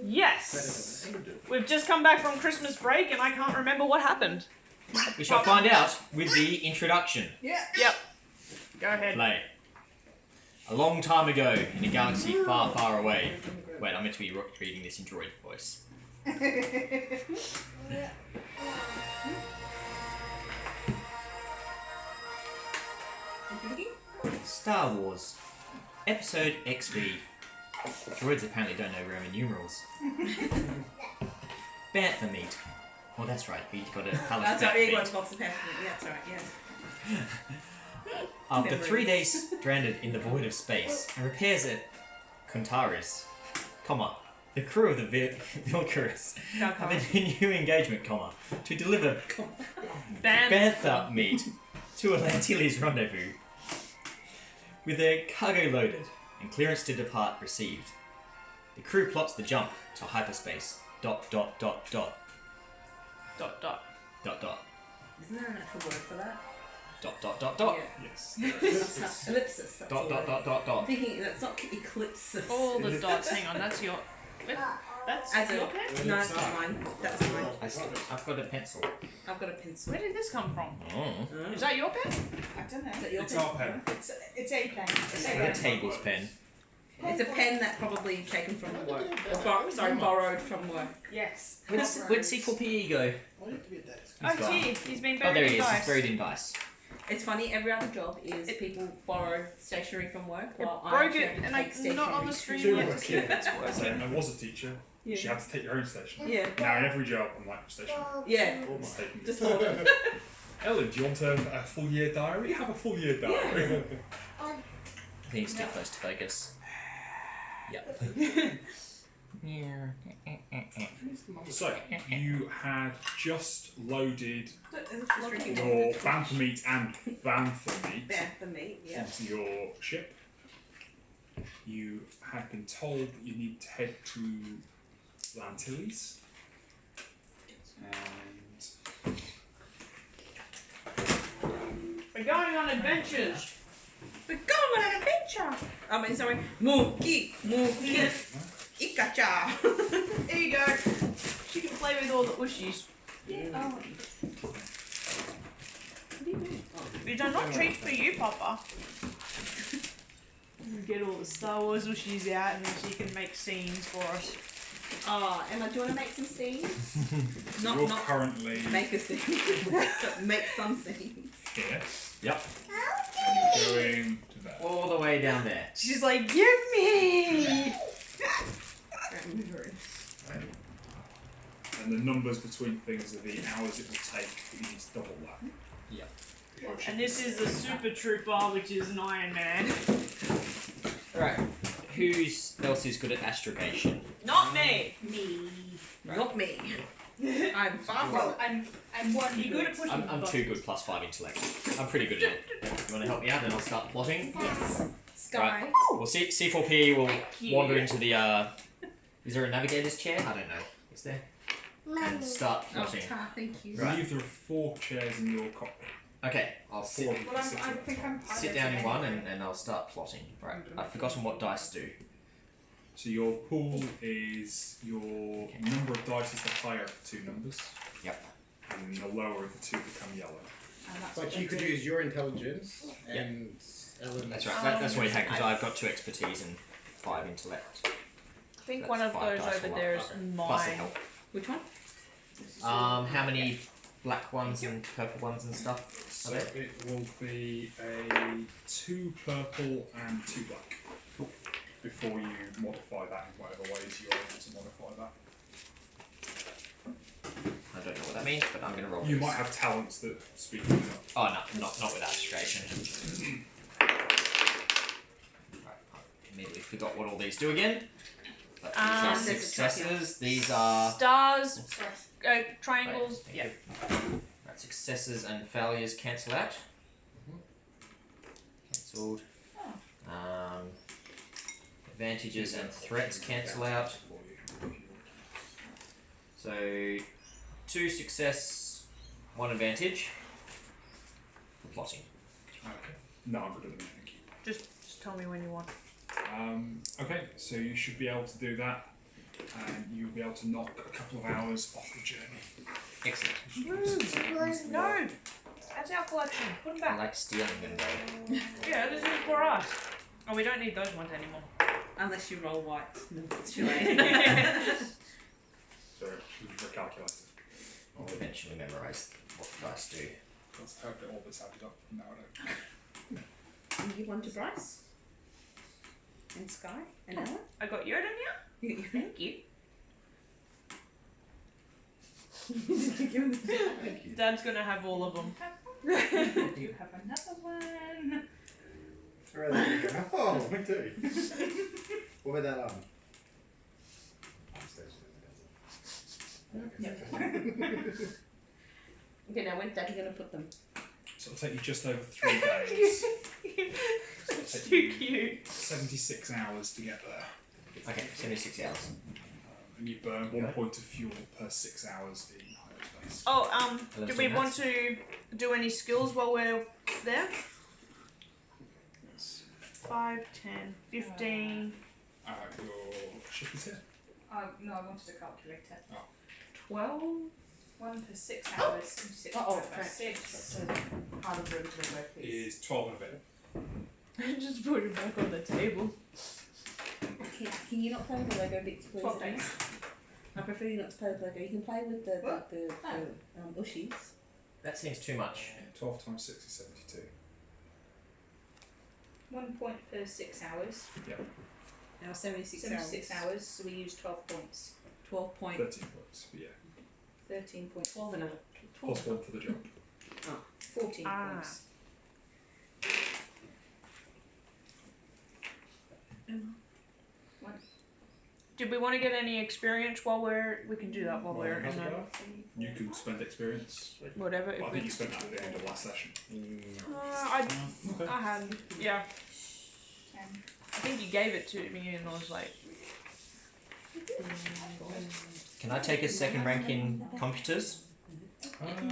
Yes. We've just come back from Christmas break and I can't remember what happened. We shall find out with the introduction. Yep. Go ahead. Play. A long time ago, in a galaxy far, far away. Wait, I'm meant to be reading this in droid voice. Star Wars. Episode XV. Droids apparently don't know Roman numerals. Bantha meat. Oh, that's right. You got a palace. That's right. You got a box of peppermint. Yeah, that's right. Yeah. After 3 days stranded in the void of space and repairs at Contaris, the crew of the Vilkacis have a new engagement, to deliver Bantha meat to Atlantiles rendezvous with their cargo loaded and clearance to depart received. The crew plots the jump to hyperspace. ... Isn't there an actual word for that? ... Yes. Ellipsis. That's I'm thinking that's not eclipsis. All the dots. Hang on, that's your. That's your pen? No, it's not mine. That's mine. I've got a pencil. I've got a pencil. Where did this come from? Oh. Is that your pen? I don't know. Is that It's our pen. It's a pen. It's a table's pen. It's a pen that probably taken from work. Borrowed from work. Yes. Where'd C4PE go? He's been Oh, buried there he in is. dice. He's buried in dice. It's funny, every other job is people borrow stationery from work. While I Broke actually it have to and take I'm not on the stationery screen yet to see if it's working. I was a teacher. Yeah. She had to take your own station. Yeah. Now in every job, I'm like, station. Yeah. Almost taking Just it. hold it. Ellen, do you want a full year diary? Have a full year diary. I think it's too close to focus. Yep. So, you had just loaded Just your Bantha meat and Bantha meat the meat, yeah. onto your ship. You had been told that you need to head to Lantilles. And We're going on adventures. We're going on an adventure! I mean, sorry. Mookie! Ikacha! Here you go. She can play with all the ushies. Oh. These are not treats for you, Papa. Get all the Star Wars ushies out and then she can make scenes for us. Oh, Emma, do you want to make some scenes? you're currently make a scene, but make some scenes. here. Yep. And you're going to there. All the way down there. She's like, give me! And the numbers between things are the hours it will take for you to double that. Yep. And this is the Super Trooper, which is an Iron Man. Alright. Who else is good at astrogation? Not me! Me. Not me. I'm far from. I'm one. You good at pushing I'm too good, +5 intellect. I'm pretty good at it. You want to help me out and I'll start plotting? Yes. Sky. Right. Well, C4P will wander into the, is there a navigator's chair? I don't know. Is there? And start Oh, plotting. thank you. I believe there are 4 chairs in your cockpit. Okay, I'll sit, Well, I think I'm sit down in one and I'll start plotting. Right, I've forgotten what dice do. So your pool is your number of dice is the higher of the 2 numbers. Yep. And the lower of the 2 become yellow. But you could use your intelligence and Ellen. That's right, that's what you had because I've got 2 expertise and 5 intellect. I think That's one of 5 those dice over all there up. is Plus the mine. help. Which one? How many black ones and purple ones and stuff So are there? it will be a 2 purple and 2 black. Before you modify that in whatever ways you're able to modify that. I don't know what that means, but I'm going to roll You this. might have talents that speak to that. Oh, no, not with astrogation. Right, I immediately forgot what all these do again. But these are successes. These are... Stars, triangles, Right, yeah. Right, successes and failures cancel out. Cancelled. Advantages and threats cancel out. So, 2 success, 1 advantage. For plotting. Okay. No, I'm good at them, thank you. Just tell me when you want. Okay, so you should be able to do that, and you'll be able to knock a couple of hours off the journey. Excellent. No! That's our collection. Put them I back. like stealing them though. Yeah, this is for us. Oh, we don't need those ones anymore. Unless you roll white. No, it's too late. So for calculator. I'll eventually memorise what the dice do. Let's hope that all this added up. No, I don't. And you one to Bryce? And Sky? And Ellen? I got Yoda now? Thank you. Dad's gonna have all of them. You have another one. Alright, there you go. Oh, me too. What about that Okay, now when's Daddy going to put them? So it'll take you just over 3 days. It's take too you cute. 76 hours to get there. Okay, 76 hours. And you burn 1 point of fuel per 6 hours in hyperspace. Oh, do we 11 want to do any skills while we're there? Yes. 5, 10, 15. Your ship is here. No, I wanted a calculator. 12? 1 for 6 hours. 76 Oh, divided by right. 6. Part of the room to go, please. Is 12 and a bit. Just put it back on the table. Can you not play with the Lego bits, please? 12 days. I prefer you not to play with Lego. You can play with the ushies. That seems too much. 12 times 6 is 72. 1 point per 6 hours. Now 76 hours, so we use 12 points. 12 point. 13 points, but yeah. 13 points. 12 and a Plus 1 for the jump. 14 Ah. points. Did we want to get any experience while we can do that while we're in the, You can spend experience. whatever. But I If think we, you spent that at the end of last session. I had, yeah. 10. I think you gave it to me and I was like, Can I take a second rank in computers?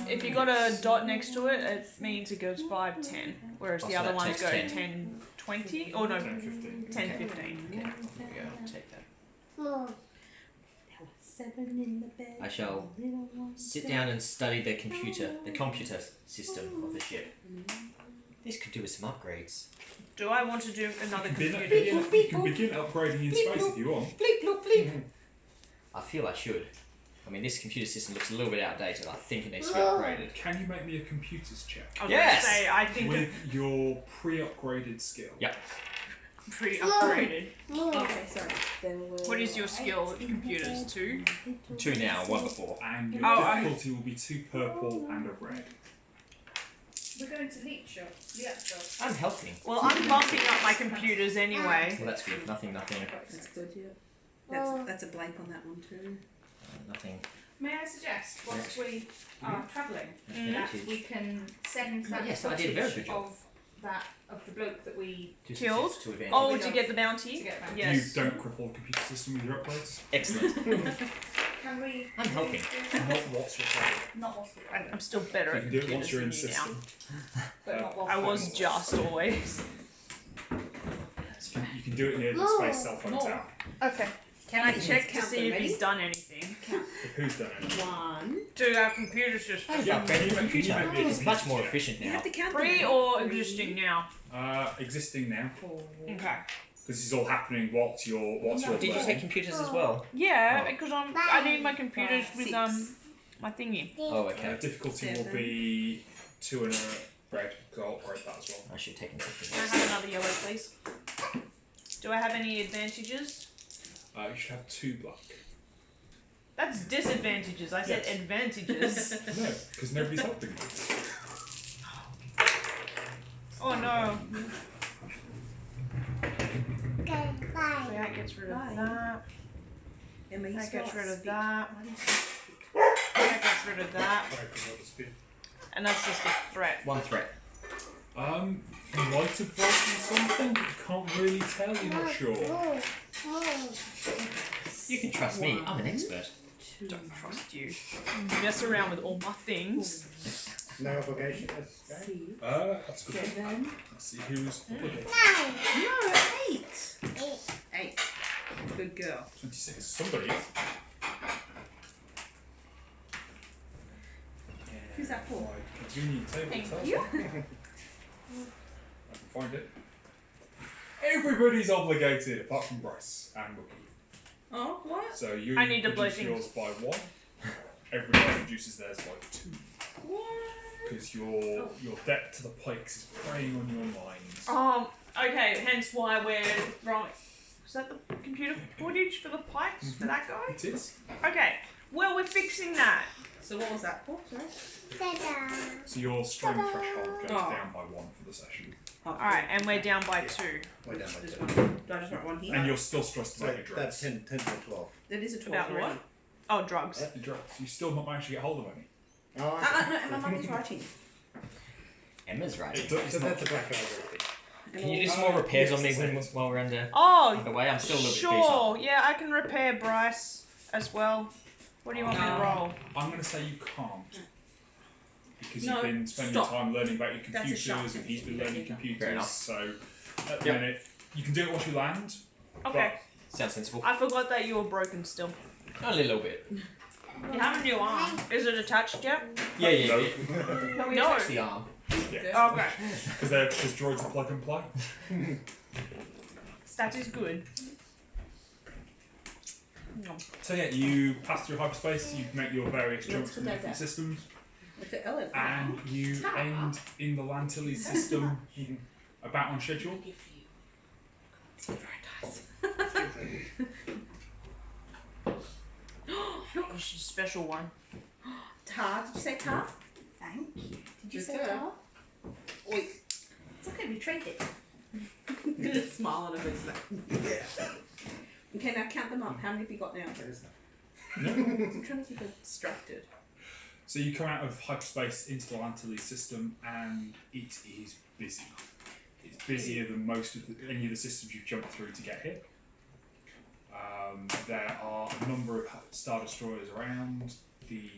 if you got a dot next to it, it means it goes 5, 10. Whereas Oh, the so other that ones takes go 10. 10, 20. Oh no, 10, 15. 10, Okay. 15. Okay, there we go. I'll take that. 7 in the bed. I shall sit down and study the computer system of the ship. This could do with some upgrades. Do I want to do another You computer? can begin upgrading in space if you want. I feel I should. I mean, this computer system looks a little bit outdated. I think it needs to be upgraded. Can you make me a computers check? I was Yes! gonna say, I think With your pre-upgraded skill. Yep. pre-upgraded. Okay, sorry. Then we'll What is your skill at computers? 2? 2 now, 1 before. And your Oh, difficulty will be 2 purple and a red. We're going to Leech Shop. I'm helping. Well, I'm bumping up my computers anyway. Well, that's good. Nothing. That's good, yeah. That's a blank on that one too. Nothing. May I suggest, whilst we are travelling, Mm. that we can send that Yes, I did a very good job. of the bloke that we To Killed? success, to advantage. Oh, to get the bounty? to get back. Yes. You don't cripple the computer system with your upgrades. Excellent. Can we? I'm helping. Not what's required. Not whilst we're I'm still better You at can do it once computers you're in than you now. system. but not whilst I we're was just always. You can do it near the space cell phone tower. Okay. Can I check to Count see them, if ready? he's done anything If who's done it? 1. to our computer system? Yeah, can you make me a It's much more check? efficient You now. have to count Pre them. or existing now? Existing now. 4. Okay. This is all happening whilst you're Did you playing. take computers as well? Yeah, Oh. because I need my computers 5, with 6. my thingy. Oh, okay. Difficulty will 7. be 2 and a red, because I'll upgrade that as well. I should take Can I computers. have another yellow, please? Do I have any advantages? You should have 2 black. That's disadvantages. I said Yes. advantages. No, because nobody's helping you. Oh no. So that gets rid of that. Emma, you That still gets rid of speak. that. Why do you That gets rid of that. Right, because I'll just be- And that's just a threat. 1 threat. You might have broken something, but you can't really tell, you're not sure. You can trust me. I'm an expert. Don't trust you. You mess around with all my things. No obligation. That's That's good. 7. Let's see who's obligated. No, 8. 8. Good girl. 26. Somebody is. Who's that for? My convenient table Thank tells you. me. I can find it. Everybody's obligated apart from Bryce and Mookie. Oh, what? So you I need to blow reduce things. yours by 1. Everybody else reduces theirs by 2. What? Because your debt to the pikes is preying on your minds. Okay, hence why we're throwing. Is that the computer footage for the pipes for that guy? It is. Okay, well, we're fixing that. So what was that for? Sorry? So your strength threshold goes Oh. down by 1 for the session. Alright, and we're down by 2. way down by This 10. one. Do I just write one here? And you're still stressed So about your drugs. that's 10 to 12. That is a 12 About already. what? Oh, drugs. Your drugs. You still not managed to get hold of any. Oh, No, Emma Mummy's writing. Emma's right. It's so not. that's a black already. Can you do some more repairs on me yes, while we're under Oh, way? I'm still a little bit sure. Yeah, I can repair Bryce as well. What do you want me to No. roll? I'm going to say you can't. Because No, you've been spending stop. time learning about your That's a computers shot. and he's been learning Fair computers. enough. So at the Yep. minute, you can do it once you land. Okay, Sounds sensible. I forgot that you were broken still. A little bit. You have a new arm. Is it attached yet? Yeah, yeah. No. yeah. No, we No. attach the arm. Yeah. Okay, Because droids are plug and play. that is good. No. So yeah, you pass through hyperspace, you make your various jumps Let's from put that different there. systems, Look at Ellen. and you end in the Lantilles system about on schedule. It's very nice. Look, it's a special one. Tar, did you say tar? Thank you. Did you Good say girl. tar? Oi. It's okay, we traded. Smile on her face. Yeah. Okay, now count them up. How many have you got now? That is I'm trying to keep her distracted. So you come out of hyperspace into the Lantilles system, and it is busy. It's busier than most of any of the systems you've jumped through to get here. There are a number of Star Destroyers around. The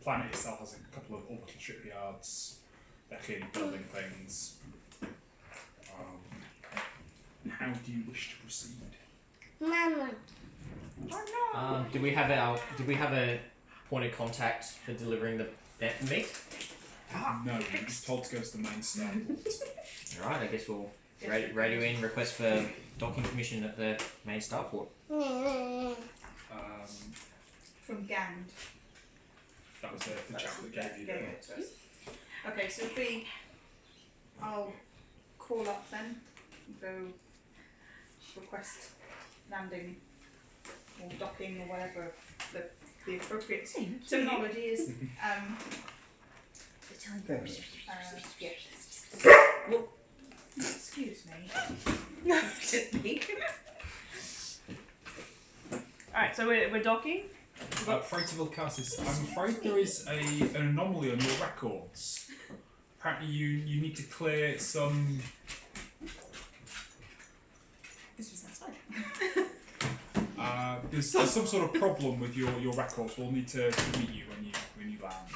planet itself has a couple of orbital shipyards. They're clearly building things. How do you wish to proceed? Do we have a point of contact for delivering the meat? No, you're just told to go to the main starport. Alright, I guess we'll radio in request for docking permission at the main starport. From Gand. That was the chap that gave you Gave the... it to us. Okay, so I'll call up then, go request landing or docking or whatever the appropriate terminology is. Yes. Excuse me. Alright, so we're docking. Freighter Vilkacis, I'm afraid there is an anomaly on your records. Apparently you need to clear some... This was outside. There's some sort of problem with your records. We'll need to meet you when you land.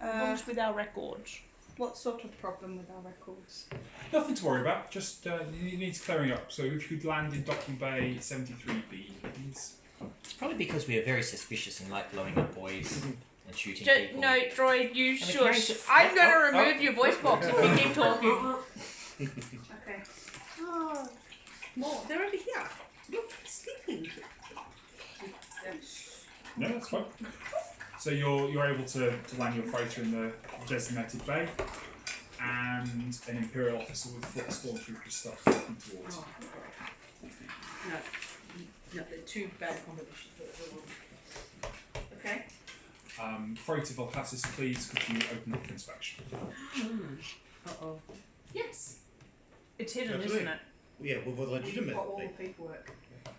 What's with our records? What sort of problem with our records? Nothing to worry about, just it needs clearing up. So if you could land in Docking Bay 73B, please. It's probably because we are very suspicious and like blowing up boys and shooting people. No, Droid, you can shush. I- I'm gonna remove your voice box if you keep talking. Okay. More. They're over here. Look, sleeping. No, that's fine. So you're able to land your freighter in the designated bay, and an Imperial officer with foot stormtrooper stuff walking towards you. No, they're too bad combinations. Okay. Freighter Vilkacis, please could you open up for inspection? Uh-oh. Yes. It's hidden, Absolutely. isn't it? Yeah, well, the We've legitimate got all the thing. paperwork.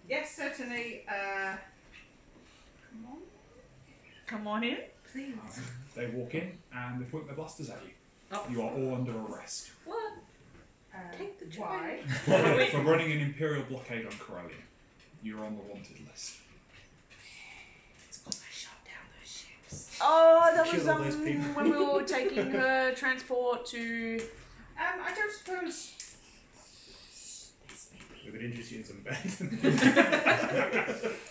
Yes, certainly. Come on, Come on in. please. They walk in and they point their blasters at you. Oh. You are all under arrest What? Take the why? for running an Imperial blockade on Corellia. You're on the wanted list. It's because I shot down those ships. Oh, that was Kill all those people. when we were taking her transport to. I don't suppose. We would introduce you in some band.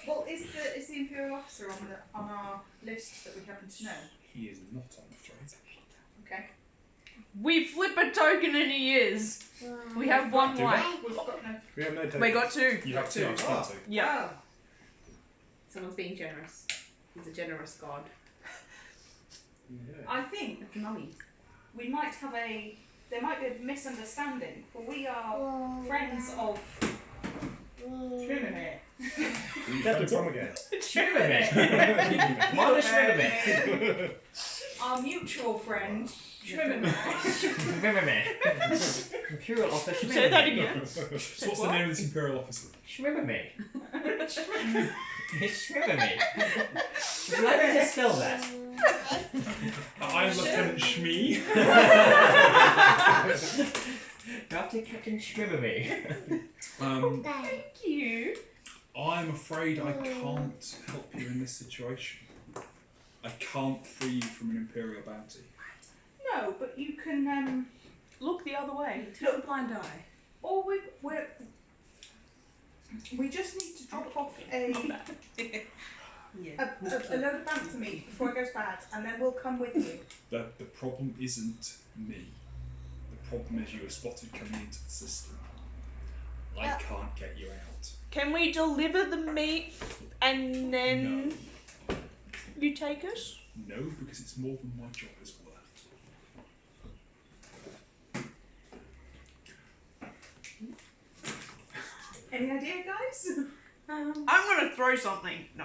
Well, is the Imperial officer on our list that we happen to know? He is not, I'm afraid. Okay. We flip a token and he is. We have one Do white. We've got no. We have no token. We got two. You have two. I've got two. Yeah. Oh. Someone's being generous. He's a generous god. Yeah. I think Mummy. we might have there might be a misunderstanding, for we are friends of Trimmer. Captain Pomegate. Shrimmerman. What a Shrimmerman. Our mutual friend, Trimmer. Shrimmerman. Imperial officer. Say that again. So what's the name of this Imperial officer? Shrimmerman. Shrimmerman. Would you like me to spell that? I'm Lieutenant Shmee. Captain Shrimmerman. Thank you. I'm afraid I can't help you in this situation. I can't free you from an Imperial bounty. No, but you can Look the other way. Turn a blind eye. or we just need to drop off a Yeah. load of bantha meat before it goes bad, and then we'll come with you. The problem isn't me. The problem is you were spotted coming into the system. I can't get you out. Can we deliver the meat and then you take us? No, because it's more than my job is worth. Any idea, guys? I'm gonna throw something. No.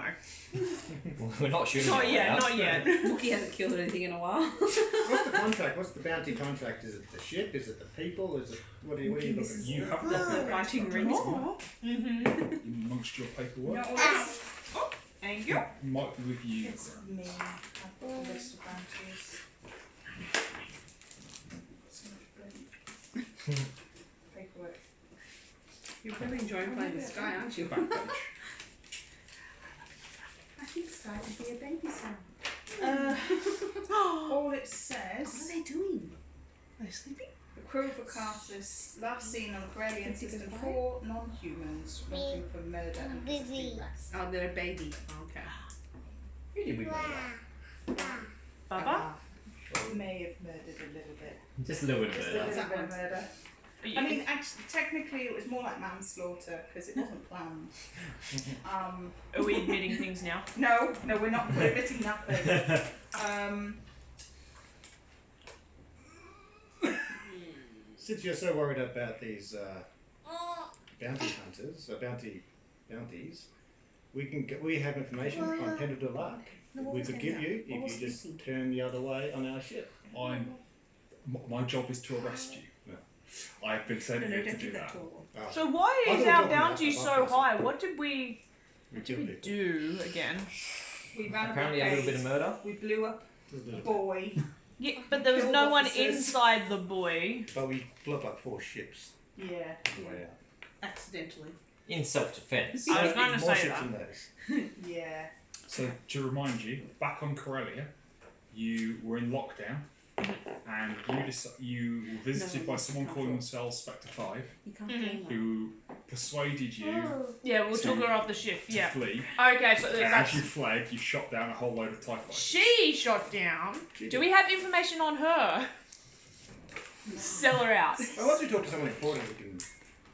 We're not shooting. Not it yet, out. not yet. Wookiee hasn't killed anything in a while. What's the contract? What's the bounty contract? Is it the ship? Is it the people? Is it what are you looking for? You have got the Writing rings. Mm-hmm. amongst your paperwork. No, it's, Thank you. Might be with you. it's me. I've got a list of bounties. Paperwork. You're really enjoying playing the sky, aren't you? Back page. I think Sky would be a baby sound. All it says. What are they doing? Are they sleeping? The crew of Vilkacis, last seen on Corellian System 4, non-humans wanting for murder and Busy. Oh, they're a baby. Okay. Who did we murder? Baba? May have murdered a little bit. Just a little bit Just of a that. little bit of murder. I mean, actually, technically it was more like manslaughter because it wasn't planned. Are we admitting things now? No, we're not. We're admitting nothing. Since you're so worried about these bounty hunters, bounties, we have information on Penda de Lark. We could give you if you just turn the other way on our ship. My job is to arrest you. No. I've been sent here to do that. Oh, So why I is thought our we were talking bounty about so the high? What did we we kill people. do again? We ran Apparently a little bit of murder. We blew up Just a a little bit. boy. Yeah, but there was Killed no one officers. inside the boy. But we blew up like 4 ships Yeah. on the way out. Accidentally. In self-defense. I was going to More say ships that. than those. Yeah. So to remind you, back on Corellia, you were in lockdown, and you were visited by someone calling themselves Spectre 5, You can't Mhm. blame them. who persuaded you Yeah, we took her off the ship. to Yeah. flee. Okay, so And as that's. you fled, you shot down a whole load of TIE fighters. She shot down. Do we have information on her? Sell her out. Well, once we talk to someone important, we can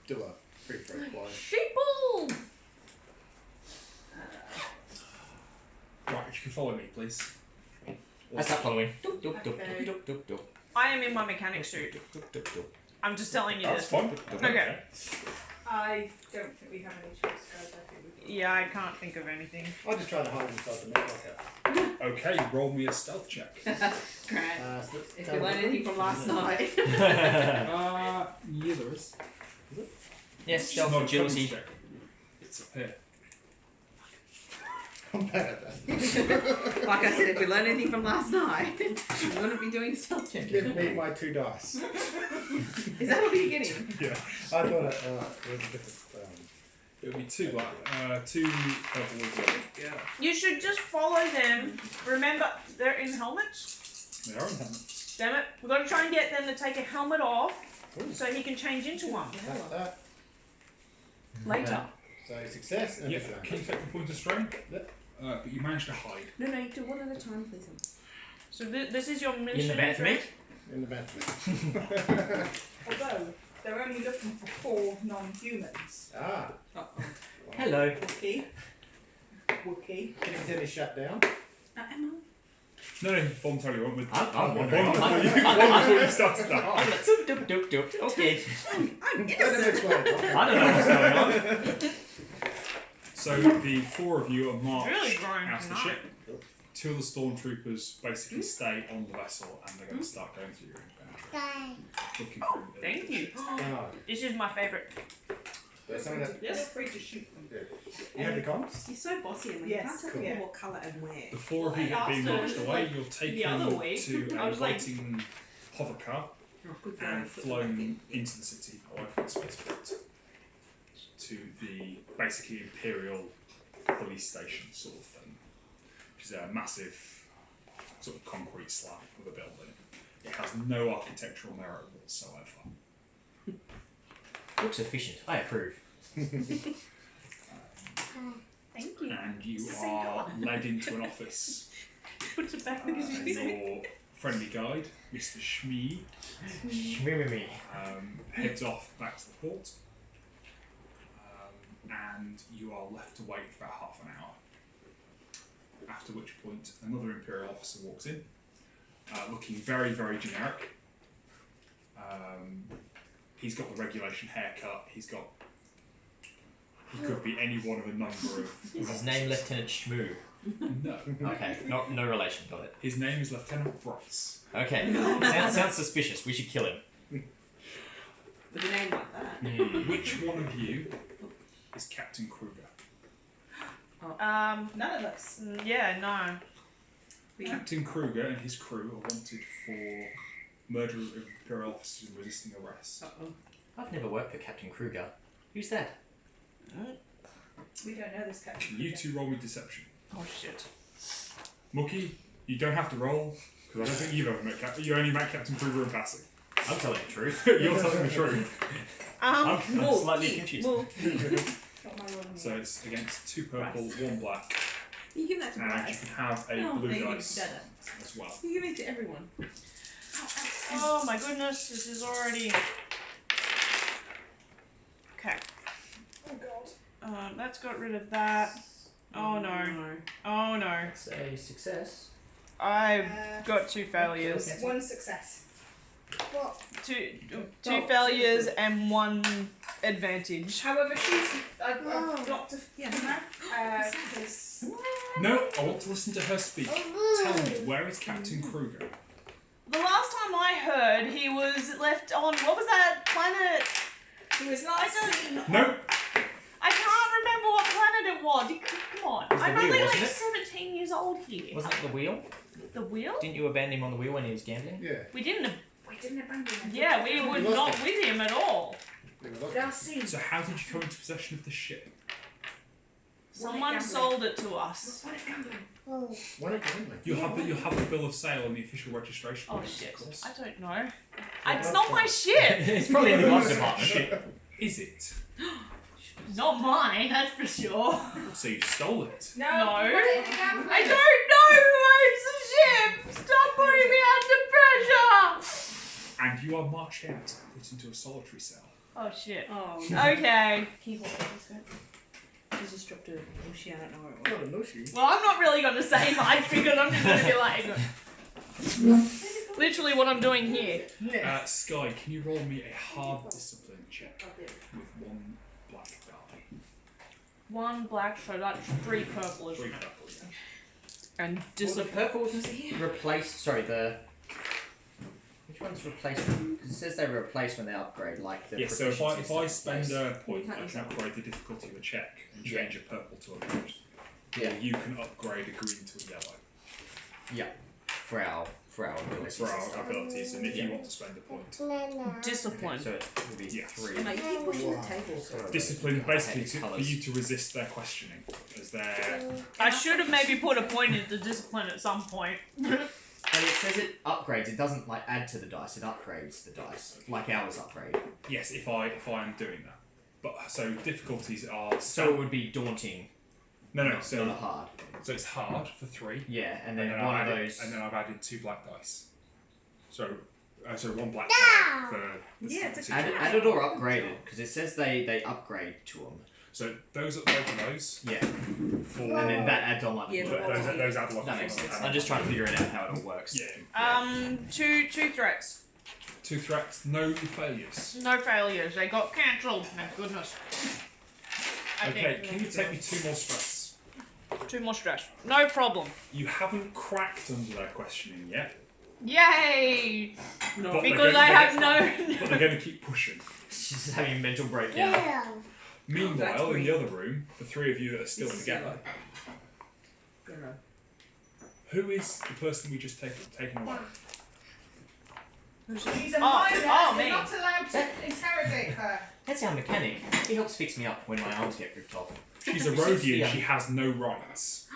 do a pretty quiet. Sheeple! Right, if you can follow me, please. I start following. Doop, doop, doop, Okay. doop, doop, doop, I am in my mechanic suit. doop, doop, doop. I'm just telling you That's this. fine. Okay. I don't think we have any choice, guys. I think we've got Yeah, I can't think of anything. I'll just try to hide inside the network. Okay, roll me a stealth check. Great. So If you learn anything from last night. Yeah, there is. Yes, It's stealth not a agility. check. It's up here. I'm bad at that. Like I said, if we learn anything from last night, we wouldn't be doing stealth check. Give me my 2 dice. Is that what you're getting? Yeah. I thought it was a different. It'll be 2 black, 2 purple as well. Yeah. You should just follow them. Remember, they're in helmets. They are in helmets. Damn it. We've got to try and get them to take a helmet off so he can change into one. That. Later. So success and Yeah, disadvantage. can you take the point of strain? Yep. But you managed to hide. No, you do one at a time, please. So this is your mission. In the Bantha meat? In the bathroom. Although they're only looking for 4 non-humans. Ah. Hello. Wookiee. Can you tell me shut down? Emma. No, voluntarily went with. I'm One wondering. before you started that. Doop, doop, doop. Okay. I'm Don't innocent. explain. I don't know what's going on. So the 4 of you are marched Really growing out of the tonight. ship. 2 of the stormtroopers basically stay on the vessel and they're going to start going through your inventory. Looking through the Thank you. Oh. This is my favourite. There's some of that. Feel free to shoot them. You have the comps? You're so bossy, Emma. Yes, You can't tell cool. people what colour and where. The 4 of you that are being I asked marched her, away, like, you're the other taken week. to I a was like- waiting hover car Oh, good for and you. flown into the city away from the spaceport to the basically Imperial police station sort of thing, which is a massive sort of concrete slab of a building. It has no architectural merit whatsoever. Looks efficient. I approve. Thank you. And you are led into an office. Puts it back And your friendly guide, Mr. Shmee, Shmee. heads off back to the port. And you are left to wait for about half an hour. After which point, another Imperial officer walks in, looking very, very generic. He's got the regulation haircut. He could be any one of a number of. Is his name Lieutenant Shmoo? No. Okay, no relation, got it. His name is Lieutenant Bryce. Okay, sounds suspicious. We should kill him. With a name like that. Which one of you is Captain Kruger? None of us. Yeah, no. Captain Kruger and his crew are wanted for murder of Imperial officers and resisting arrest. I've never worked for Captain Kruger. Who's that? We don't know this captain. You 2 roll with deception. Oh shit. Mookie, you don't have to roll, because I don't think you've ever met Captain. You only met Captain Kruger in passing. I'm telling the truth. You're telling the truth. I'm slightly confused. Not my rolling So it's against 2 purple, 1 black, You give that to and you Bryce. can have a No, blue they dice did it. as well. You give it to everyone. Oh my goodness, this is already. Okay. Oh god. Let's got rid of that. Oh no. Oh no. It's a success. I've got 2 failures. 1 success. What? Two failures and 1 advantage. However, I've got to. Yeah. Because No, I want to listen to her speak. Tell me, where is Captain Kruger? The last time I heard, he was left on what was that planet? he was I last don't. seen. No, I can't remember what planet it was. Come on, It was the I'm wheel, only like wasn't it? 17 years old here. Wasn't it the wheel? The wheel? Didn't you abandon him on the wheel when he was gambling? Yeah. We didn't. We didn't abandon him. Yeah, we were lost not it. with him at all. Last seen. so how did you come into possession of the ship? Someone gambling. sold it to us. What a gambling. What a gambling. You'll have the bill of sale and the official registration. Oh plate, of shit! course. I don't know. It's not my ship. It's probably in the glove department. Ship, is it? Not mine, that's for sure. So you stole it. No. No. Put it in the gambling. I don't know who owns the ship. Stop putting me under pressure. And you are marched out, put into a solitary cell. Oh shit. Oh, Okay. keyboard. She's just dropped a Wookiee. I don't know where it was. Not a Nooshi. Well, I'm not really going to say much because I'm just going to be like, literally what I'm doing here. Sky, can you roll me a hard discipline check with 1 black die? 1 black, so that's 3 purple, isn't 3 it? purple, yeah. And Well, the discipline. purples replaced. Sorry, the. Which one's replaced? Because it says they replace when they upgrade, like the. Yeah, so if I spend a point, can't I use can that. upgrade the difficulty of a check and change a purple to a red. Yeah. Or you can upgrade a green to a yellow. Yeah. For for our abilities. for our abilities, and if you want to spend a point. Discipline. So it will be Yes. 3. No, you keep pushing the table. Discipline basically for Colours. you to resist their questioning, as they're I should have maybe put a point into discipline at some point. And it says it upgrades. It doesn't like add to the dice. It upgrades the dice, like ours upgrade. yes. If I am doing that, but so difficulties are So it would be daunting. no. Not So hard. it's hard for 3. Yeah, and then And then one I've of added, those. and then I've added 2 black dice. So 1 black die for the Yeah, it's a situation. Added or upgraded, because it says they upgrade to them. So those are those Yeah, for and then that adds on like. Yeah, the- but those add a lot. that makes of sense. I'm just trying to figure it out how it all works. Yeah. Two threats. 2 threats, no failures. No failures. They got cancelled. Thank goodness. I Okay, think. can you take me 2 more stress? 2 more stress. No problem. You haven't cracked under their questioning yet. Yay! But Because they're I gonna- have But they're going to keep pushing. She's just having a mental breakdown. Meanwhile, in the other room, the 3 of you that are still together, who is the person we just taken away? Who's She's a Oh, minor. oh, You're me. not allowed to interrogate her. That's our mechanic. He helps fix me up when my arms get ripped off. She's a She seems to be, Rodian, she has no rights.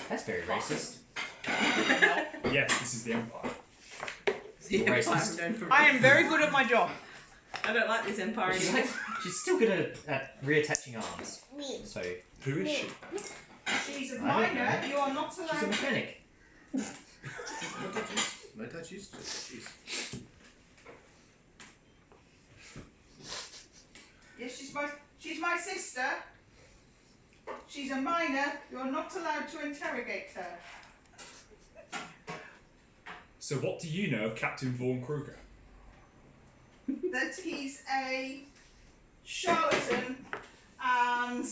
That's very racist. Yes, this is the Empire. Racist. I am very good at my job. I don't like this empire She's, anymore. she's still good at reattaching arms. So Who is she? She's a I don't minor. know. You are not she's a allowed. mechanic. No touches, just touches. Yes, she's my sister. She's a minor. You are not allowed to interrogate her. So what do you know of Captain Vorn Kruger? That he's a charlatan and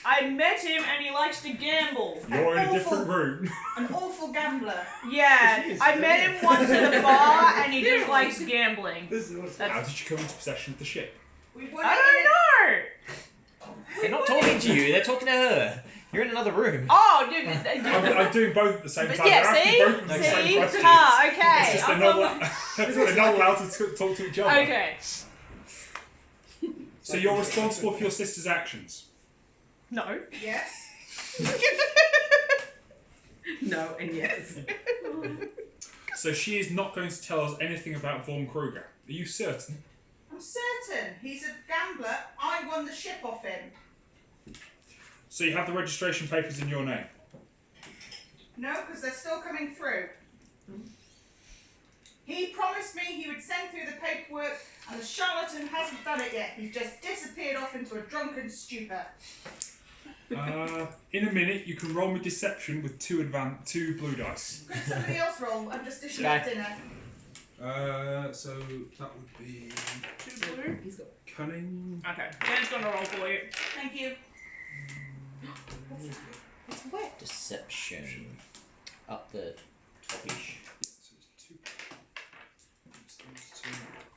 I met him and he likes to gamble. You're in a awful- different room. an awful gambler. Yeah, I met him once at a bar and he just likes gambling. This is what's How did you come into possession of the ship? We won I it don't know. They're not talking to you. They're talking to her. You're in another room. Oh, dude. I'm doing both at the same But time. yeah, They're asking see? both of the same See? questions. Ah, It's okay. just I'm they're not- not, they're not allowed to talk to each other. Okay. So you're responsible for your sister's actions. No. Yes. No and yes. So she is not going to tell us anything about Vorn Kruger. Are you certain? I'm certain. He's a gambler. I won the ship off him. So you have the registration papers in your name? No, because they're still coming through. He promised me he would send through the paperwork, and the charlatan hasn't done it yet. He's just disappeared off into a drunken stupor. In a minute, you can roll me deception with 2 blue dice. Could somebody else roll? I'm just dishing out dinner. So that would be 2 blue. He's got cunning. Okay. Jen's gonna roll for you. Thank you. Deception. Up the topish.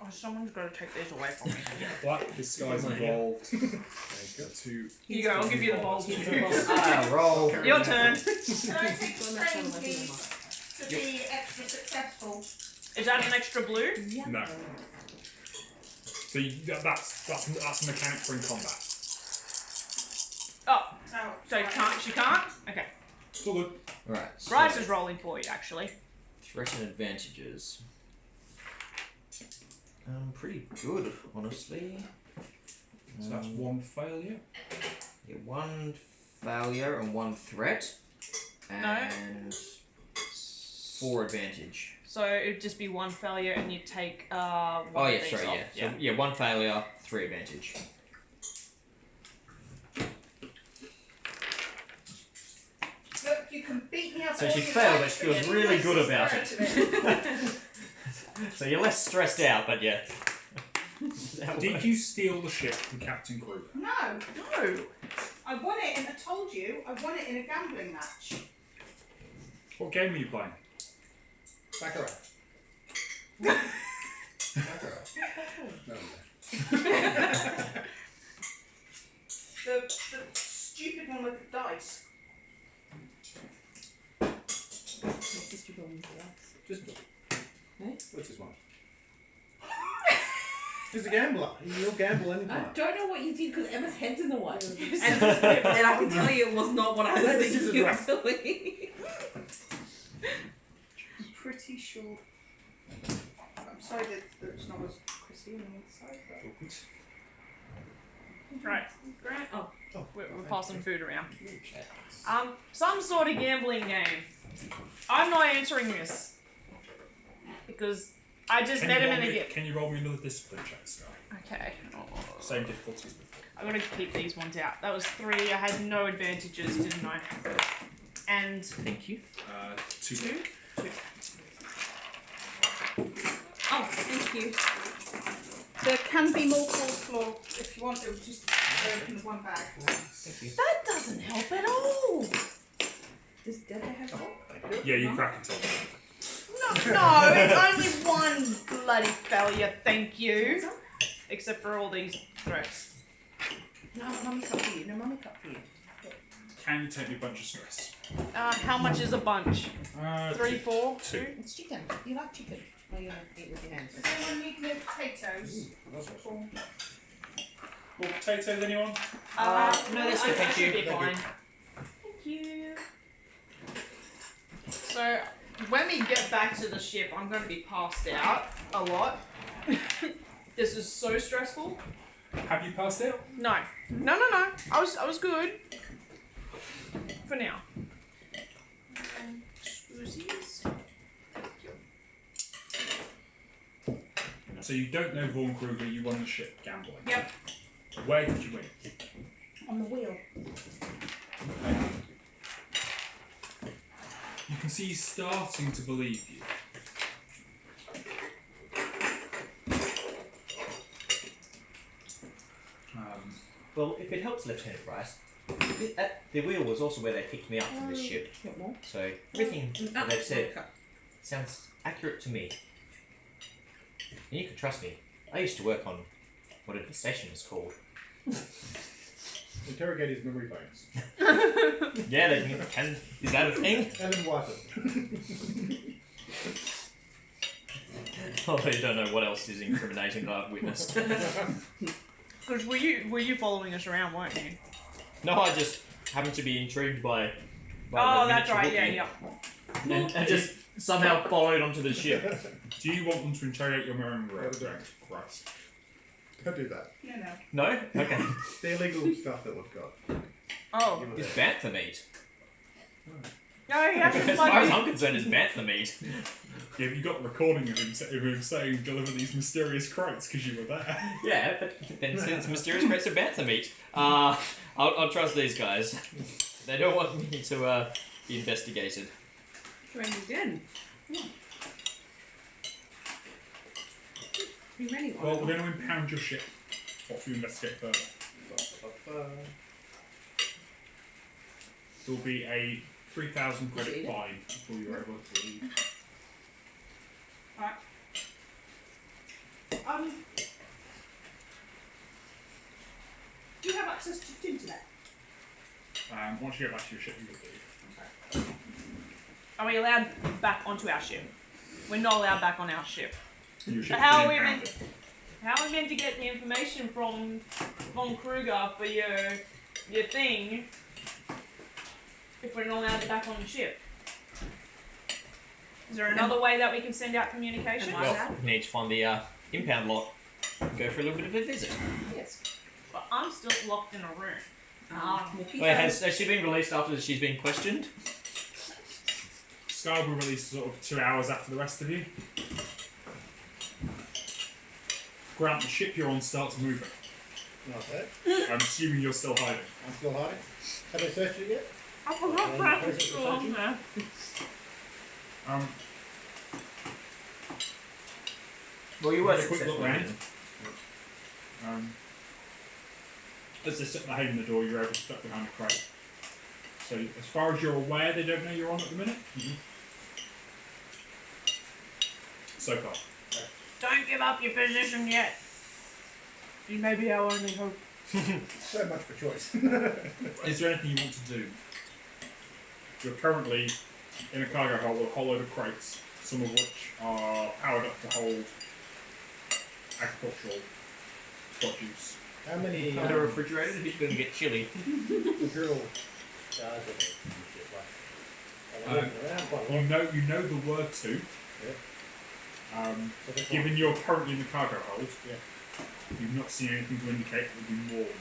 Oh, someone's gotta take these away from me. Black disguise involved. Two. Here you go, I'll give you the balls. Ah, roll. Your turn. Can I take strain, please, to be extra successful? Is that an extra blue? No. So that's a mechanic for in combat. Oh, Oh, so she can't? Okay. It's all good. Right. So Bryce is rolling for you, actually. threat and advantages. Pretty good, honestly. So that's 1 failure. Yeah, 1 failure and 1 threat. And 4 advantage. So it'd just be 1 failure and you take one Oh of yeah, these sorry, off. yeah. So, yeah, 1 failure, 3 advantage. Look, you can beat me up. So all she you failed, like, but she feels but really it's good the about it. spirit of So you're less stressed out, but yeah. Did you steal the ship from Captain Kruger? No, No. I won it, and I told you I won it in a gambling match. What game were you playing? Baccarat. Baccarat. No, The stupid one with the dice. Sister Dawn's dice. Just Eh? what's his one? He's a gambler. He'll gamble I anytime. don't know what you did because Emma's head's in the way. Yes. And I can tell you it was not what I was This is thinking right. actually. I'm pretty sure. I'm sorry that it's not as crispy on the inside, but. Right, Grant. Oh, We're passing food around. Some sort of gambling game. I'm not answering this because I just met him in a gift. Can you roll me another discipline check, Sky? Okay. Same difficulty as before. I'm gonna keep these ones out. That was 3. I had no advantages, didn't I? And Thank you. 2. 2. Oh, thank you. There can be more coleslaw if you want. It was just in one bag. Thank you. That doesn't help at all. Does Dad have help? Yeah, you crack it on. No, it's only one bloody failure. Thank you. Except for all these threats. No, mummy cut for you. No, mummy cut for you. Can you take me a bunch of stress? How much is a bunch? 3, 4, 2. It's chicken. You like chicken? Or you want to eat with your hands? Does anyone need more potatoes? Or- More potatoes, anyone? No, that's good, thank should you. be fine. Thank you. So, when we get back to the ship, I'm going to be passed out a lot. This is so stressful. Have you passed out? No. No. I was good. For now. Squeezies. So you don't know Vorn Kruger, you won the ship gambling. Yep. Where did you win? On the wheel. You can see he's starting to believe you. Well, if it helps, Lieutenant Bryce, the wheel was also where they picked me up from this ship. What more? So everything that they've said sounds accurate to me. And you can trust me. I used to work on whatever the station was called. Interrogate his memory bones. Yeah, they can. Is that a thing? And then wipe it. Oh, you don't know what else is incriminating that I've witnessed. Because were you following us around, weren't you? No, I just happened to be intrigued by Oh, the that's miniature right. Yeah, Wookiee yeah. And just somehow followed onto the ship. Do you want them to interrogate your memory? Christ. Don't do that. No. No? Okay. The illegal stuff that we've got. Oh. It's Bantha meat. No, he hasn't As far as like I'm concerned, it's Bantha meat. Yeah, you got the recording of him saying deliver these mysterious crates because you were there. Yeah, but then since mysterious crates of Bantha meat, I'll trust these guys. They don't want me to be investigated. Sure, you did. Be ready. Well, we're going to impound your ship whilst we investigate further. There will be a 3,000 credit fine before you're able to leave. Do you have access to internet? Once you get back to your ship, you will leave. Are we allowed back onto our ship? We're not allowed back on our ship. Your So ship's how are been we impounded. How are we meant to get the information from Von Kruger for your thing if we're not allowed back on the ship? Is there another way that we can send out communication? Well, we need to find the impound lot and go for a little bit of a visit. Yes. But I'm still locked in a room. Mookie Wait, goes. has she been released after she's been questioned? Sky will release sort of 2 hours after the rest of you. Grant, the ship you're on starts moving. Not that. I'm assuming you're still hiding. I'm still hiding. Have they searched it yet? I forgot Brad was still on there. Well, you were a quick look round. As they sit behind the door, you're able to duck behind a crate. So, as far as you're aware, they don't know you're on at the minute. So far. Don't give up your position yet. You may be our only hope. So much for choice. Is there anything you want to do? You're currently in a cargo hold with a whole load of crates, some of which are powered up to hold agricultural produce. How many Under a refrigerator, he's going to get chilly. imperial stars are there? Like, around quite a lot. You know the word to. Yeah. So that's Given you're currently in the cargo hold, Yeah. you've not seen anything to indicate there will be more than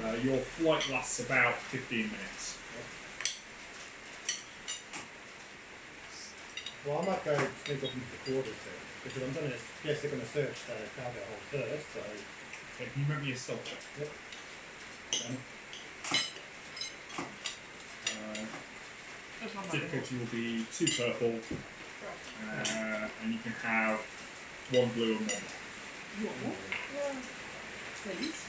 that. Your flight lasts about 15 minutes. Well, I might go sneak up into the quarters then, because I'm going to guess they're going to search the cargo hold first. So Okay, can you make me a stealth check? Yep. That's not my Difficulty will be 2 purple, and you can have 1 blue and 1 black. Please.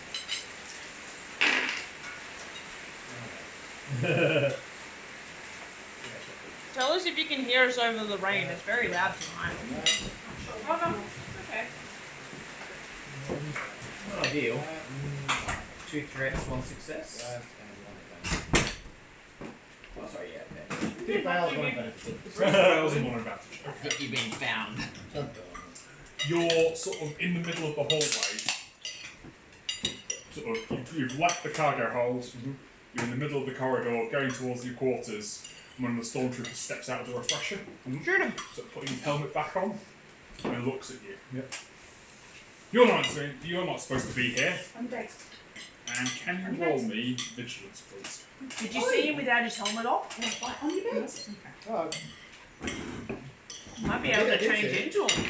Tell us if you can hear us over the rain. It's very loud tonight. Oh no, okay. Not ideal. 2 threats, 1 success. Oh, sorry, yeah. Okay. 2 fails, 1 advantage. 3 fails and 1 advantage. I think you've been found. You're sort of in the middle of the hallway. Sort of, you've left the cargo hold. You're in the middle of the corridor, going towards your quarters. And one of the stormtroopers steps out of the refresher, Shoot him. sort of putting his helmet back on, and looks at you. Yep. You're not supposed to be here. I'm dead. And can you roll me vigilance, please? Did you see him without his helmet off? On your bed. Oh, Might be able to change into him.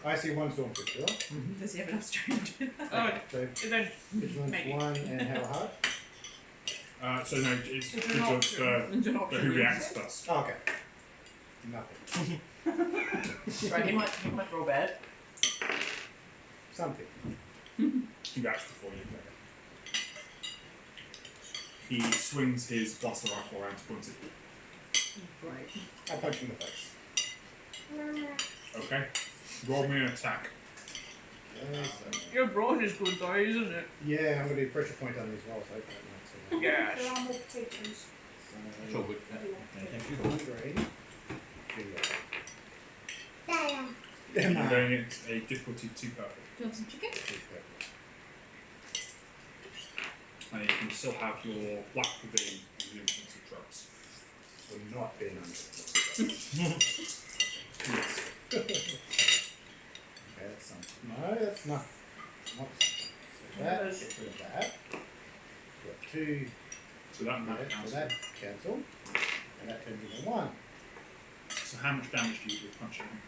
I see 1 stormtrooper. Does he have enough strength? Oh, So then vigilance Maybe. 1 and how hard? So no, it's It's an vigilance option. for It's an option, who yeah. reacts first. Oh, okay. Nothing. Right, he might roll bad. Something. He reacts before you. He swings his blaster rifle around to point at you. Great. I punch him in the face. Okay. Roll me an attack. your brawn is good though, isn't it? Yeah, I'm going to do pressure point on his roll, so Yes. There are more potatoes. Sure, good. I'm going at a difficulty 2 purple. Do you want some chicken? And you can still have your black for being the influence of drugs. We're not being under. Yes. Okay, that's something. No, that's not. Not something. So that, get rid of that. Got 2. So that might Okay, so cancel. that cancel. And that turns into 1. So how much damage do you do punching him?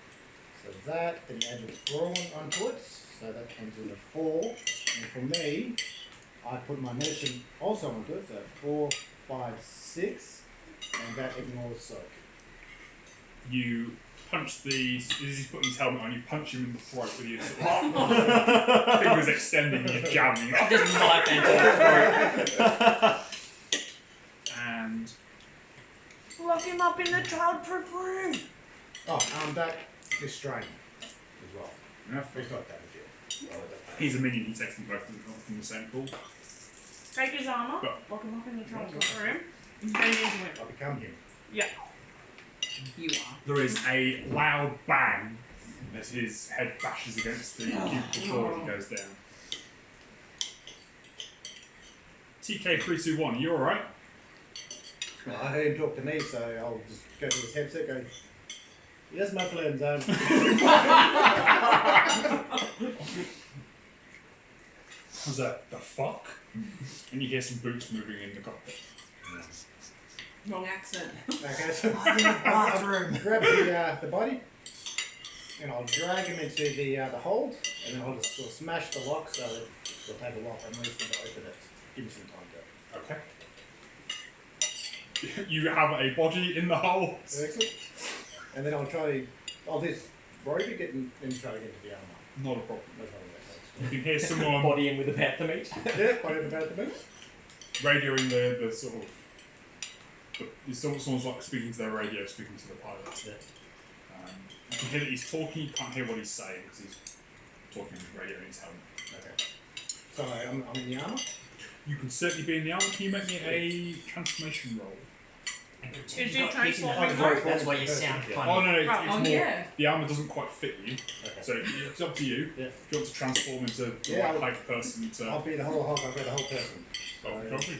So that, then you add the brawn onto it. So that comes into 4. And for me, I put my medicine also onto it. So 4, 5, 6. And that ignores soak. You punch as he's putting his helmet on, you punch him in the throat with your sort of fingers extending and you're jabbing. Just knife into the throat. And Lock him up in the childproof room. Oh, that is straining as well. yeah, It's not damage yet. he's a minion, he takes them both from the same pool. Take his armor, But- lock him up in the childproof room, and into it. I become him. Yeah. You are. There is a loud bang as his head bashes against the cubicle door and he goes down. TK321, you alright? Well, I heard him talk to me, so I'll just go to his headset and go, yes, my friends, Was that the fuck? And you hear some boots moving in the cockpit. Wrong accent. Okay, so Bathroom. grab the body, and I'll drag him into the hold, and then I'll just sort of smash the lock so that it'll take a while for him to open it. Give me some time to. Okay. You have a body in the hole. Excellent. And then I'll just Rory get in and try to get into the armor. Not a problem. No problem with You can hear someone Body in with a panther meat. that. Yeah, body in about the minute. radioing the sort of. Someone's like speaking to their radio, speaking to the pilot. Yeah. You can hear that he's talking, you can't hear what he's saying because he's talking with radio in his helmet. Okay. So I'm in the armor. You can certainly be in the armor. Can you make me a transformation roll? Is it transforming? That's why you sound funny. Oh no, it's Oh, more. yeah. The armor doesn't quite fit you, Okay. so it's up to you. Yeah. If you want to transform into the Yeah, right height person to. I'll be the whole hog, I'll be the whole person. Copy.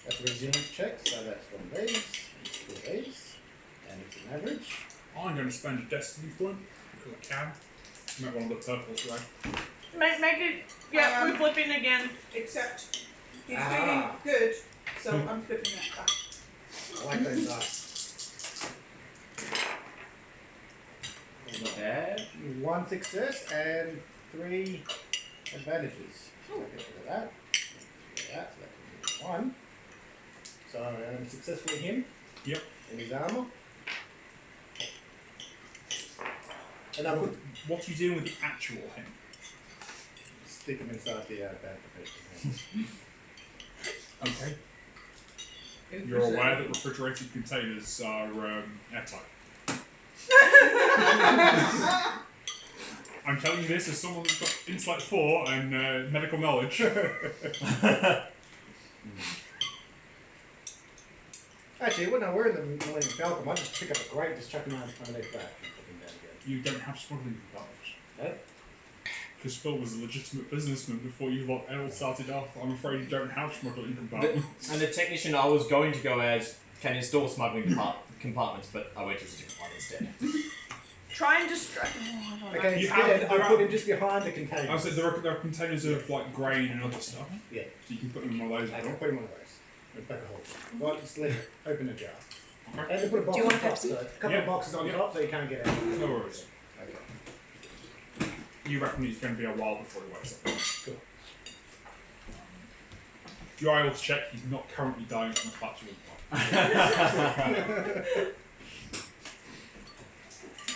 That's a resilience check, so that's one of these, it's two of these, and it's an average. I'm going to spend a destiny point because I can. Make one of the purples, right? Make it. Yeah, we're flipping again. Except he's Ah. feeling good, so I'm flipping that back. I like those dice. Not bad. 1 success and 3 advantages. So I get rid of that. Get rid of that, so that can be 1. So I'm successfully him. Yep. In his armour. And I put What are you doing with the actual him? stick him inside the bag. Okay. You're aware that refrigerated containers are airtight. I'm telling you this as someone who's got Insight 4 and medical knowledge. Actually, when I wear the Millennium Falcon, I just pick up a crate, just chuck him underneath that. And put him down again. You don't have smuggling compartments. No? Because Phil was a legitimate businessman before you lot all started off. I'm afraid you don't have smuggling compartments. And the technician I was going to go as can install smuggling compartments, but I went to a different one instead. Try and distract. Oh, I don't know. Okay, You instead, have- I put him just behind the container. I said there are containers of like grain and other stuff. Yeah. So you can put them in one of those. I can put him on those. Let's back a hole. Right, just let it open the jar. Okay. And they put a box Do you on want top, Pepsi? so a couple Yeah. of boxes on Yeah. top so you can't get out. No worries. Okay. You reckon it's going to be a while before he wakes up. Cool. You are able to check he's not currently dying from a collapse of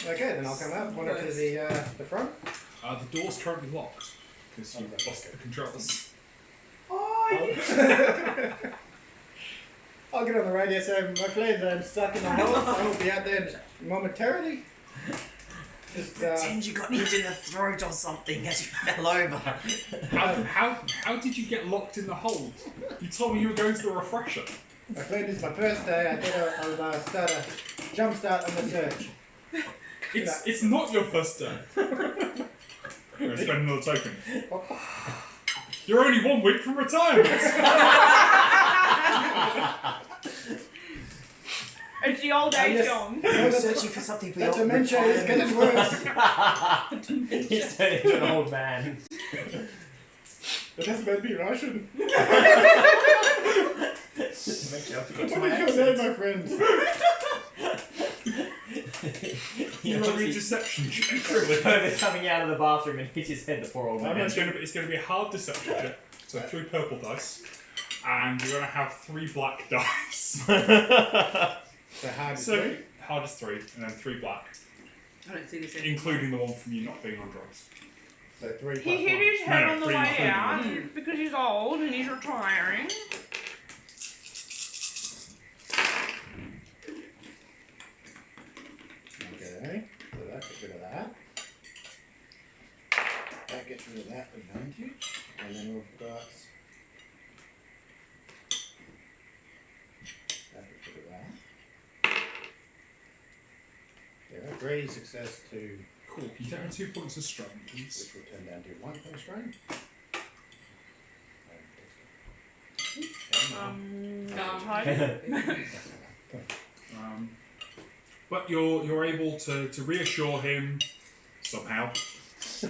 Okay, then I'll come out, point it to the front. the door's currently locked because you've Okay. lost the controls. I'll get on the radio, so my friends, I'm stuck in the house. I will be out there momentarily. Just, Pretend you got hit in the throat or something as you fell over. How did you get locked in the hold? You told me you were going to the refresher. my friend, it's my first day. I thought I'll start a jump start on the search. It's not your first day. Spend another token. You're only 1 week from retirement. It's the old age John. You're searching for something for That your dementia is getting worse. He's turning into an old man. But that's meant to be Russian. Make sure I forgot What to my is your name, accent. my friend? You're a deception check. They're coming out of the bathroom and hit his head, the poor old man. It's going to be a hard deception check. So 3 purple dice, and you're going to have 3 black dice. So hard to So see. hard as 3, and then 3 black, I don't see this. including the one from you not being on drugs. So 3 plus He hit 1. his head No, on the pretty way much. out because he's old and he's retiring. Okay, so that gets rid of that. That gets rid of that advantage. And then we've got... That gets rid of that. Yeah, 3 success to... Cool. You take 2 points of strain, please. which will turn down to 1 point strain. But you're able to reassure him somehow. Just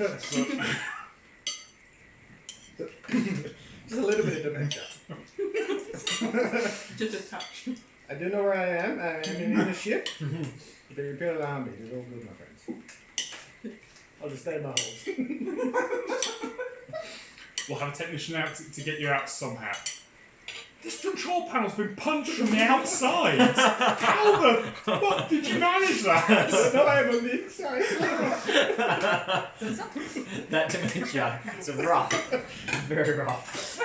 a little bit of dementia. Just a touch. I do know where I am. I'm in the ship. The Imperial Army. It is all good, my friends. I'll just stay in my holes. We'll have a technician out to get you out somehow. This control panel's been punched from the outside. How the fuck did you manage that? No, I'm on the inside. That dementia. It's rough. Very rough.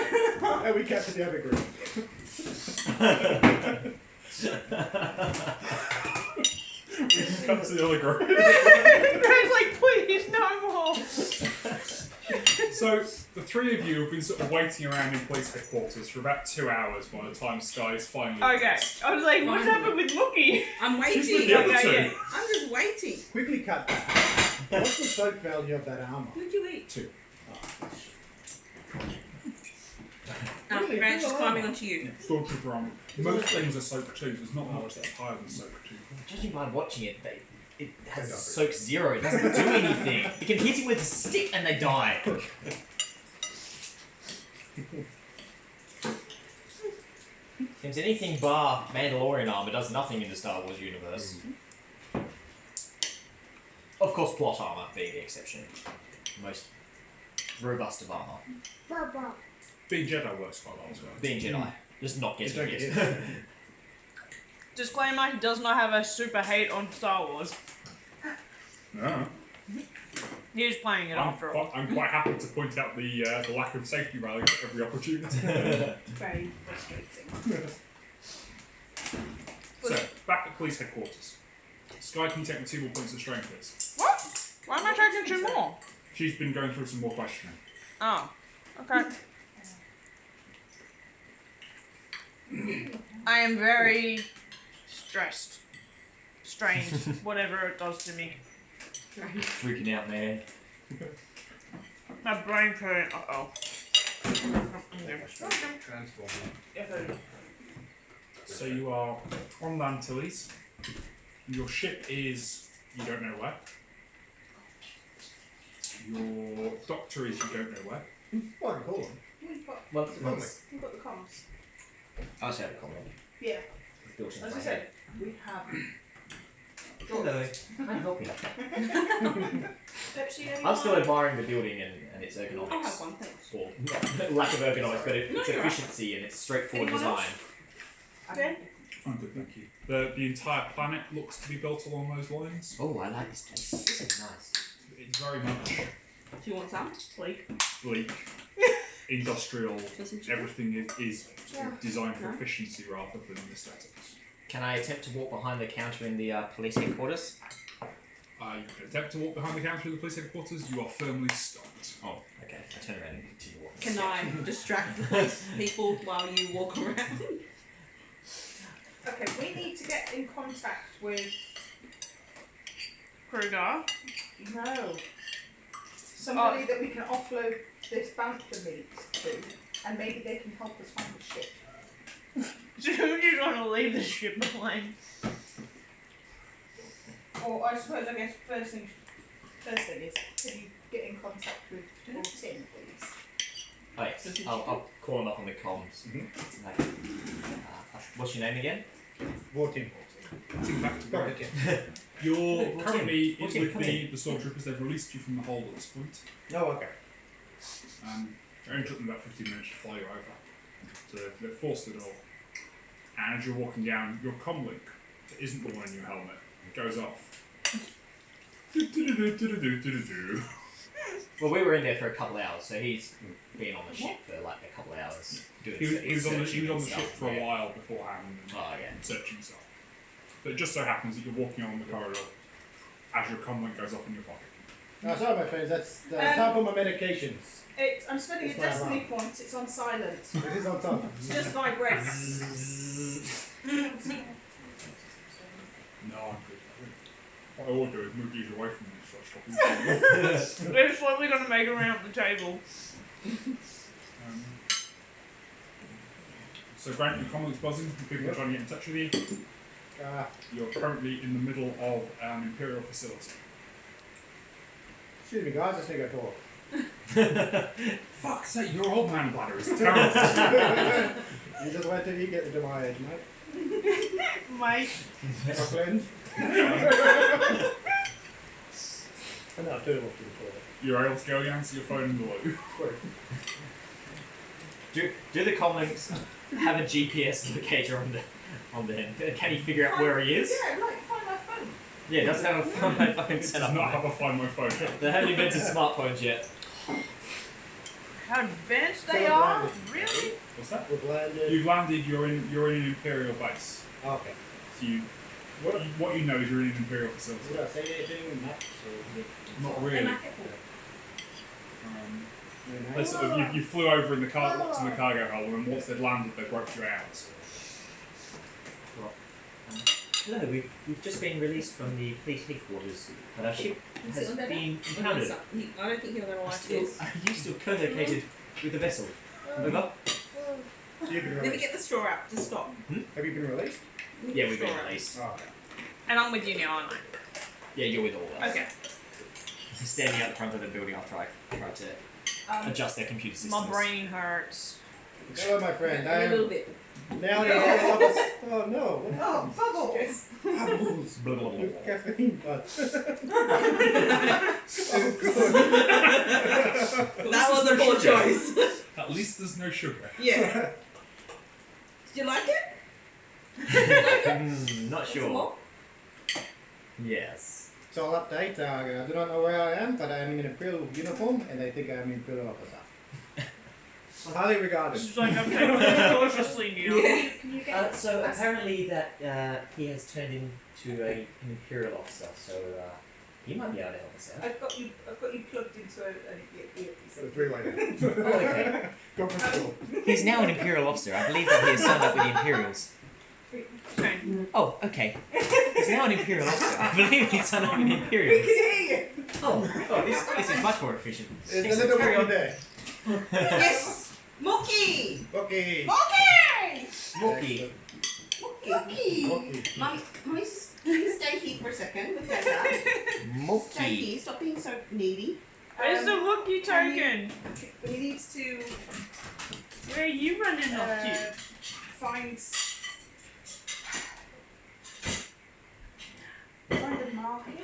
And we captured the other group. We can cut to the other group. Greg's like, please, no more. So the three of you have been sort of waiting around in police headquarters for about 2 hours by the time Sky's finally. Okay. I was like, what happened with Mookie? I'm She's with waiting. the other Okay, two. yeah. I'm just waiting. Quickly cut back. What's the soak value of that armour? Who'd you eat? 2. Really? Grant's just climbing onto you. Stormtrooper armor. Most things are soak 2. There's not much that's higher than soak 2. Judging by watching it, it has soak 0. It doesn't do anything. You can hit him with a stick and they die. Seems anything bar Mandalorian armor does nothing in the Star Wars universe. Of course, plot armor being the exception. Most robust of armor. Being Jedi works quite well as well. Being Jedi. Just not Just getting don't hit. get hit. Disclaimer, he does not have a super hate on Star Wars. Yeah. He is playing it after all. I'm quite happy to point out the lack of safety value at every opportunity. Very frustrating. So, back at police headquarters. Sky, can you take me 2 more points of strength, please? What? Why am I taking 2 more? She's been going through some more questioning. Oh, okay. I am very stressed. Strange. Whatever it does to me. Freaking out, man. My brain current. Uh-oh. So you are on Antilles. Your ship is you don't know where. Your doctor is you don't know where. Well, I can call them. We've got Once, Lovely. the comms. I just had a comment. Yeah. Built into As my I head. said, we have. Hello. I'm helping. Pepsi, I'm still admiring the building and its ergonomics. I'll have one, thanks. Or not, lack of ergonomics, but its No, you're right. efficiency and its straightforward Anyone else? design. Ben? I'm good, thank you. The entire planet looks to be built along those lines. Oh, I like this place. This is nice. It's very much Do you want some? Sleep. bleak, industrial. Doesn't you? Everything is Yeah. designed for No. efficiency rather than aesthetics. Can I attempt to walk behind the counter in the police headquarters? You can attempt to walk behind the counter of the police headquarters. You are firmly stopped. Oh, okay. I turn around and continue walking. Can I distract the police people while you walk around? Okay, we need to get in contact with. Kruger. No. Somebody that we can offload this Bantha meat to, and maybe they can help us find the ship. Do you want to leave the ship behind? Or I suppose, I guess, first thing is, can you get in contact with Vorn, please? Oh, yes. I'll call him up on the comms. Like, what's your name again? 14. Back to Got Greg. it, You're What's currently in? What's in in? with Come the stormtroopers. They've released you from the hold at this point. yeah. Oh, okay. It only took them about 15 minutes to fly you over. So they've forced the door. And as you're walking down, your comlink, that isn't the one in your helmet, goes off. Do-do-do-do-do-do-do-do. Well, we were in there for a couple hours, so he's been on the ship for like a couple hours. Doing He was on the searching and ship stuff, for a yeah. while beforehand and Oh, yeah. searching stuff. But it just so happens that you're walking along the corridor as your comlink goes off in your pocket. Oh, sorry, my friends. That's time for my medications. I'm spending a It's not destiny wrong. point, it's on silent. It is on top. It just vibrates. No, I'm good. What I will do is move these away from me so I stop eating. We're slowly going to make around the table. So Grant, your comlink's buzzing, people are trying to get in touch with you. You're currently in the middle of an Imperial facility. Excuse me, guys. I just need to go talk. Fuck's sake, your old man bladder is terrible. You just wait till you get into my age, mate. Mate. Brooklyn. I know, I've turned off to the toilet. You're able to go and answer your phone in the loo. Do the comlinks have a GPS locator on them? Can he figure out where he is? Yeah, like, find my phone. Yeah, it doesn't have a Find My Phone It set does up. not have a Find My Phone. They haven't invented smartphones yet. How advanced they Still are? landed. Really? What's that? We've landed. You've landed, you're in an Imperial base. Okay. So what you know is you're in an Imperial facility. Did I say anything? Maps or Not They're really. magical. They sort of, you flew over in the car, locked in the cargo hold, and once they'd landed, they broke you out. Hello, we've just been released from the police headquarters, but our ship has been impounded. I don't think he'll ever like this. Are you still co-located with the vessel? Over? You've been Let me released. get the straw out. Just stop. Have you been released? Yeah, we've been released. Oh, okay. And I'm with you now, aren't I? Yeah, you're with all of us. Okay. I'm standing out the front of the building after I tried to adjust their computer systems. My brain hurts. Hello, my friend. I A little am bit. now the office. Oh no. Oh, bubbles. Bubbles. Blah, blah, blah, With blah. caffeine, but. Oh, good. That was a poor choice. At least there's no sugar. Yeah. Did you like it? Not Some sure. more? Yes. So I'll update. I do not know where I am, but I am in an Imperial uniform, and they think I am an Imperial officer. Highly regarded. It's like I'm taking it cautiously now. Yeah. Can you get So apparently that he has turned into an Imperial officer, so he might be able to help us out. I've got you plugged into a earpiece. So three-way there. Oh, okay. Conference call. He's now an Imperial officer. I believe that he has signed up with the Imperials. Okay. Oh, okay. He's now an Imperial officer. I believe he's signed up with the We can Imperials. hear you. Oh, this is much more efficient. It's a little bit there. Yes. Mookie. Okay. Mookie. Mookie. Mookie. Okay. Mummy, please stay here for a second with Dada. Stay Mookie. here. Stop being so needy. Where's the Wookiee token? He needs to Where are you running off to? find a market.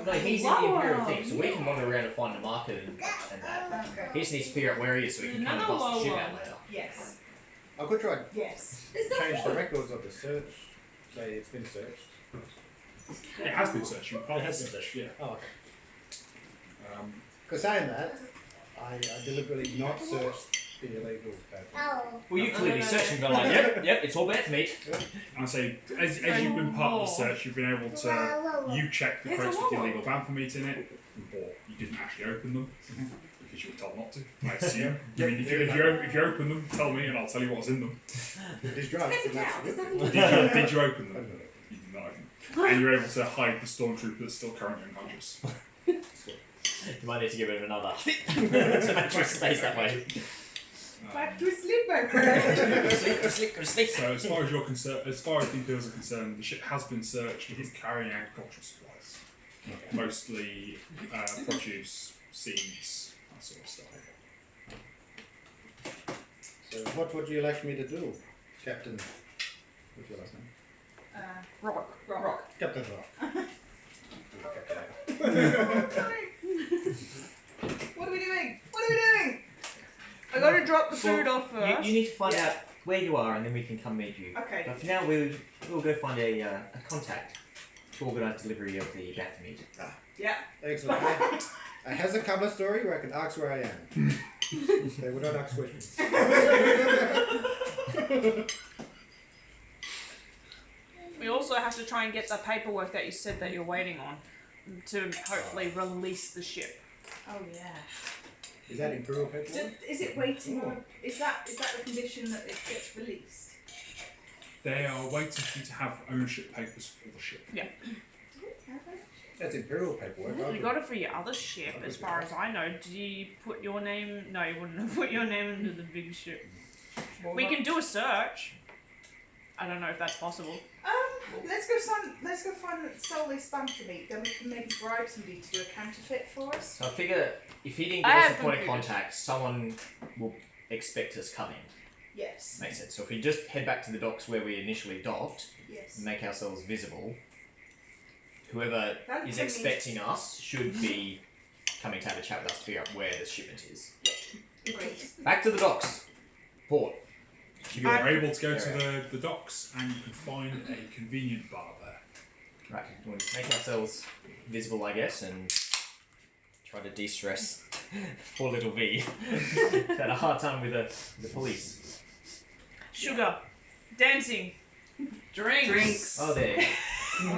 No, he's in the Imperial thing, so we can wander around and find the market and that. Okay. He just needs to figure out where he is so he can come and Another bust the ship low out one. later. Yes. I could try Yes. change the records of the search. Say it's been searched. It has been searched. Oh, it has been searched. Yeah. Oh, okay. Because saying that, I deliberately not searched the illegal paper. Well, you clearly searched and gone like, yep, it's all bad meat. And I say, as you've been part of the search, you've been able to, you check the crates with the illegal bantha meat in it, or you didn't actually open them, because you were told not to, I assume. I mean, if you open them, tell me and I'll tell you what's in them. It is drugs. and that's good. Did you open I them? don't know. You did not open them. And you're able to hide the stormtrooper that's still currently unconscious. You might need to give it another to make sure it stays that way. Back to sleep, my friend. Sleep. So as far as you're concerned, as far as the Imperials are concerned, the ship has been searched. It is carrying agricultural supplies, mostly produce, seeds, that sort of stuff. So what would you like me to do, Captain? What's your last name? Rock. Captain Rock. What are we doing? What are we doing? I gotta drop the food off first. You need to find out where you are and then we can come meet you. Okay. But for now, we'll go find a contact to organise delivery of the bantha meat. Yeah. Excellent. I has a cover story where I can ask where I am. They would not ask questions. We also have to try and get the paperwork that you said that you're waiting on to hopefully release the ship. Oh yeah. Is that Imperial paperwork? Is it waiting on? Is that the condition that it gets released? They are waiting for you to have ownership papers for the ship. That's Imperial paperwork. You got it for your other ship, as far as I know. Did you put your name? No, you wouldn't have put your name into the big ship. We can do a search. I don't know if that's possible. Let's go find and sell this bantha meat. Then we can maybe bribe somebody to do a counterfeit for us. So I figure if he didn't I give us have a point of computers. contact, someone will expect us coming. Yes. Makes sense. So if we just head back to the docks where we initially docked, Yes. and make ourselves visible, whoever That is can expecting us should be coming to have a chat with us to figure out where the shipment is. Great. Back to the docks. Port. You are able to go to the docks and you can find a convenient bar there. Right, we'll make ourselves visible, I guess, and try to de-stress poor little Vhee. Had a hard time with the police. Sugar, dancing, drinks. Oh, there.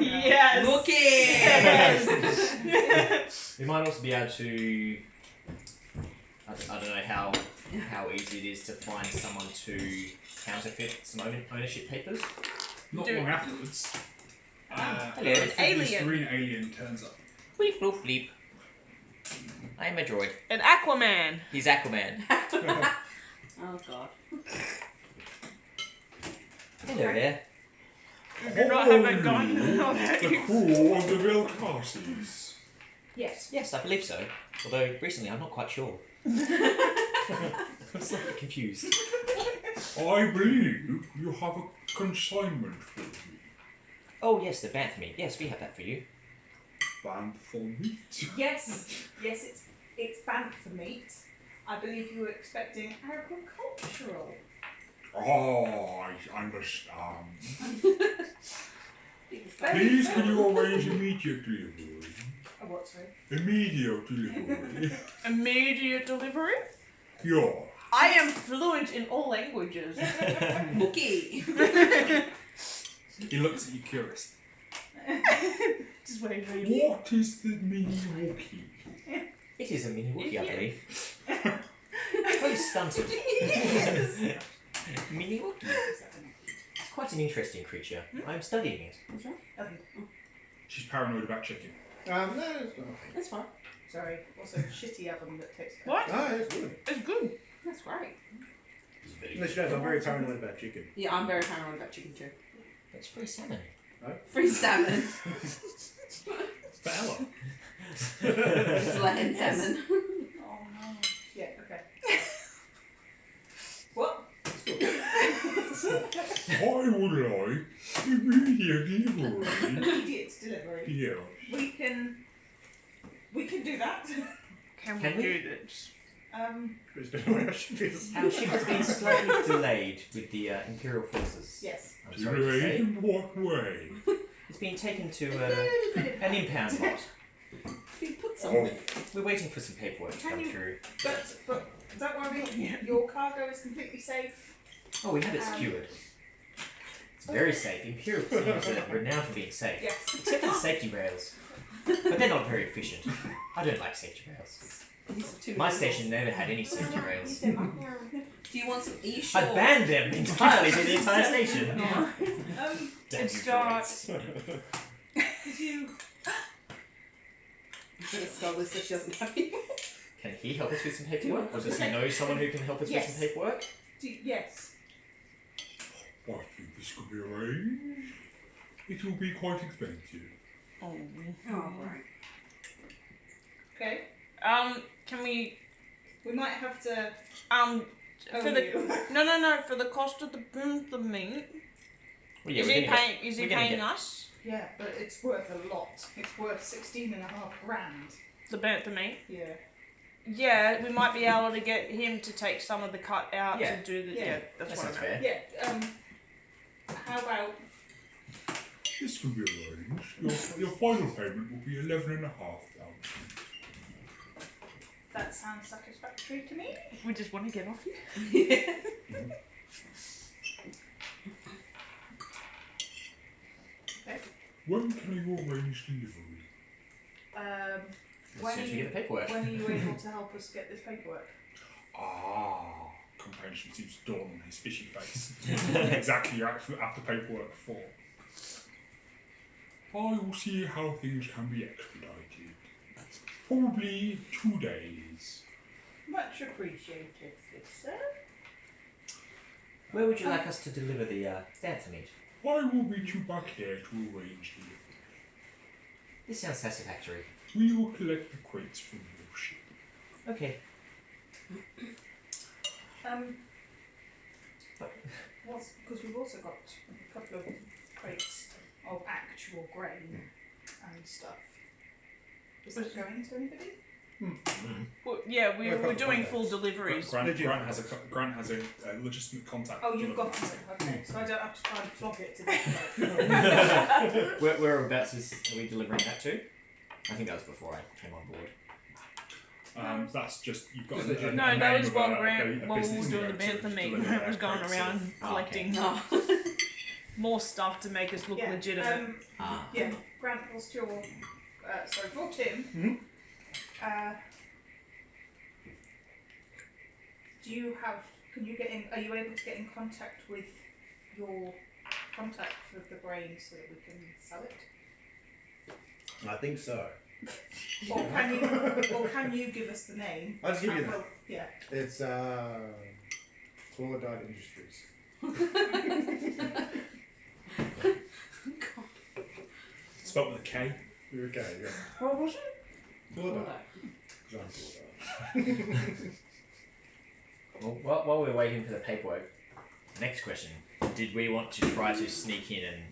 Yes. Mookie. Yes. We might also be able to I don't know how easy it is to find someone to counterfeit some ownership papers. Not Do- long afterwards, Hello. a An figurous alien. green alien turns up. Bleep bloop bleep. I am a droid. An Aquaman. He's Aquaman. Oh god. Hello there. You do not have a gun. The crew of the Vilkacis. Yes. Yes, I believe so. Although recently I'm not quite sure. I'm slightly confused. I believe you have a consignment for me. Oh yes, the Bantha meat. Yes, we have that for you. Bantha meat. Yes, it's Bantha meat. I believe you were expecting agricultural. Oh, I understand. Very Please, good. can you arrange immediate delivery? Oh, what, sorry? Immediate delivery. Immediate delivery. Yeah. I am fluent in all languages. Wookiee. He looks at you curious. Just wait for What is the mini Wookiee? It is a mini Wookiee, I believe. Very stunted. Mini Wookiee. It's quite an interesting creature. I'm studying it. Okay. She's paranoid about chicken. No, it's not. That's fine. Sorry. Also, shitty oven that takes. What? No, it's good. It's good. That's great. It's very Unless you know, I'm very paranoid about chicken. Yeah, I'm very paranoid about chicken too. It's free salmon. Free salmon. It's for Ella. It's land salmon. Oh no. Yeah. Okay. What? I would like immediate delivery. Immediate delivery. Yeah. We can do that. Can Can we we? do this? Just don't know where I should be. Our ship has been slightly delayed with the Imperial forces. Yes. I'm sorry to Delayed say. in what way? It's been taken to an impound lot. We put Oh, some. We're waiting for some paperwork to Can come you- through. But don't worry. Your cargo is completely safe. Oh, we have it secured. It's very safe. Imperial teams are renowned for being safe. Yes. Except for the safety rails. But they're not very efficient. I don't like safety rails. My station never had any safety rails. Do you want some? Are you sure? I banned them entirely to the entire station. Damn It's you droids. Did you? I'm gonna spell this so she doesn't have you. Can he help us with some paperwork? Or does he know someone who can help us Yes. with some paperwork? Yes. I think this could be arranged. It will be quite expensive. Oh. Oh right. Okay. Can we? We might have to. For own the you. no, for the cost of the meat. Well, yeah, Is we're he gonna paying? Is he we're gonna paying get- us Yeah, but it's worth a lot. It's worth 16.5 grand. the Bantha meat? Yeah. Yeah, we might be able to get him to take some of the cut out Yeah. to do the. Yeah. Yeah, that's That what I sounds meant. fair. Yeah. How about? This could be arranged. Your final payment will be 11,500. That sounds satisfactory to me. We just want to get off you. When can you arrange delivery? As When soon are as we you, get the paperwork. when are you able to help us get this paperwork? Ah, comprehension seems to dawn on his fishy face. Exactly after paperwork for. I will see how things can be expedited. Probably 2 days. Much appreciated, good sir. Where would you like us to deliver the Bantha meat? I will meet you back here to arrange delivery. This sounds satisfactory. We will collect the crates from your ship. Okay. Because we've also got a couple of crates of actual grain and stuff. Is that going to anybody? Well, yeah, Yeah, we're doing contacts. full deliveries. Grant has a legitimate contact. Oh, you've got it. Okay, so I don't have to try and flog it to this. Whereabouts are we delivering that to? I think that was before I came on board. That's just you've got. Just a legit. No, name that was of while a Grant, while we business were doing the to go to Bantha meat. deliver Grant their was going crates around of- collecting No. more stuff to make us look Yeah, legitimate. yeah, Grant, what's your... sorry, for Tim, Do you have? Can you get in? Are you able to get in contact with your contact with the brain so that we can sell it? I think so. Or can you give us the name? I'll just give you that. Well, yeah. It's Clawdite Industries. Spelled with a K. Okay, yeah. What was it? Clawdite. Well, while we're waiting for the paperwork, next question: did we want to try to sneak in and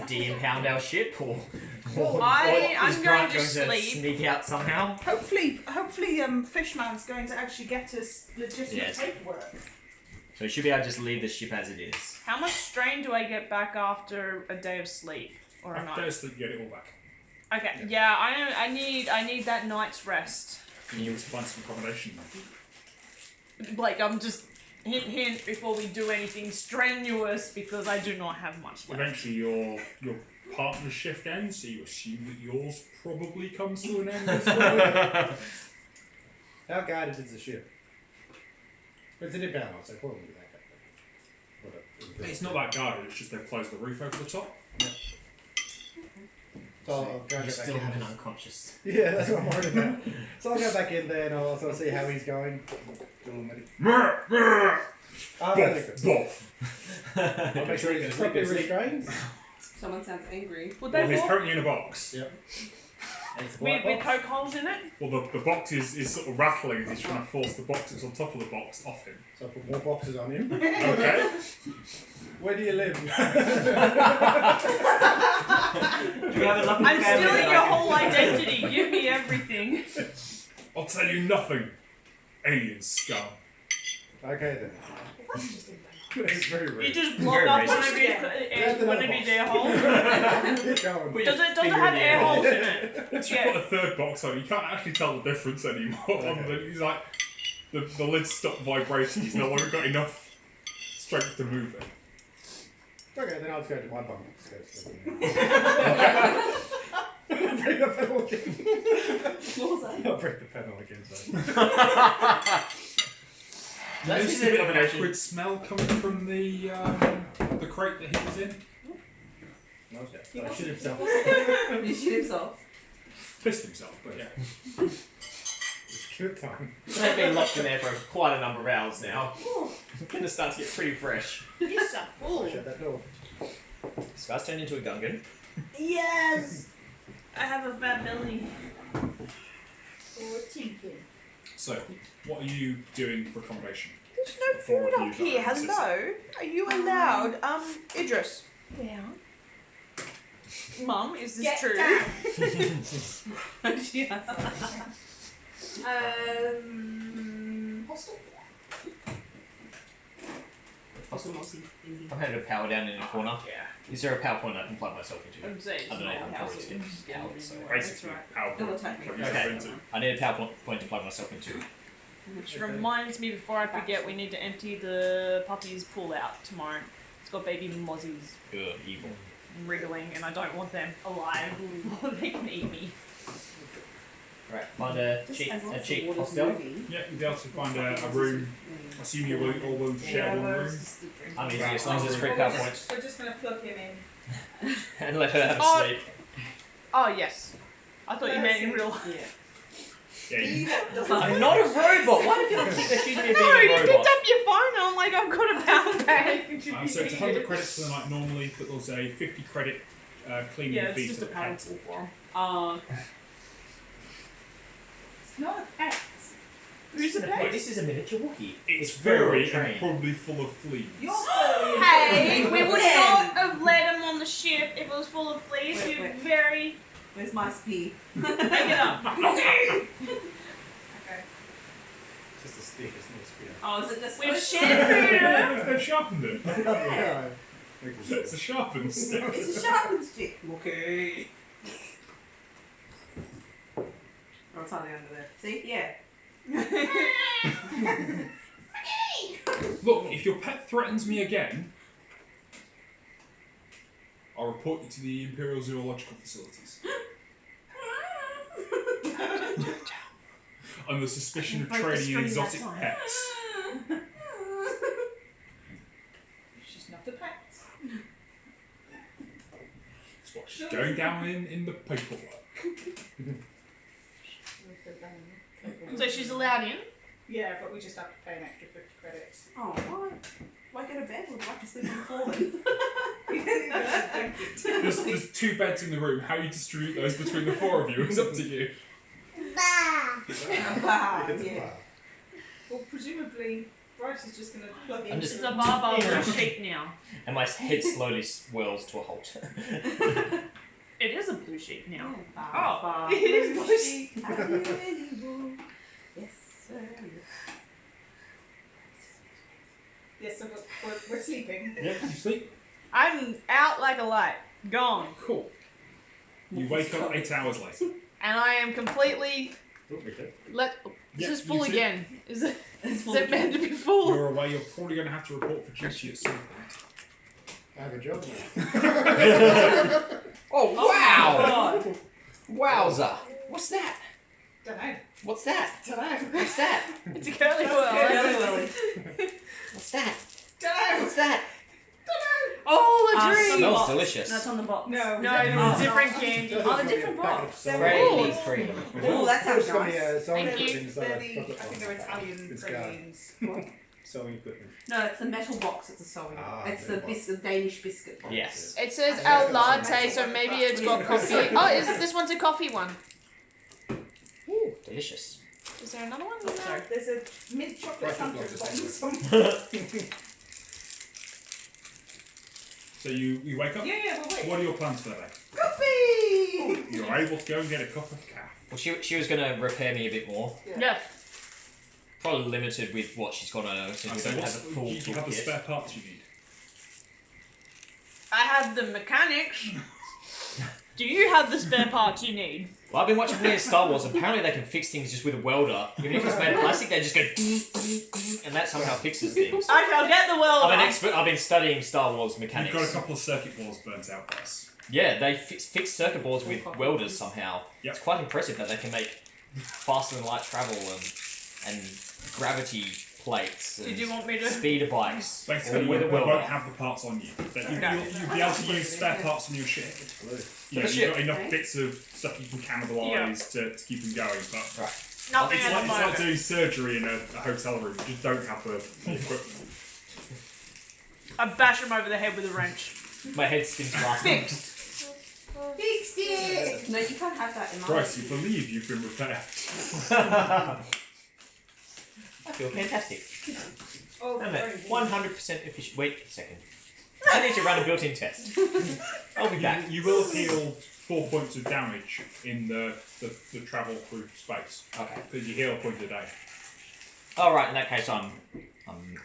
de-impound our ship, or I'm is going Grant to going sleep. sneak out somehow? Hopefully, Fishman's going to actually get us legitimate Yes. paperwork. So we should be able to just leave the ship as it is. How much strain do I get back after a day of sleep or a After night? days sleep, you get it all back. Okay, yeah, I need that night's rest. And you need to find some accommodation. Like I'm just hint before we do anything strenuous because I do not have much left. Eventually, your partner's shift ends, so you assume that yours probably comes to an end as well. How guided is the ship? It's an imbalance, so probably that guy. It's not that guarded, it's just they've closed the roof over the top. So I'll try You to still get have back an in. unconscious. Yeah, that's what I'm worried about. So I'll go back in there and I'll sort of see how he's going. Oh, really good. Boff. I'll make sure he's properly restrained. Someone sounds angry. Would Well, they he's walk currently in a box. Yep. It's a with black box. poke holes in it? Well, the box is sort of rattling as he's trying to force the box that's on top of the box off him. So I put more boxes on him. Okay. Where do you live? Do you have a lucky I'm family stealing that your I can- whole identity. Give me everything. I'll tell you nothing, alien scum. Okay then. It's very You rude. just block Very up racist. one of his air holes. Keep going. We Does just it finger have in the air air. holes in it? Once you put a third box on, you can't actually tell the difference anymore. Okay. He's like, the lid stopped vibrating. He's no longer got enough strength to move it. Okay, then I'll just go to my bunk. Let's go sleep in there. Bring the pedal again. What was that? I'll break the pedal again. So. That's There's just a a bit of an combination. acrid smell coming from the crate that he was in. I shoot himself. Did he shoot himself? Pissed himself, but yeah. It's good time. They've been locked in there for quite a number of hours now. It's gonna start to get pretty fresh. Yes, a fool. Shut that door. This guy's turned into a Gungan. Yes! I have a fat belly. So, what are you doing for accommodation? There's no Four food of up you here. guys. Hello? Are you allowed? Idris. Yeah. Mum, is this true? Hostel. I've had a power down in the corner. Yeah. Is there a power point I can plug myself into? I'm saying it's I don't know not how a to house. always get powered, so Basically, how Double tap me. plug Okay. yourself into. I need a power point to plug myself into. Which reminds me, before I forget, we need to empty the puppy's pool out tomorrow. It's got baby mozzies Ugh, evil. wriggling, and I don't want them alive before they can eat me. Right, find a cheap hostel. Yeah, you'll be able to find a room. I assume you're all willing to share one room. I'm easy as long as there's 3 power points. We're just going to plug him in. And let her have a Oh. sleep. Oh, yes. I thought you meant in real life. Yeah, you, I'm not a robot! Why do people think accuse me of being No, a you robot? picked up your phone and I'm like, I've got a pound bag. so it's 100 credits for the night normally, but there's a 50 credit cleaning Yeah, fee it's just for a the paddle pet. pool for him. It's not a pet. Who's the Wait, pet? this is a miniature Wookiee. It's very furry and trained. probably full of fleas. You're furry. Hey, we would Ten. not have let him on the ship if it was full of fleas. Wait, You're wait. very... Where's my spee? Pick it up. Okay. Just a stick, it's not a spear. Oh, is it just We've shampooed him. They've sharpened it. Yeah. It's a sharpened stick. It's a sharpened stick. Okay. Oh, it's hardly under there. See? Yeah. Look, if your pet threatens me again, I'll report you to the Imperial Zoological Facilities. under suspicion of Break the trading string exotic that time. pets. She's not a pet. That's what she's going down in the paperwork. So she's allowed in? Yeah, but we just have to pay an extra 50 credits. Oh, what? Why go to bed? Would like to sleep on the floor then? There's 2 beds in the room. How you distribute those between the 4 of you is up to you. Yeah. Well, presumably, Bryce is just going to plug in. I'm This just- is a bar blue sheep now. And my head slowly swirls to a halt. It is a blue sheep now. Oh, It is blue sheep. Yes, sir. Yes, so we're sleeping. Yep, you sleep. I'm out like a light. Gone. Cool. You wake up 8 hours later. And I am completely Oh, okay. This Yeah, is you full too. again. Is it Full meant to be full? You're away. You're probably going to have to report for duty at some point. I have a job now. Oh, wow! God. Wowza! What's that? Don't know. What's that? Don't know. What's that? It's a curly Really, whirl. Willy. What's that? Don't know. What's that? Oh, the Some dream. Smells box. delicious. No, it's on the box. No. No, Oh, it's different candy. Oh, the different box. Freely cream. Oh, that sounds Got me nice. a sewing Thank you. equipment inside They're a the, I chocolate think bar. they're Italian This guy. pralines. Sewing equipment. No, it's the metal box. It's a sewing. Ah, It's the metal box. Danish biscuit box. Yes. It says al latte, so maybe it's got coffee. Oh, this one's a coffee one. Ooh, delicious. Is there another one? Oh, sorry. There's a mint chocolate Right, Fanta at the right, bottom right. somewhere. So you wake up. Yeah, we'll wait. What are your plans for the day? Coffee! You're able to go and get a cup of calf. Well, she was going to repair me a bit more. Yeah. Probably limited with what she's got on her, since we So don't what's, have a full do you have the toolkit. spare parts you need? I have the mechanics. Do you have the spare parts you need? Well, I've been watching plenty of Star Wars. Apparently, they can fix things just with a welder. Even if it's made of plastic, they just go, and that somehow fixes things. I shall get the welder. I'm an expert. I've been studying Star Wars mechanics. You've got a couple of circuit boards burnt out there. Yeah, they fix circuit boards with welders somehow. Yep. It's quite impressive that they can make faster than light travel and gravity plates and Did you want me to? speeder bikes Basically, all you with a won't welder. have the parts on you. But Okay. you'll be able to use spare parts from your ship. Blue. You know, The you've ship. got enough bits of stuff you can cannibalise to keep them going. But Right. Nothing it's at the like moment. doing surgery in a hotel room. You just don't have the equipment. I bash him over the head with a wrench. My head spins last night. Fixed. Fixed it! No, you can't have that in my Bryce, you believe you've been repaired. I feel fantastic. Oh, I'm very at good. 100% efficient. Wait a second. I need to run a built-in test. I'll be back. You will heal 4 points of damage in the travel through space. Okay. Because you heal a point a day. All right. In that case, I'm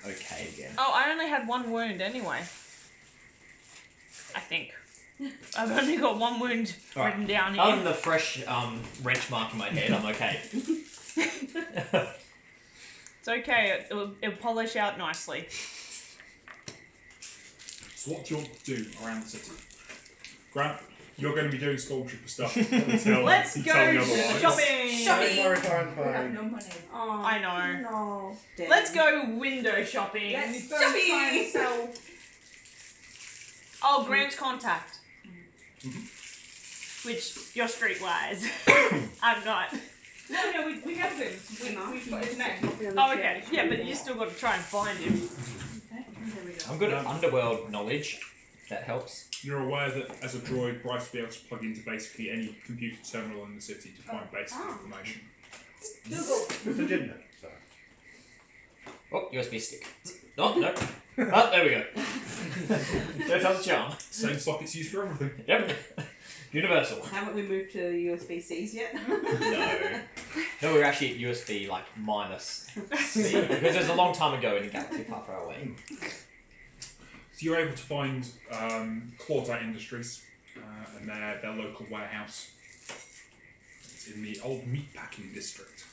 okay again. Oh, I only had one wound anyway. I think. I've only got one wound Alright. written down here. Other than the fresh wrench mark in my head, I'm okay. It's okay. It'll polish out nicely. So what do you want to do around the city? Grant, you're going to be doing stormtrooper stuff until Let's you go tell me otherwise. shopping. Shopping. More retirement We have party. no money. Oh, I know. No. Damn. Let's go window shopping. Let's go Shopping! try and sell. Oh, Grant's contact. Which you're streetwise. I'm not. No, we have him. We've got his name. Oh, okay. Yeah, but you still got to try and find him. There we go. I'm good at underworld knowledge. If that helps. You're aware that as a droid, Bryce will be able to plug into basically any computer terminal in the city to find basic information. It's legitimate. So. Oh, USB stick. Oh, no. Oh, there we go. Don't have the charm. Same sockets used for everything. Yep. Universal. Haven't we moved to USB-Cs yet? No. No, we're actually at USB like minus C because it was a long time ago in a galaxy far, far away. So you're able to find Clawdite Industries and their local warehouse. It's in the old meatpacking district.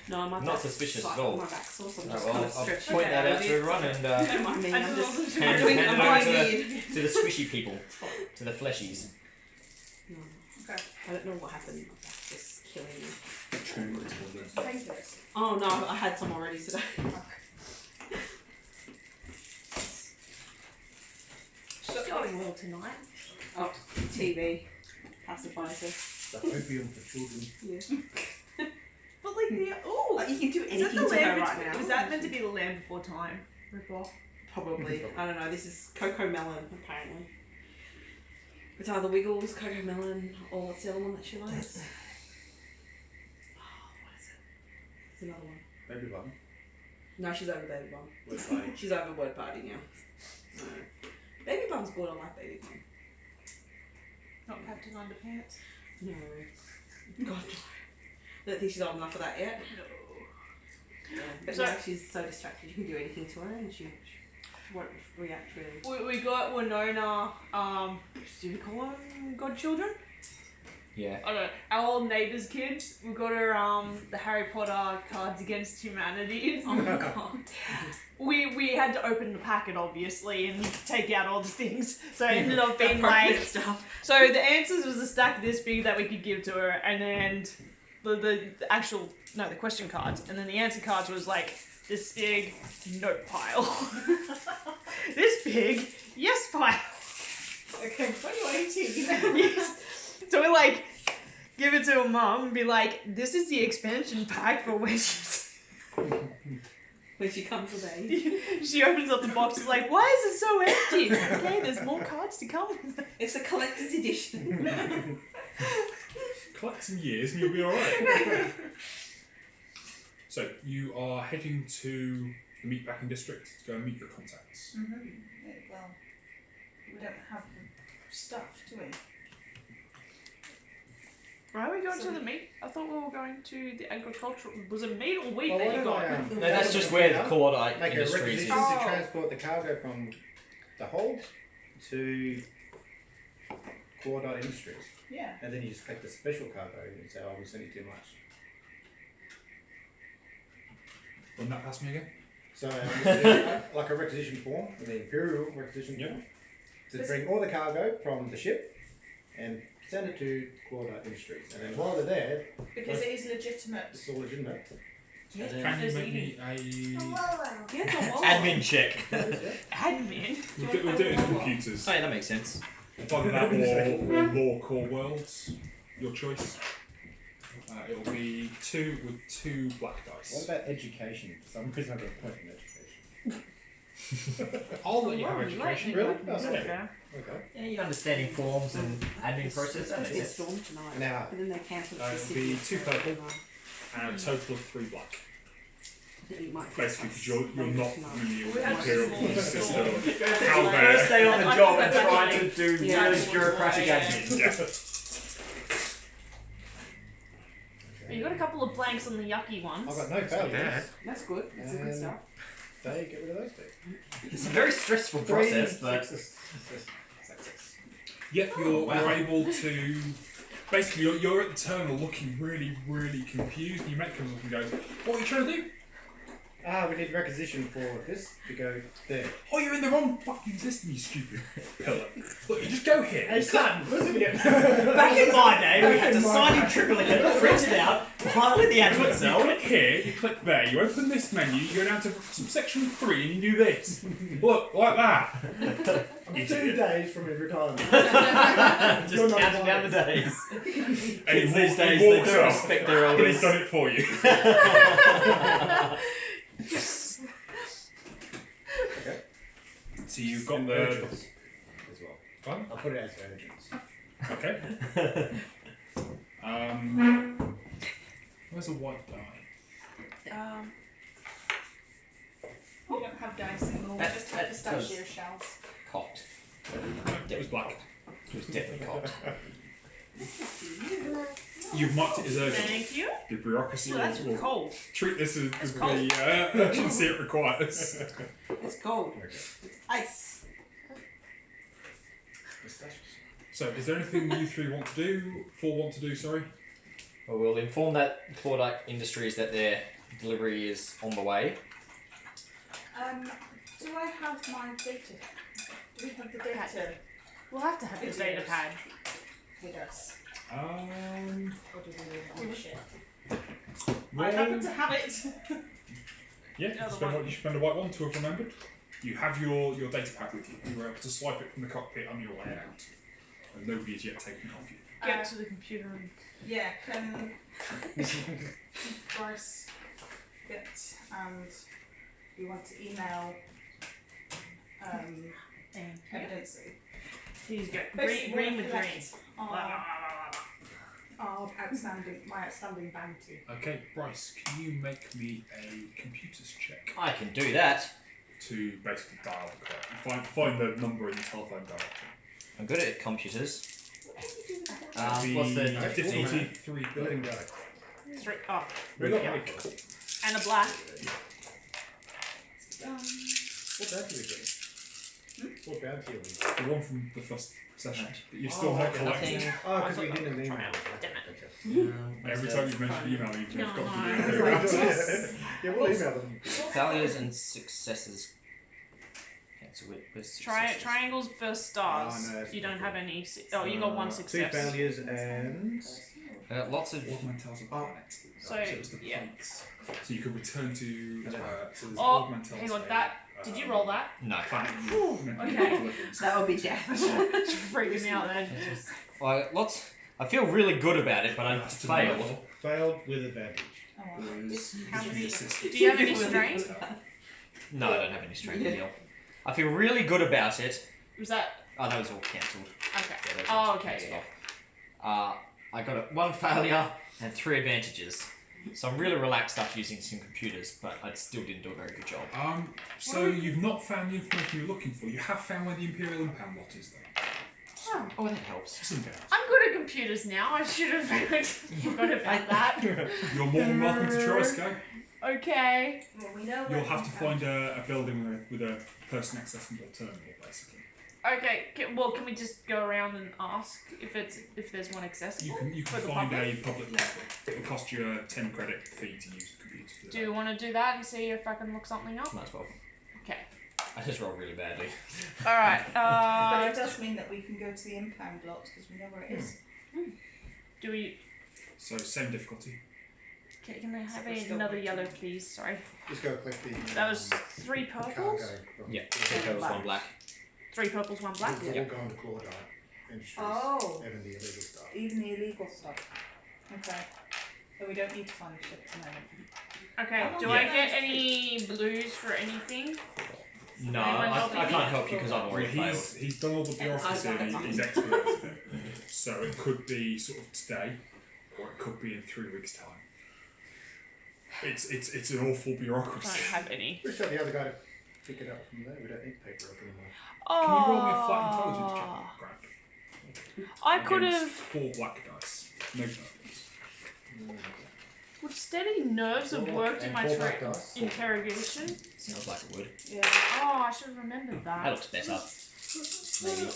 No, my Not back's suspicious flat at all. on my back, so I'm just Alright, kind well, of I'll stretching point it that out out a to bit. everyone and Don't mind me, I'm just hand doing it a over blind to lead. the squishy people, to the fleshies. No, Okay. I don't know what happened. My back's just killing me. Painkillers. Oh no, I had some already today. She's going well tonight. Oh, TV. Pacifies her. The opium for children. Yeah. But like the oh, Like, you can do is that anything the to her land? right now. Is that meant to be the Land Before Time ripoff? Probably. I don't know. This is Cocoa Melon, apparently. It's either Wiggles, Cocoa Melon, or what's the other one that she likes? Oh, what is it? It's another one. Baby bum. No, she's over Baby Bum. Word party. She's over Word Party now. No. Baby Bum's good. I like Baby Bum. Not Captain Underpants. No. God, no. I don't think she's old enough for that yet. No. But So- now she's so distracted you can do anything to her and she won't react really. We got Winona. Do we call them godchildren? Yeah. I don't know. Our old neighbour's kids. We got her the Harry Potter Cards Against Humanity. Oh my god. We had to open the packet obviously and take out all the things. So it ended up being Appropriate like. stuff. So the answers was a stack this big that we could give to her, and then the actual the question cards, and then the answer cards was like this big note pile, this big yes pile. Okay, when you're 18. Yes. So we like give it to her mum and be like, this is the expansion pack for when When she comes of age. she opens up the box. Is like, why is it so empty? Okay, there's more cards to come. It's a collector's edition. Collect some years and you'll be alright. So you are heading to the meatpacking district to go and meet your contacts. Yeah, well, we don't have the stuff, do we? Why are we going to the meat? I thought we were going to the agricultural. Was it meat or wheat Well, that why you don't got? I, No, that's just where the Clawdite make a Industries requisition is. to transport the cargo from the hold to Clawdite Industries. Yeah. And then you just collect the special cargo and say, oh, we sent you too much. Run that past me again. So, like a requisition form, the Imperial requisition Yep. form, to bring all the cargo from the ship and send it to Clawdite Industries. And then while they're there, Because it is legitimate. it's all legitimate. Yeah, And then- Can you There's make eating. me a... Yeah, no, why? Admin check. Admin. We'll do it in computers. Oh yeah, that makes sense. Either that or law core worlds. Your choice. It'll be 2 with 2 black What dice. about education? For some reason I've got a point in education. I'll let you have Oh, education. Really? Oh, Okay. okay. Okay. Yeah, you're understanding forms and admin process. That It's makes a sense. storm tonight. Now- But then they cancelled It'll the be city. 2 purple and a total of 3 black. Basically, because you're not familiar with We the have Imperial small police system. store. How First they... day on the I job think and that's trying actually- to do Yeah. really bureaucratic Yeah. admin. Yeah. But you got a couple of blanks on the yucky ones. I've got no failures. That's good. That's a good And- stuff. They get rid of those two. It's a very stressful process, but Success. Yep, you're able to... Basically, you're at the terminal looking really, really confused. You make comes up and goes, what are you trying to do? We need requisition for this to go there. Oh, you're in the wrong fucking system, you stupid pillar. Look, you just go here. Hey, son, listen here. back in my day, we had to sign in triplicate, print it out, pile it in the admin You cell. click here, you click there, you open this menu, you go down to section 3 and you do this. Look, like that. I'm 2 days from his retirement. Just You're not counting down the lying. days. And Kids he these walks days, they up, don't respect their and he's elders. done it for you. Okay. So you've got And the... urgents as well. Fine. I'll put it as urgents. Okay. Where's a white die? We don't have dice anymore. We That- just have that pistachio does- shells. Cocked. It was black. It was definitely cocked. You've marked it as urgent. Thank you. The bureaucracy Well, that's will cold. treat this as That's the cold. urgency it requires. It's gold. Okay. It's ice. Pistachios. So, is there anything you 3 want to do? 4 want to do, sorry? Well, we'll inform that Clawdite Industries that their delivery is on the way. Do I have my data? Do we have the data We'll have to have the It data is. pad. with us? Um, Or do we leave it on the ship? I happen to have it. Yeah, you spend a white one to have remembered. You have your data pad with you. You were able to swipe it from the cockpit on your way out. And nobody has yet taken it off you. Get to the computer and... Yeah, can Bryce get and we want to email evidence. Please go. Basically, Green we with want to green. collect my outstanding bounty. Okay, Bryce, can you make me a computers check I can do that. to basically dial the clock? Find the number in the telephone directory. I'm good at computers. The What's the difficulty? 3 Building go. 3. Oh. We're not Yeah. like. And a black. What bounty are we doing? What bounty are we doing? The one from the first session that you're still not okay. collecting. Nothing. Oh, because we didn't email. Damn it. Every time you've mentioned email, you've No, got no. to do it. Yeah, we'll email them. Failures and successes. Cancel it. Where's successes? Triangles versus stars. Oh, no, that's you don't different. have any. Oh, you got one 2 success. failures and. Lots of. Augmentals of planet. So, it was the yeah. plates. So you could return to. So there's Oh, Augmentals hang on, of, that. Did you roll that? No. Planet. Okay. That would be death. Freaking me out then. Well, lots. I feel really good about it, but I failed. Failed with advantage. Oh, well. How many? Do Do you have any strength? No, I don't have any strength deal. I feel really good about it. Was that? Oh, that was all cancelled. Okay. Yeah, those Oh, all okay. cancelled off. I got 1 failure and 3 advantages. So I'm really relaxed after using some computers, but I still didn't do a very good job. So you've not found the information you're looking for. You have found where the Imperial impound lot is, though. Oh, that helps. Something else. I'm good at computers now. I should have forgot about that. You're more than welcome to try, Sky. Okay. Well, we know You'll have to find a building with a person accessible terminal, basically. Okay. Well, can we just go around and ask if there's one accessible? You for can the find public? a public library. It will cost you a 10 credit fee to use the computer to Do you want to do that and see if I can look something up? Might as well. Okay. I just rolled really badly. All right. But it does mean that we can go to the impound lot because we know where it is. Do we? So same difficulty. Okay, can I have We're still another waiting. yellow, please? Sorry. Just go click the. That was 3 purples. Cargo from- Yeah, 2 purples, 1 black. 3 purples, 1 black. We'll Yep. go on to Clawdite Industries. Oh. Even the illegal stuff. Even the illegal stuff. Okay. So we don't need to find shit at the moment. Okay. Do Yeah. I get any blues for anything? No, Anyone I help me? can't help you because I've Well, already failed. he's done all the bureaucracy and he's expedited it. So it could be sort of today, or it could be in 3 weeks' time. It's an awful I don't bureaucracy. have any. We'll show the other guy to pick it up from there. We don't need paperwork anymore. Oh. Can you roll me a flat intelligence check, Greg? I could Against have. 4 black dice. No purples. Would steady nerves have worked in my 4 black dice. interrogation? Sounds like it would. Yeah. Oh, I should have remembered That that. looks better. Maybe.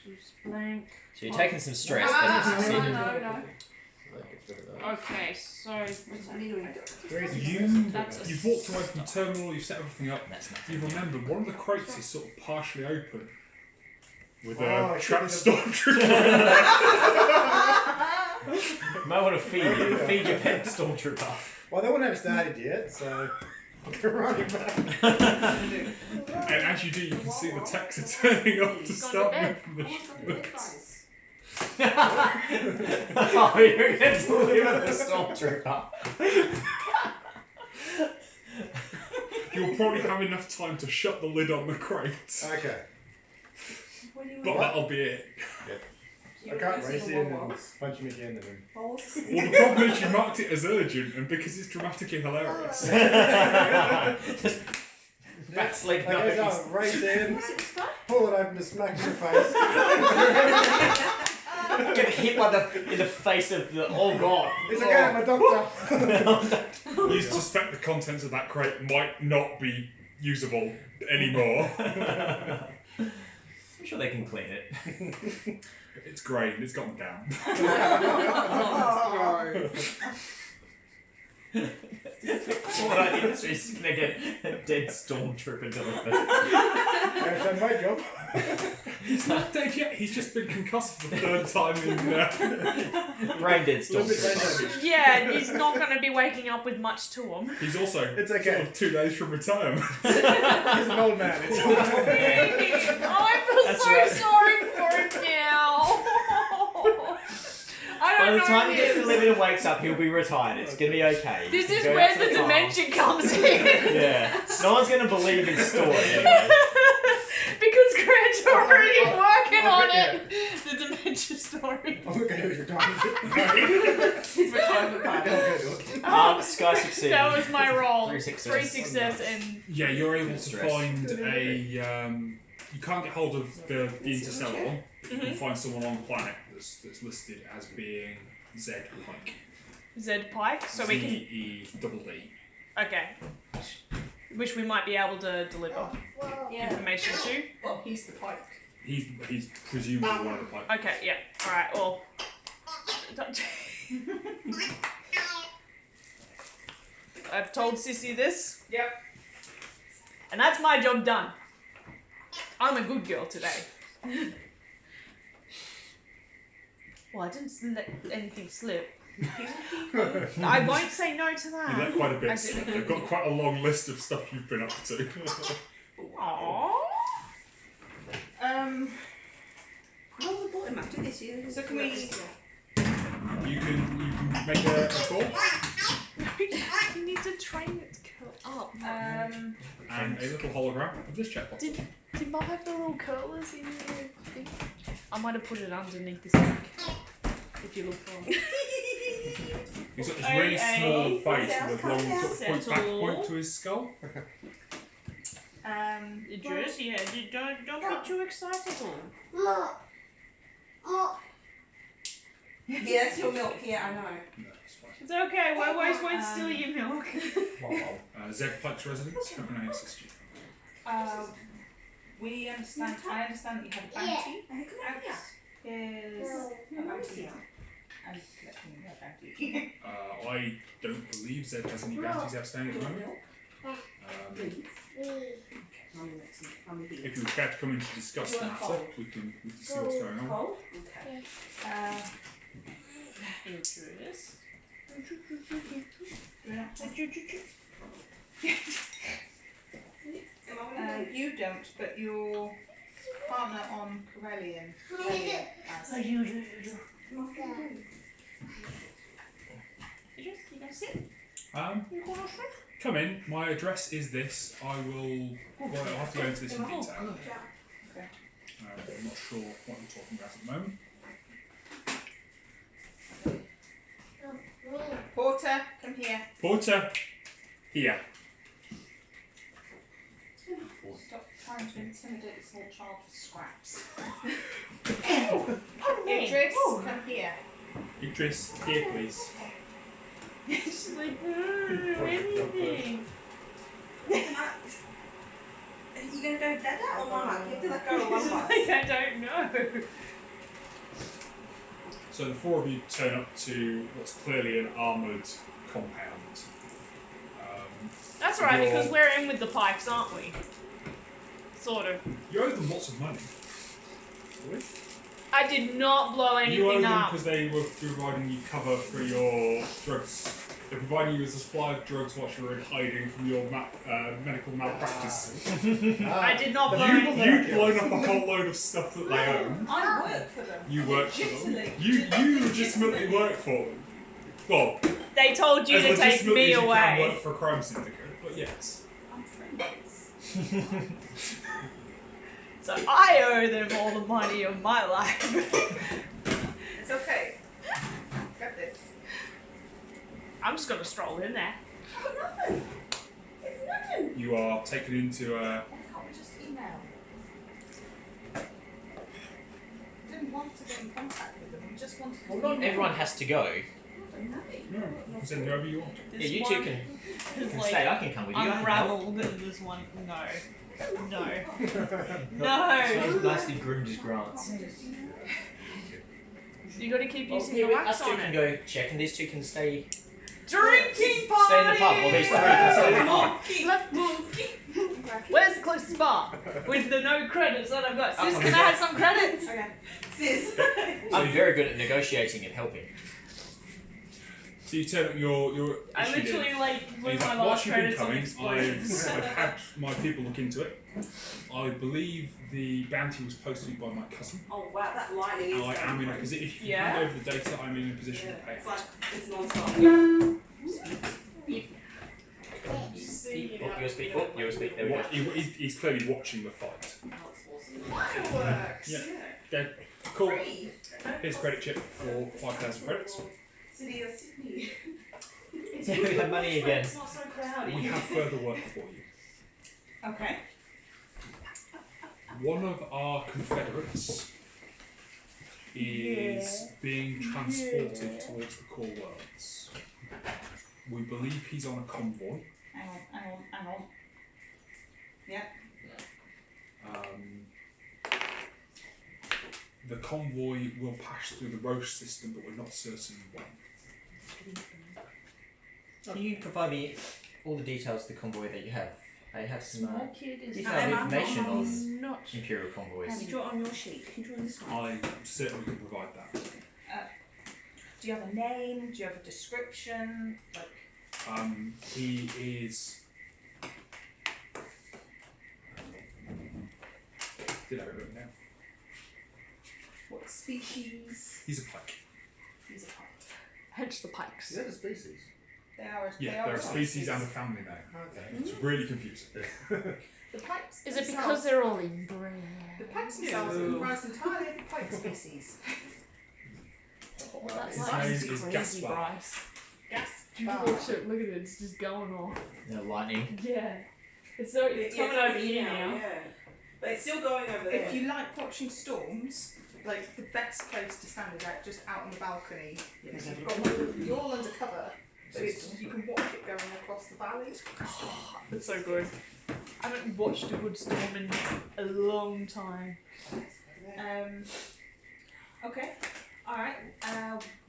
Choose blank. So you're taking some stress, No, but you succeeded. no. Okay, so You've walked away from the terminal, you've set everything up. That's nothing. You remember one of the crates is sort of partially open with Oh, a I trapped should've- stormtrooper. You might want to feed your pet stormtrooper. Well, they wouldn't have started yet, so. Running back. And as you do, you can see the techs are turning up to He's gone start to bed. moving the ships. Oh, you're going to deliver the stormtrooper. You'll probably have enough time to shut the lid on the crate. Okay. But that'll be it. I can't race in and punch him again and then. Well, the problem is you marked it as urgent, and because it's dramatically hilarious. Just backslid I guess nose. I'll race in, pull it open to smack in the face. Get hit in the face of the. Oh god. It's okay, I'm a doctor. You suspect the contents of that crate might not be usable anymore. I'm sure they can clean it. It's grey and it's gone down. Clawdite Industries is gonna get a dead stormtrooper delivered. I've done my job. He's not dead yet. He's just been concussed for the third time in. Brain dead Little bit stormtrooper. brain damage. Yeah, he's not going to be waking up with much to him. He's also It's okay. sort of 2 days from retirement. He's an old man. It's all right. Oh, I feel That's so right. sorry for him now. I By don't the know time he gets this. delivered and wakes up, he'll be retired. It's gonna be okay. This You is can go where to the farm. dimension comes in. Yeah. No one's gonna believe his story. Anyway. Because Grant's already working on Yeah. it. The dementia story. I'm not going to his retirement. His retirement Don't party. go to it. Sky succeeded. That was my roll. 3 success. 3 success and Yeah, you're able to Stress. find a. You can't get hold of the interstellar one. But you can find someone on the planet that's listed as being Z Pike. Z Pike, so we can. Z-E-double-D. Okay. Which we might be able to deliver Yeah. information to. Well, he's the pike. He's presumably one of the Pike. Okay, yeah. Alright, well. I've told Sissy this, Yep. and that's my job done. I'm a good girl today. Well, I didn't let anything slip. I won't say no to You that. let quite a bit I slip. did. They've got quite a long list of stuff you've been up to. Aww. Well, we bought him after this year. So can we? You can make a call You need to train it to curl up. and a little hologram of this chatbot. Did Mom have the little curlers in your thing? I might have put it underneath the sink. If you look for it. He's got this really small face with a long sort of point back Settle. point to his skull. Just, yeah, don't be too excitable. Yeah, that's your milk. Yeah, I know. No, it's fine. It's okay, we always won't steal your milk. Z Pike's residence. How can I assist you? We understand. I understand that you have a bounty. Is a bounty. I'm collecting a bounty. I don't believe Zed has any bounties outstanding at the moment. If you would care to come in to discuss the matter, we can see what's going on. Cold? Okay. Interest. You don't, but your partner on Corellian has. You gonna sit? Come in. My address is this. I will. Well, I'll have to go into this in detail. Okay. I'm not sure what you're talking about at the moment. Porter, come here. Porter, here. Stop trying to intimidate this little child for scraps. Pardon me. Idris, come here. Idris, here, please. She's like, anything. Are you going to go dada or mama? You have to let go of one She's bus. like, I don't know. So the four of you turn up to what's clearly an armoured compound. That's alright, You're- because we're in with the Pikes, aren't we? Sort of. You owe them lots of money. Really? I did not blow You owe anything them up. because they were providing you cover for your drugs. They're providing you with a supply of drugs whilst you were in hiding from your medical malpractice. I did not blow You've anything. blown up a whole load of stuff that they own. I work for them. You work for them. Legitimately. You legitimately work for them. Well, They told you as to take legitimately me as you can away. work for a crime syndicate, but yes. I'm friends. So I owe them all the money of my life. It's okay. Got this. I'm just gonna stroll in there. Oh, nothing. It's nothing. You are taken into Why can't we just email? We didn't want to get in contact with them. We just wanted to. Well, not everyone has to go. No, send whoever you want. Yeah, This you one two can is stay. I can come with you. I can help. unraveled, and this one, no. No. He's No. nicely groomed his grants. You gotta keep Well, using here the us wax two on can it. go check, and these two can stay Drinking party! Stay in the pub. Well, these three can stay in the pub. Where's the closest bar? With the no credits that I've got. Sis, can I have some credits? Okay. Sis. I'm very good at negotiating and helping. So you turn up your I issue literally in. like blew He's my like, last whilst you've been credits on coming, explosions. I've had my people look into it. I believe the bounty was posted by my cousin. Oh wow, that lighting is. I am in a position. If you Yeah. hand over the data, I'm in a position to pay. It's like it's non-stop. USB. Oh, USB. There we go. He's clearly watching the fight. Fireworks! Yeah. Okay, cool. Here's a credit chip for 5,000 credits. City of Sydney. Yeah, we have money again. It's not so cloudy. We have further work for you. Okay. One of our confederates is being transported towards the core worlds. We believe he's on a convoy. Hang on. Yeah. The convoy will pass through the Roche system, but we're not certain when. Can you provide me all the details of the convoy that you have? I have some detailed I'm information not- on Not. Imperial convoys. Can you draw it on your sheet? Can you draw on this one? I certainly can provide that. Do you have a name? Do you have a description? Like, He is. Did I have it written down? what species? He's a pike. He's a type. Hence the pikes. Is that a species? They are. Yeah, they're a species and a family name. Okay. It's really confusing. The pikes. Is it themselves- because they're all inbred? the pikes themselves are comprised entirely of the pike species? Oh, that's His like name is crazy, Gaspar. Bryce. Gas. Oh shit, look at it, it's just going off. No lightning. Yeah. It's coming over here now. Yeah. But it's still going over there. If you like watching storms, like the best place to stand is out just out on the balcony. You know, you've got you're all under cover, so you can watch it going across the valley. It's so good. I haven't watched a good storm in a long time. Okay. All right.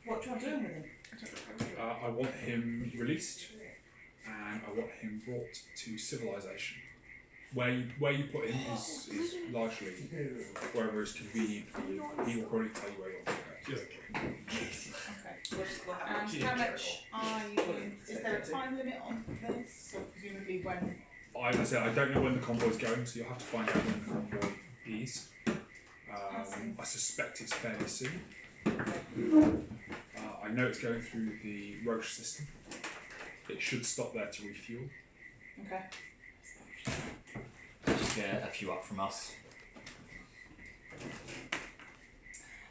What do you want doing with him? I want him released, and I want him brought to civilization. Where you put him is largely wherever is convenient for you. He will probably tell you where you're going. Okay. We'll have And how much are you? Is there a time limit on this, or presumably when? As I said, I don't know when the convoy is going, so you'll have to find out when the convoy is. I suspect it's fairly soon. I know it's going through the Roche system. It should stop there to refuel. Okay. Just a few up from us.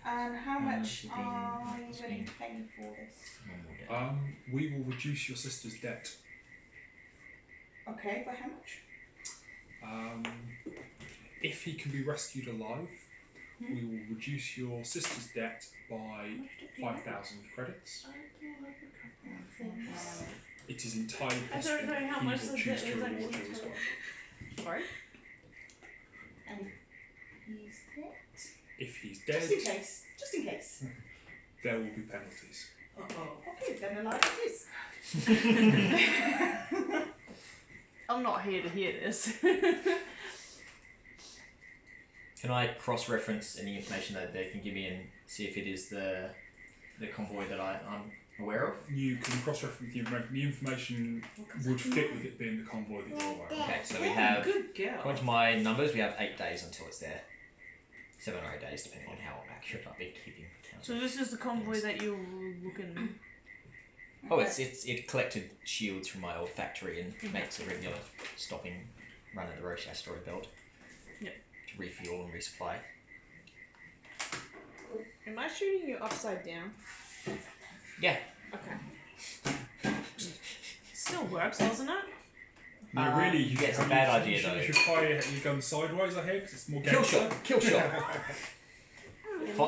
And how much it's are you been- willing to pay me for this? We will reduce your sister's debt. Okay, by how much? If he can be rescued alive, we will reduce your sister's debt by 5,000 credits. It is entirely I possible don't know how he much will the choose debt to is reward actually you as well. Sorry? And he's dead. If he's Just dead, in case. Just in case. there will be penalties. Okay, then alive it is. I'm not here to hear this. Can I cross-reference any information that they can give me and see if it is the convoy that I'm aware of? You can cross-reference the information. The information would fit with it being the convoy that you're aware of. Okay, so we have, Good girl. according to my numbers, we have 8 days until it's there. 7 or 8 days, depending on how accurate I've been keeping count. So this is the convoy that you were looking. Oh, it collected shields from my old factory and makes a regular stopping run at the Roche asteroid belt. Yep. To refuel and resupply. Am I shooting you upside down? Yeah. Okay. Still works, doesn't it? No, really, yeah, it's a bad idea, you though. should fire your gun sideways, I hear, because it's more Kill gangster. shot! Kill shot!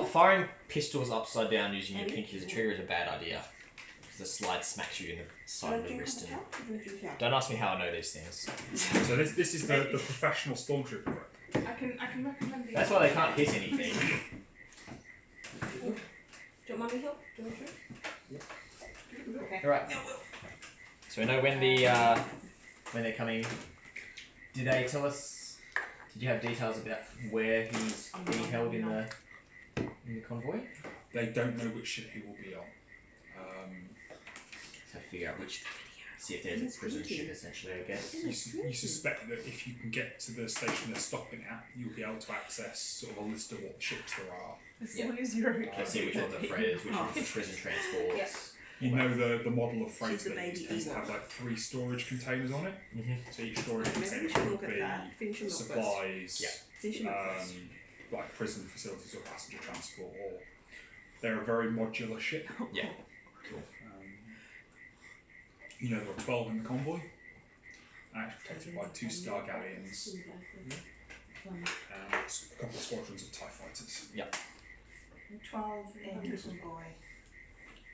Firing pistols upside down using your pinky as a trigger is a bad idea. Because the slide smacks you in the side of the wrist. And don't ask me how I know these things. So this is the professional stormtrooper. I can recommend the. That's why they can't hit anything. Do you want mommy help? Do you want to? Okay. Okay. Alright. So we know when when they're coming. Did they tell us? Did you have details about where he's being held in the convoy? They don't know which ship he will be on. So figure out which. See if there's a prison ship, essentially, I guess. You suspect that if you can get to the station they're stopping at, you'll be able to access sort of a list of what ships there are. As long as you're okay. Let's see which ones are freighters, which ones are prison transports. Yes. You know the model of freighter She's the that baby used to have Ewok. like 3 storage containers on it. Mm-hmm. So each storage Maybe container we should could look at that. be Finish them off first. supplies, Finish them off first. like prison facilities or passenger transport, or they're a very modular ship. Yeah. Cool. You know there were 12 in the convoy, protected by 2 Star Galleons and a couple of squadrons of TIE fighters. Yeah. 12 in the convoy.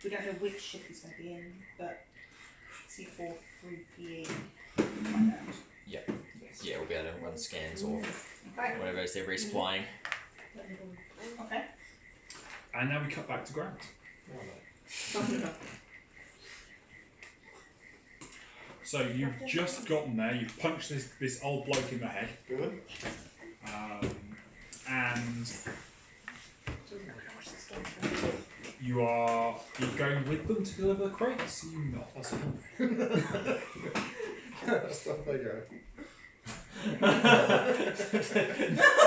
We don't know which ship he's going to be in, but C4, 3PE. Find out. Yeah. Yeah, we'll be able to run scans or Okay. whatever it is they're resuppplying. Okay. And now we cut back to ground. So you've just gotten there, you've punched this old bloke in the head, Good. and you're going with them to deliver the crates, are you not? Stuff they go.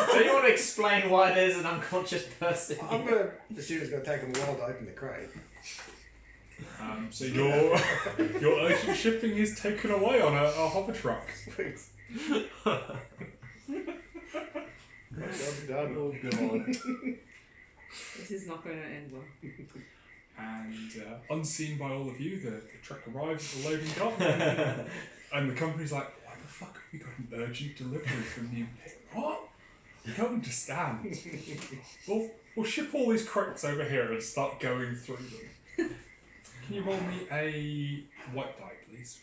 Do you want to explain why there's an unconscious person I'm here? gonna assume it's gonna take them a while to open the crate. So your urgent shipping is taken away on a hover truck. Sweet. Done. Oh, God. This is not going to end well. And unseen by all of you, the truck arrives at the loading dock, and the company's like, "Why the fuck have we got an urgent delivery from you?" What? You don't understand. We'll ship all these crates over here and start going through them. Can you roll me a white die, please?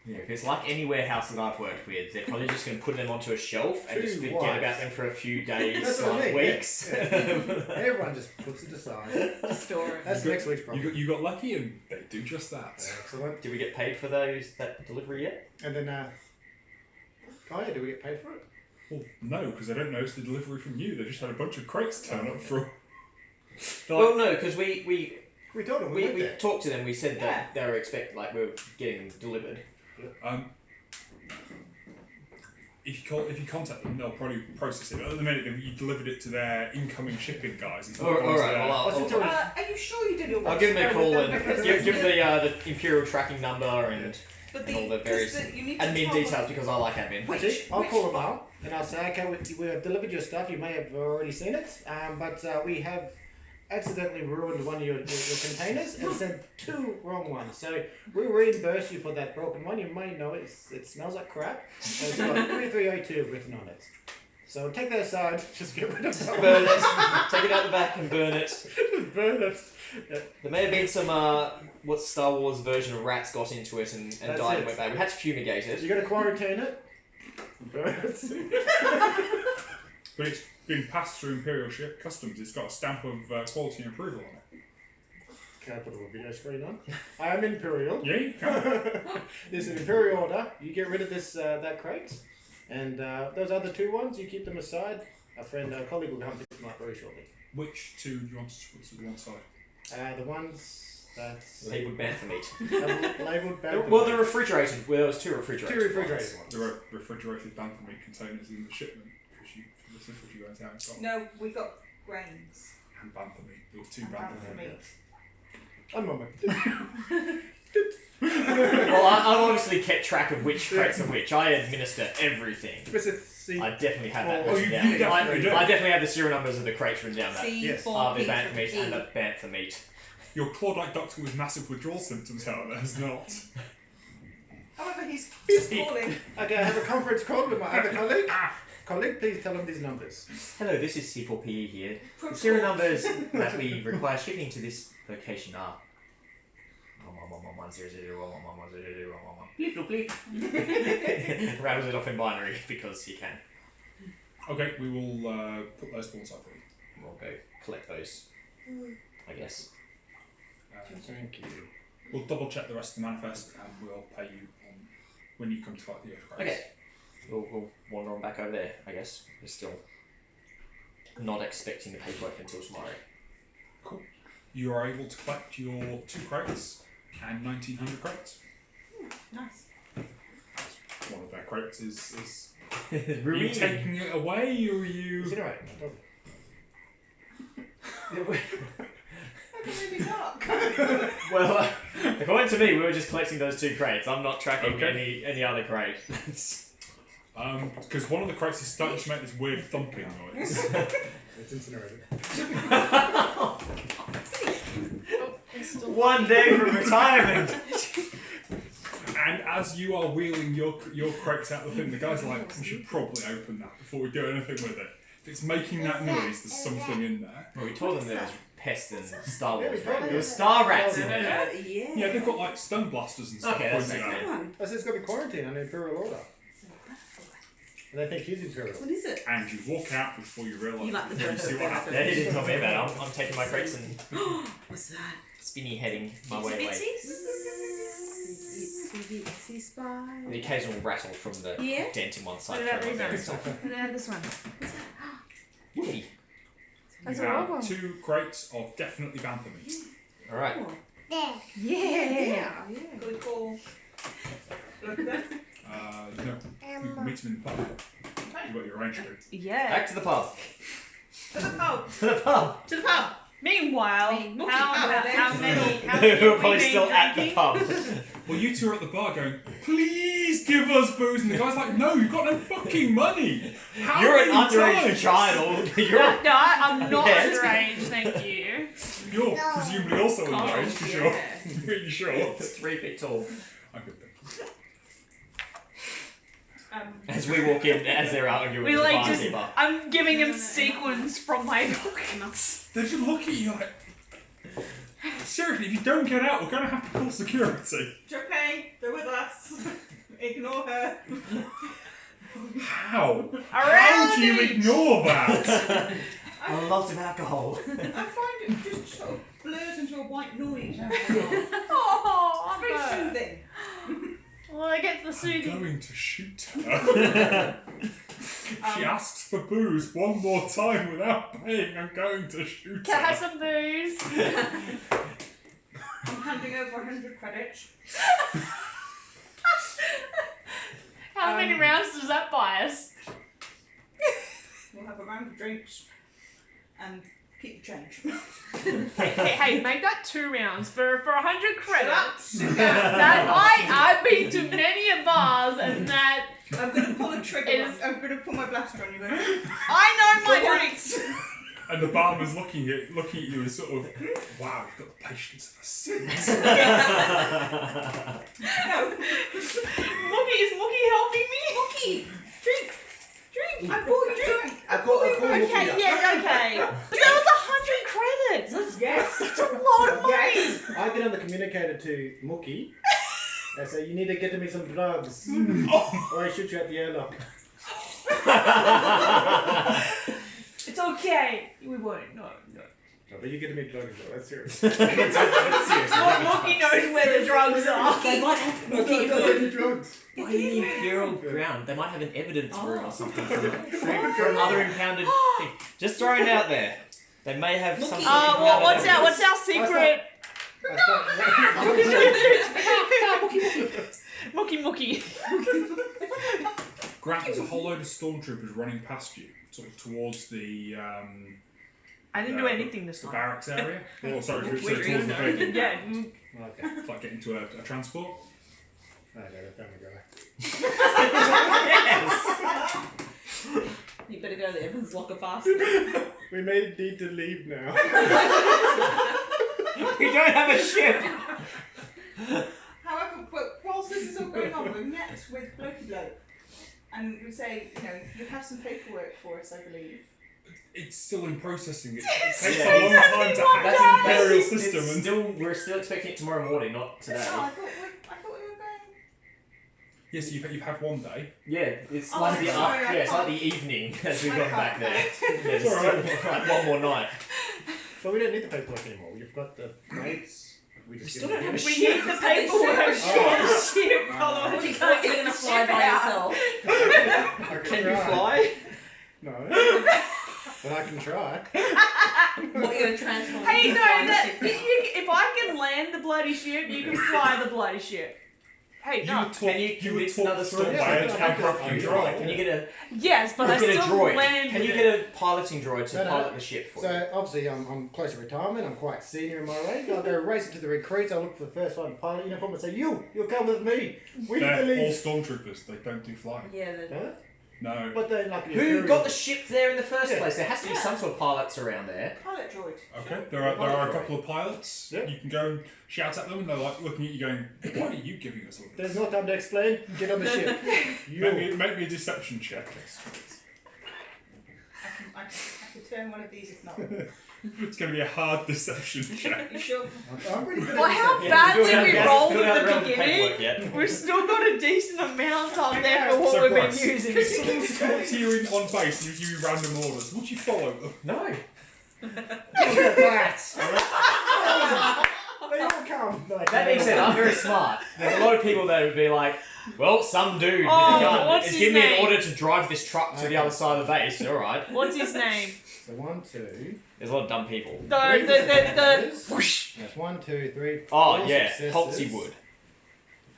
Yeah, if it's like any warehouse that I've worked with, they're probably just going to put them onto a shelf and just Too forget wise. about them for a few days, That's what I mean, weeks. yeah. Everyone just puts it aside. Just store it. That's next week's problem. You got lucky, and they do just that. Excellent. Did we get paid for that delivery yet? And then, oh yeah, do we get paid for it? Well, no, because they don't know it's the delivery from you. They just had a bunch of crates turn up from. Well, no, because we told them we went there. talked to them. We said that they were we were getting delivered. If you contact them, they'll probably process it. At the minute, you delivered it to their incoming shipping guys. It's not All gone to right. their- Well, Are you sure you did your work? I'll give them a call and Because give them the imperial tracking number and But all the various you need to admin tell details them- because I like admin. Actually, I'll call them up and I'll say, okay, we've delivered your stuff. You may have already seen it, but we have accidentally ruined one of your containers and sent 2 wrong ones. So we'll reimburse you for that broken one. You may know it smells like crap. And it's got 3302 written on it. So take that aside, just get rid of it. Burn it. Take it out the back and burn it. Just burn it. There may have been some what Star Wars version of rats got into it and That's died it. and went bad. We had to fumigate it. You got to quarantine it. Burn it. But it's been passed through Imperial ship customs. It's got a stamp of quality and approval on it. Can I put a little video screen on? I am Imperial. Yeah, you can. There's an Imperial order. You get rid of this that crate, and those other 2 ones you keep them aside. A colleague will come pick them up very shortly. Which 2 do you want to put to the one side? The ones that's Labelled Bantha meat. labelled bad. Well, the refrigerated. Well, there was 2 refrigerated. 2 refrigerated ones. There are refrigerated bantha meat containers in the shipment for the stuff you went out and got. No, we got grains. And bantha meat. There was 2 And bantha bantha meat. meat. A moment. Well, I've obviously kept track of which crates are which. I administer everything. See, I definitely have that Oh, written you down. definitely do. I definitely have the serial numbers of the crates written down. That Yes. are the Bantha meat and the Bantha meat. Your Clawdite doctor with massive withdrawal symptoms, however, has not. However, he's just calling. okay, I have a conference call with my other colleague. Colleague, please tell them these numbers. Hello, this is C4PE here. The serial numbers that we require shipping to this location are 111100111100111. Bleep bloop bleep. Rattles it off in binary because he can. Okay, we will put those balls up for you. We'll go collect those, I guess. Thank you. We'll double check the rest of the manifest and we'll pay you when you come to collect the other crates. Okay. We'll wander on back over there, I guess. We're still not expecting the paperwork until tomorrow. Cool. You are able to collect your 2 crates and 1,900 crates. Nice. One of their crates is are Really? you taking it away or are you... Is it alright? It's really dark. Well, according to me, we were just collecting those 2 crates. I'm not tracking any other crate. Because one of the crates is starting to make this weird thumping noise. It's incinerated. One day from retirement. And as you are wheeling your crates out the thing, the guy's like, we should probably open that before we do anything with it. If it's making that noise, there's something in there. Well, we told them there was pests in Star Yeah, Wars. we told them. There was star rats in Yeah. there. Yeah, they've got like stun blasters and stuff Okay, that's pointing next at then. it. Come on. I said it's got to be quarantine under Imperial Order. And I think he's Imperial. What is it? And you walk out before you realise You like the before you see what happens. Yeah, he didn't tell me about it. I'm taking my crates and What's that? spinny heading my way away. Sea spy. The occasional rattle from the Yeah. dent in one side. What about from these my ones? very And then this one. Wookiee. That's You a have rubber. 2 crates of definitely Bantha meat. Alright. Oh. Yeah. Yeah. Can we call look at that? No, you can meet him in the pub. You've got your arranged to. Yeah. Back to the pub. To the pub. To the pub. To the pub. Meanwhile, Mookie, how many Who are probably we been still at the drinking? pub. Well, you 2 are at the bar going, please give us booze. And the guy's like, no, you've got no fucking money. How You're an many underage times?" child. No, You're I'm not Yes. underage, thank you. You're presumably also underage, for sure. Yeah. Really sure. 3 feet tall. I could think. As we walk in, as they're arguing We with the like just, barkeeper. I'm giving him sequins from my pockets. They just look at you like, seriously, if you don't get out, we're going to have to call security. It's okay. They're with us. Ignore her. How? How do you ignore that? A lot of alcohol. I find it just sort of blurs into a white noise. Oh, Very I'm soothing. Well, I get the I'm soothing. going to shoot her. She asks for booze one more time without paying, I'm going to shoot Can I have her. some booze? I'm handing over 100 credits. How many rounds does that buy us? We'll have a round of drinks and keep the change. Hey, make that 2 rounds for 100 credits. Shut up. That I've been to many a bars, and that I'm going to pull a trigger. Is- I'm going to pull my blaster on you. Going, I know my For what? drinks. And the barman's looking at you and sort of, wow, you've got the patience of a saint. no. Mookie, is Mookie helping me? Mookie, drink. I bought you drink. I call Okay, yeah, okay. But that was 100 credits. That's a lot of money. Yes. I get on the communicator to Mookie. I say, you need to get me some drugs. Or I shoot you at the airlock. It's okay. We won't. No. No, but you get me drugs though, that's serious. Well, Mookie knows where the drugs are. They might have No, get me drugs. Why in the Imperial ground? They might have an evidence room or something from other impounded things. Just throwing it out there. They may have some. sort of Well, impounded what's our secret? Mookie. Grant, there's a whole load of stormtroopers running past you, sort of towards the I didn't do anything this the time. barracks area. Oh, sorry, towards the Yeah. vehicle. Okay. It's like getting to a transport. Okay, I found the guy. You better go to the Evans locker fast. We may need to leave now. We don't have a ship. However, but whilst this is all going on, we met with Blokey Bloke. And we say, you have some paperwork for us, I believe. It's still in processing. It takes Yeah. a long time to hack That's the Imperial system. It's still, we're still expecting it tomorrow morning, not today. Oh, I thought we were going. Yes, you've had one day. Yeah, it's Oh, like the sorry, I it's like can't- the evening as we've I gone back can't there. count. There's It's still alright. like one more night. But we don't need the paperwork anymore. You've got the crates. We just still give don't have a We need the paperwork for the ship. Otherwise you can't You're get gonna the fly ship by out. yourself. I Can you try. fly? No. But I can try. What you're gonna transform Hey, into no, a flying that, ship if I can land the bloody ship, you can fly the bloody ship. Hey, You no. were taught, Can you you were convince taught another through story? by Yeah, how corrupt I'm you sure. drive. Can you get a Yes, but I get a still droid? land Can you with get it. a piloting droid to No, no. pilot the ship for you? So obviously I'm close to retirement. I'm quite senior in my rank. I go racing to the recruits. I look for the first one pilot uniform and say, "You'll come with me. We need to They're all leave." stormtroopers. They don't do flying. Yeah, the Huh? No. But they're like Who got the ship there in the first Yeah. place? There has to be some sort of pilots around there. Pilot droid. Okay, there are a couple of pilots. Yeah. You can go and shout at them, and they're like looking at you, going, "Why are you giving us all There's this?" no time to explain. Get on the ship. Make me a deception check. I can turn one of these if not. It's going to be a hard deception check. You sure? I'm pretty good. Well, at how this. bad Filled did out- we hasn't roll filled at out the relevant paperwork beginning? yet. We've still got a decent amount up there for what So we've Bryce, been using. Someone's come up to you on base and give you random orders. Would you follow them? No. Look at that. They all come. Like, That being said, I'm very smart. There's a lot of people that would be like, well, some dude with a Oh, gun what's is his giving me name? an order to drive this truck to the other side of the base. Alright. What's his name? So 1, 2. There's a lot of dumb people. The Whoosh. That's 1, 2, 3. Oh, 4 yeah. successes. Halsey would.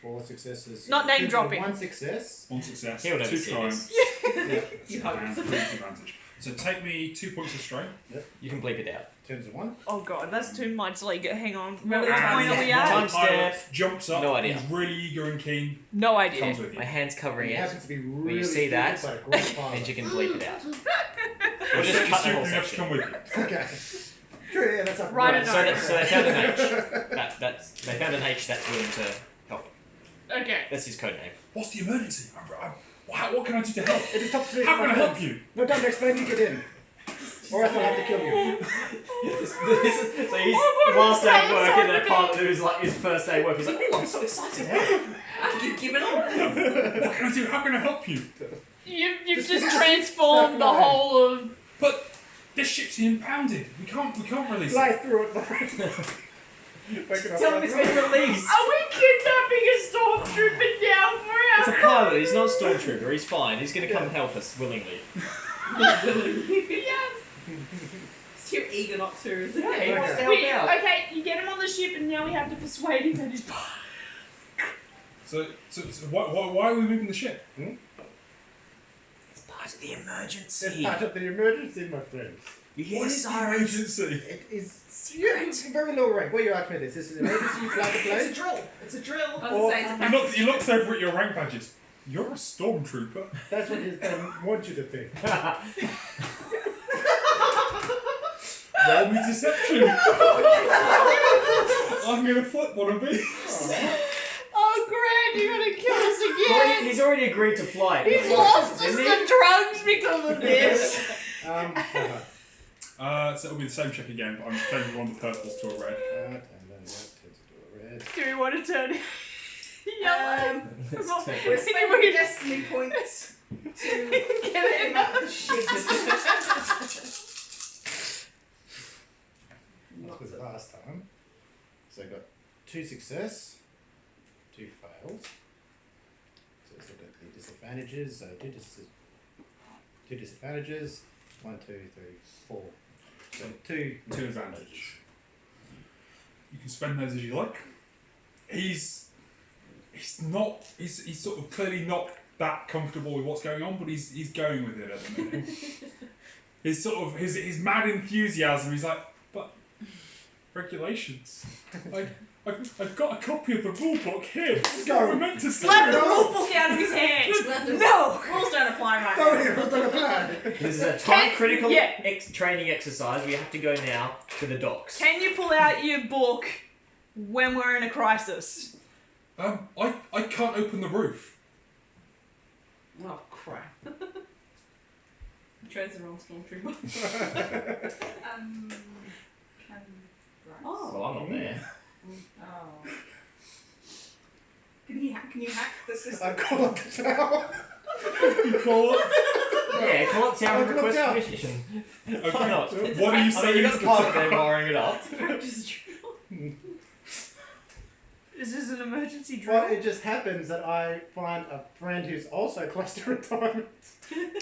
4 successes. Not name Two- dropping. 1 success. One success, He'll never 2 see triumphs, Yeah. you hope. and 3 advantage. So take me 2 points of strain. You can bleep it out. Turns to 1. Oh god, that's too much. Like, hang on. Remember What the point time are we step? at? Time step. Pilot jumps up. No idea. He's really eager and keen. No idea. Comes with you. My hand's covering He it, happens to be really see that, stupid, but a great and you pilot. can bleep it out. We'll We'll just cut the whole enough to section. come with you. Okay. Sure, yeah, that's up. Right, right. no. So they found an H. They found an H that's willing to help. Okay. That's his code name. What's the emergency? What can I do to help? It is top 3. How can I help you? No time to explain. You get in. Or else I'll have to kill you. So he's last day of work and the pilot who's like his first day of work. He's like, oh, I'm so excited. You've given up. What can I do? How can I help you? You've just transformed the whole of. But this ship's impounded. We can't release Fly it. through it. Tell him it's been released. Are we kidnapping a stormtrooper down It's a for our pilot. He's not a stormtrooper. He's fine. He's going to come and help us willingly. Yes. It's too eager not to, isn't Yeah, it? he wants to help out. Okay, you get him on the ship, and now we have to persuade him that he's. So why are we moving the ship? It's part of the It's emergency. part of the emergency, my friends. You hear What the is the sirens? emergency? It is very low rank. What are you asking me? This is an emergency. You fly the It's a plane. drill. It's a drill. I was gonna say, He looks over at your rank badges. You're a stormtrooper. That's what they want you to think. Roll me deception. I'm gonna flip one of these. Oh, Grant, you're gonna kill us again. He's already agreed to fly. He's lost us Isn't he? the drugs because of this. So it'll be the same check again, but I'm changing one of the purples to a red. Do we want to turn yellow? Come on. We're spending destiny points to Get get it him out of the ship. That was last time. So I got 2 success, 2 fails. So let's look at the disadvantages. So 2 disadvantages. 1, 2, 3, 4. So 2 advantages. You can spend those as you like. He's sort of clearly not that comfortable with what's going on, but he's going with it at the minute. His sort of his mad enthusiasm. He's like, but regulations. I've got a copy of the rule book here. This is what we're meant to say. Slap the rule book out of his hand. No. rules don't apply right Oh, now. yeah, what's the plan? This is a time-critical Yeah. training exercise. We have to go now to the docks. Can you pull out your book when we're in a crisis? I can't open the roof. Oh, crap. Chose the wrong stormtrooper. Can Bryce? Oh. Well, I'm not there. Oh. Can you hack the system? I call up the tower. You call it? Yeah, call up town and Oh, request down. permission. Okay. Why not? What are you I mean, saying? you got the pilot there wiring it up. Just This is an emergency drill. Well, it just happens that I find a friend who's also close to retirement.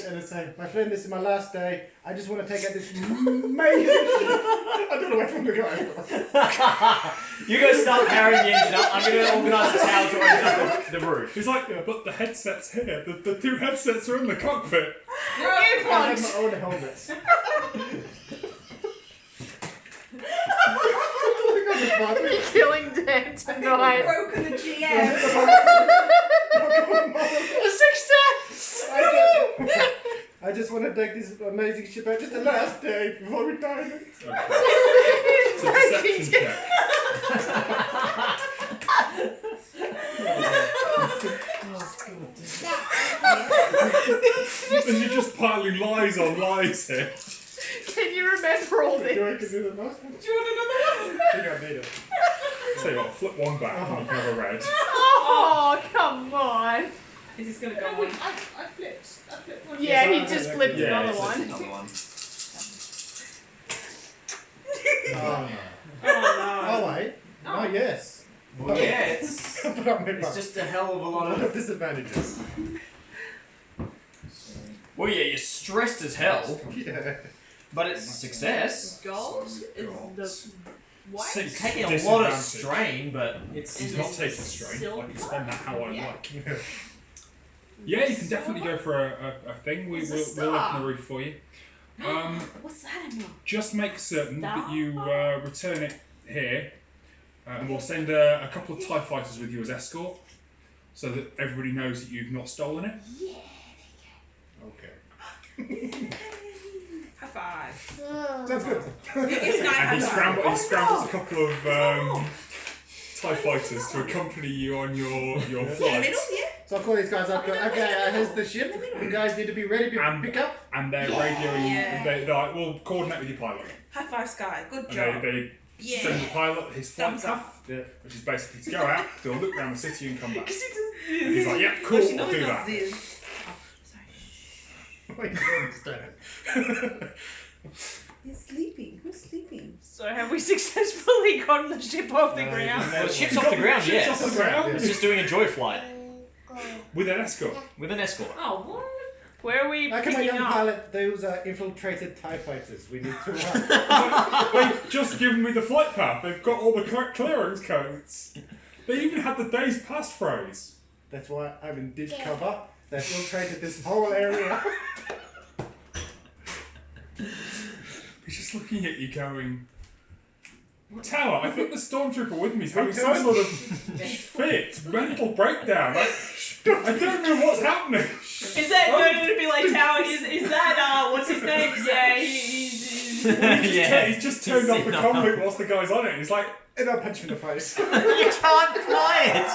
And I say, my friend, this is my last day. I just want to take out this amazing ship. I don't know where from the guy. You go start carrying the engine up. I'm going to organise the towel to open up the roof. He's like, but the headset's here. The 2 headsets are in the cockpit. I have Earplugs! my own helmets. You're killing Dan tonight. Broken the GM. Success! I just want to take this amazing ship out just the last day before retirement. Okay. It's a deception check. And you're just piling lies on lies here. Can you remember all Do you want this? to do the last one? Do you want another one? I think I need it. Tell you what, flip one back and you can have a red. Oh, come on. Is this going to go No, on? I flipped one. Yeah, he Yes, just I- flipped Yeah, another it's one. Another one. Oh, Oh oh wait. Oh, yes. Well, yeah, it's But I'm in just a hell of a lot of... disadvantages. Well, yeah, you're stressed as hell, Yeah. but it's a success. Gold is Gold. the white. So you're taking a lot of strain, but it's... He's And not it's taking strain. I can spend that how I Yeah. like. Yeah, you can definitely go for a thing. It's a We'll star. open the roof for you. What's that, Emma? Just make certain that Star? you return it here, and we'll send a couple of TIE fighters with you as escort, so that everybody knows that you've not stolen it. Okay. High five. Sounds good. It's not And he high five. scrambles a couple of TIE fighters to accompany you on your In the flight. middle, yeah? So I'll call these guys up. Go, okay, here's the ship. You guys need to be ready to pick up. And they're radioing. Yeah. They're like, we'll coordinate with your pilot. High five, Sky. Good And job. they Yeah. send the pilot his flight Thumbs path, up. Yeah. which is basically to go out, do a look around the city, and come back. Because he And he's like, yeah, cool, Well, she I'll knows do does that. this. Oh, sorry. Wait, I don't understand. He's sleeping. Who's sleeping? So have we successfully gotten the ship off the No, ground? Well, the ship's off the ground, Ship's yes. off the ground. It's just doing a joy flight With an escort. with an escort. Oh, what? Where are we How can my picking young up? pilot, those are infiltrated TIE fighters. We need to run. They've just given me the flight path. They've got all the clearance codes. They even had the days pass phrase. That's why I'm in deep cover. They've infiltrated this whole area. He's just looking at you going, Tower, I think the stormtrooper with me is having some don't. sort of fit, mental breakdown. I don't know what's happening. Is that going to be like Tower? Is that what's his name? Yeah, he's Yeah. He's just turned off the No. convict whilst the guy's on it. He's like, And I'll punch him in the face. You can't fly it!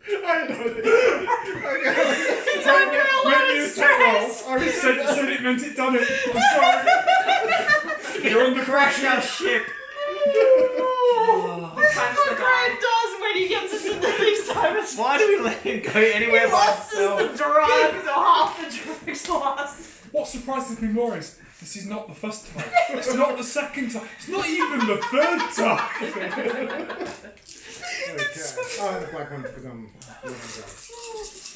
I know this. He's under a lot meant of you stress. I said it meant it done it. I'm sorry. You're on the Crash our ship! Punch the guy. It does when he gets us into these times. Why do we let him go anywhere He by lost us himself? the drugs, or half the drugs lost. What surprises me more is this is not the first time. It's not the second time. It's not even the third time. Okay. Oh, the black one because I'm looking down.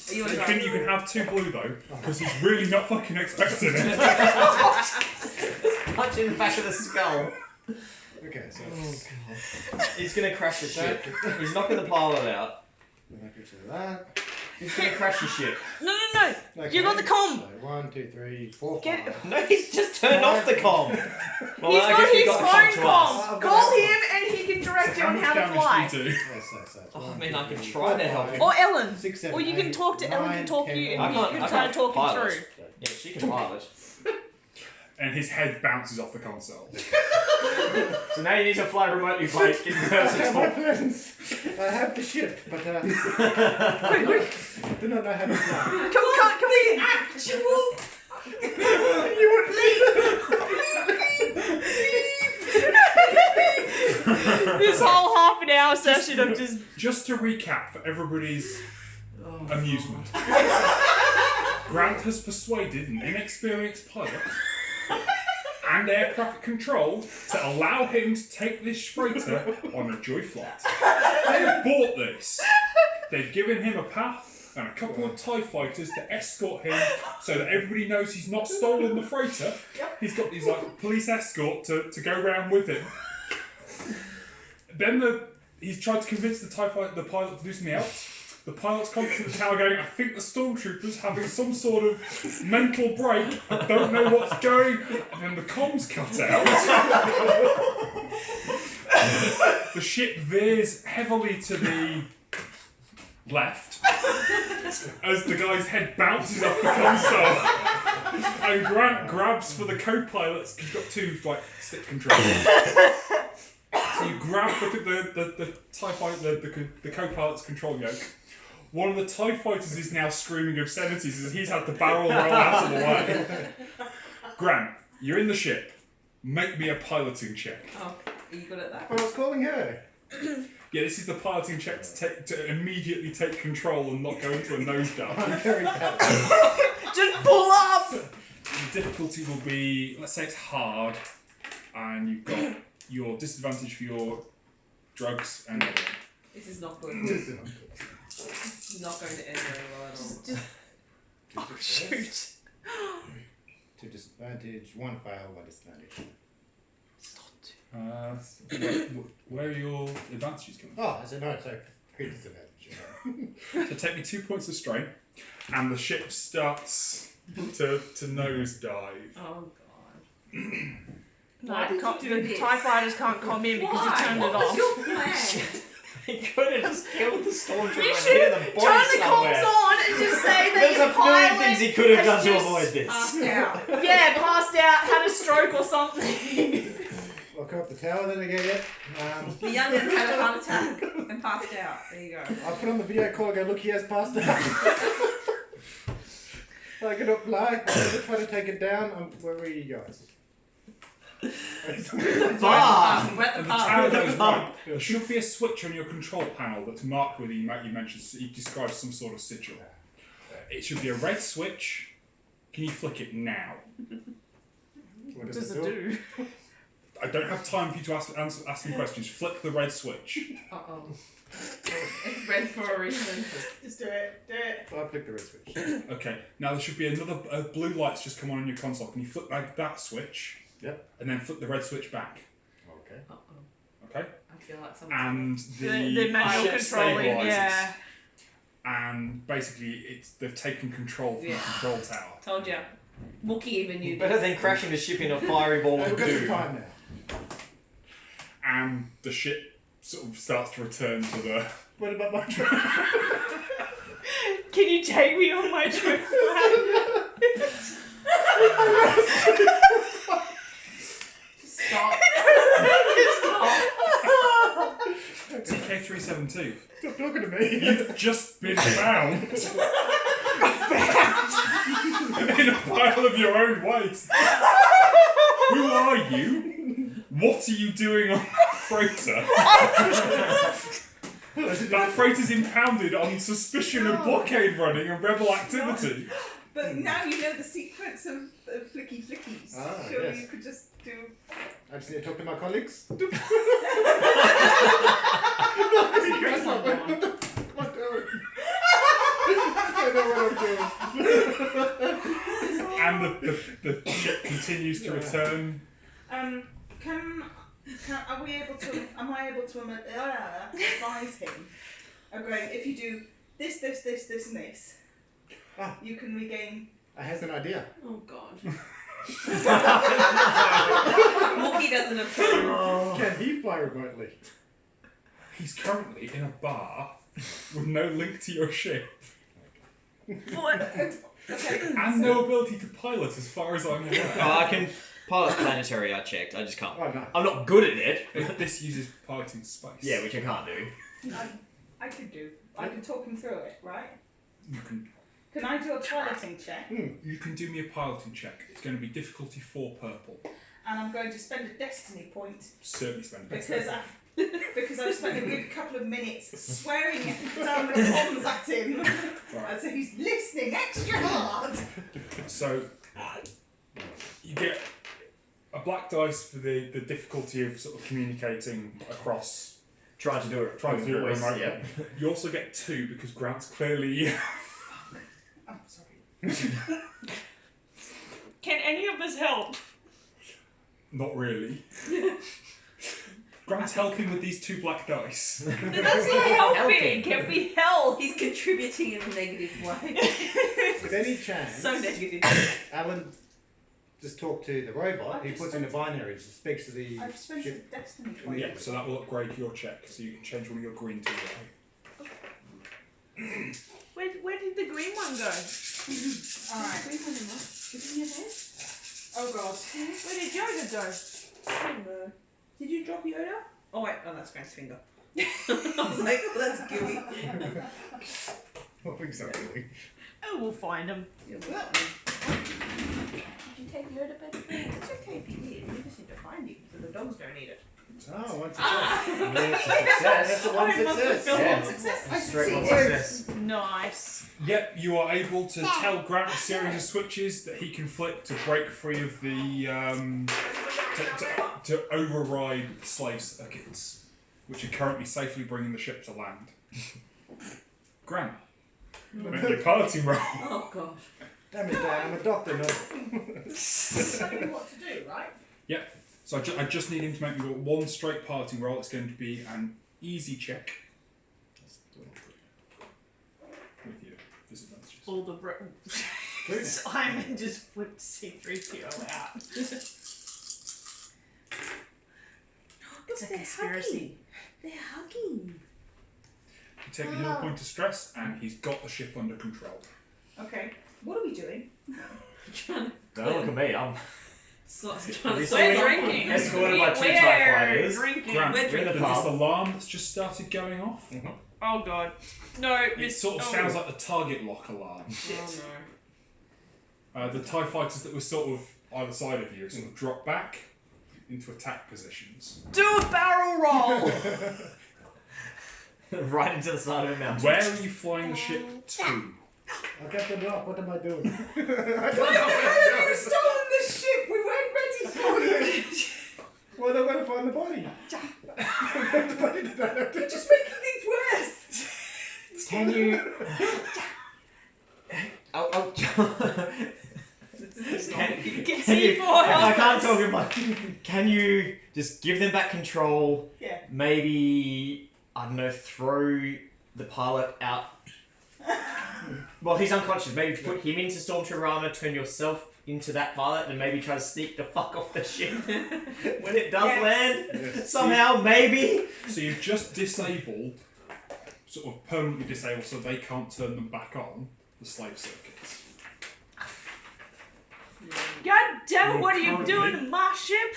You want You to can, go? you can have 2 blue though, because he's really not fucking expecting it. Punch in the back of the skull. Okay, so He's gonna crash the ship. He's knocking the pilot out. then I can do that. He's gonna crash the ship. No. Okay. You got the comm. So 1, 2, 3, 4, Get- 5. No, he's just turned off the comm. Well, He's I got guess we his got to phone come to us. comm. Call him and he can direct you How on much how to damage fly. do you do? Yes, that's Oh, I 1, mean, 2, I can 3, try 4, to help 5, him. Or Ellen. 6, 7, Or you can 8, talk to Ellen, 9, can talk to 10, you, and I you can't, can I try to can't talk pilot. you through. Yeah, she can pilot. And his head bounces off the console. So now you need to fly remotely by getting I person have my talk. plans. I have the ship, but Quick. do not know how to fly. Come here. Actual. You would This whole half an hour session of just Just to recap for everybody's amusement. Grant has persuaded an inexperienced pilot and air traffic control to allow him to take this freighter on a joy flight. They've bought this. They've given him a path and a couple of TIE fighters to escort him so that everybody knows he's not stolen the freighter. He's got these like police escort to go round with him. Then he's tried to convince the pilot to do something else. The pilot's come to the tower going, I think the stormtroopers having some sort of mental break. I don't know what's going. And then the comms cut out. The ship veers heavily to the left as the guy's head bounces off the console. And Grant grabs for the co-pilots, because you've got two like stick controls. So you grab the TIE fighter, the co-pilot's control yoke. One of the TIE fighters is now screaming obscenities as he's had the barrel roll out of the way. Grant, you're in the ship. Make me a piloting check. Oh, are you good at that? I was calling her. Yeah, this is the piloting check to immediately take control and not go into a nosedive. I'm very bad. Just pull up! The difficulty will be, let's say it's hard, and you've got your disadvantage for your drugs and everything. This is not good. Just enough. This is not going to end very well at all. Oh, shoot. 2 disadvantage, 1 fail, 1 disadvantage. Where are your advantages coming from? Oh, so no, it's like 3 disadvantage. So take me 2 points of strain, and the ship starts to nosedive. Oh god. No, Why did you do the this? TIE fighters can't come in because you turned what it was off. your plan? He could have just killed the stormtrooper You and should hit have the turned body the somewhere. comms on and just say that There's your a million pilot things he could have done has to just avoid this. Passed out. Yeah, passed out, had a stroke or something. I'll come up the tower then again, yet. The young'un had a heart attack and passed out. There you go. I'll put on the video call and go, look, he has passed out. I can not fly. I'm trying to take it down. Where were you guys? Bar! We're at the And the pub. tower goes right. There should be a switch on your control panel that's marked with you mentioned. You described some sort of sigil. It should be a red switch. Can you flick it now? What What does it do? I don't have time for you to ask me questions. Flick the red switch. Uh-oh. It's red for a reason. Just do it. Do it. I'll flick the red switch. Okay. Now there should be another blue light's just come on your console. Can you flick that switch? Yep. And then flick the red switch back. Okay. Uh-oh. Okay. I feel like someone... And The manual ship controlling, stabilises. yeah. And basically, they've taken control from the control tower. Told ya. Mookie even knew Better than crashing the ship in a fiery ball Hey, of we've got some doom. time now. And the ship sort of starts to return to the... What about my trip? Can you take me on my trip? Stop. TK372. Stop talking to me. You've just been found in a pile of your own waste. Who are you? What are you doing on that freighter? That freighter's impounded on suspicion of blockade running and rebel activity. But now you know the secrets of flicky flickies. Ah, Surely yes. you could just do. I just need to talk to my colleagues. Stress on one. What am I doing? I know what I'm doing. And the ship continues to return. Are we able to? Am I able to advise him? Of going, if you do this, and this, you can regain. I has an idea. Oh god. Mookie doesn't approve. Can he fly remotely? He's currently in a bar with no link to your ship. Okay. And no ability to pilot as far as I'm aware. Oh, I can pilot planetary, I checked. I just can't. Oh no. I'm not good at it. This uses piloting space. Yeah, which I can't do. I could do. I could talk him through it, right? You can Can I do a piloting check? You can do me a piloting check. It's going to be difficulty 4 purple. And I'm going to spend a destiny point Certainly spend it. because I've spent a good couple of minutes swearing down the comms at him. Right. So he's listening extra hard. So you get a black dice for the difficulty of sort of communicating across. Trying to do it remotely. yeah. You also get 2 because Grant's clearly. I'm sorry. Can any of us help? Not really. Grant's helping with these 2 black dice. That's not helping. Can we help? He's contributing in a negative way. With any chance, So negative. Alan just talk to the robot. He puts in the binaries, speaks to the I've spent a ship. destiny Yeah, point. so that will upgrade your check, so you can change one of your green to yellow. Where did the green one go? Alright. Oh god. Where did Yoda go? I don't know. Did you drop Yoda? Oh wait, oh that's Grant's finger. I was like, oh that's gooey. I think so. Really. Oh, we'll find him. You're welcome. Did you take Yoda back? It's okay if you did. We just need to find him so the dogs don't eat it. Oh, one success. It's a success. That's a one I must have success. felt Yeah. one success. I Straight one succeeded. success. Nice. Yep, you are able to tell Grant a series of switches that he can flick to break free of the to override slave circuits, which are currently safely bringing the ship to land. Grant, make your piloting roll. Oh gosh. Damn it, Dad, I'm a doctor, no. Tell me what to do, right? Yep. So I just need him to make me one straight piloting roll. It's going to be an easy check. With your disadvantages. All the Simon just flipped C3PO out. It's a conspiracy. They're hugging. You take the heal point of stress, and he's got the ship under control. Okay. What are we doing? Trying to Don't look at me. I'm trying to We're drinking. escorted by 2 TIE We're fighters. drinking. Grant, We're in the there's pub. this alarm that's just started going off. Oh god. No, It sort of sounds like the target lock alarm. Oh no. The TIE fighters that were sort of either side of you sort of drop back into attack positions. do a barrel roll. Right into the side of a mountain. Where are you flying the ship to? I got the rock, what am I doing? You've stolen the ship! We weren't ready for you! Well, they're going to find the body. You're just making things worse! Can you? Oh. Can you? C4 I help can't us. talk in my. Can you just give them back control? Yeah. Maybe I don't know. Throw the pilot out. Well, he's unconscious. Maybe put him into Stormtrooper armor. Turn yourself into that pilot, and maybe try to sneak the fuck off the ship when it does Yes. land. Somehow, maybe. So you've just disabled, sort of permanently disabled, so they can't turn them back on, the slave circuits. God damn it, You're what are you currently- doing to my ship?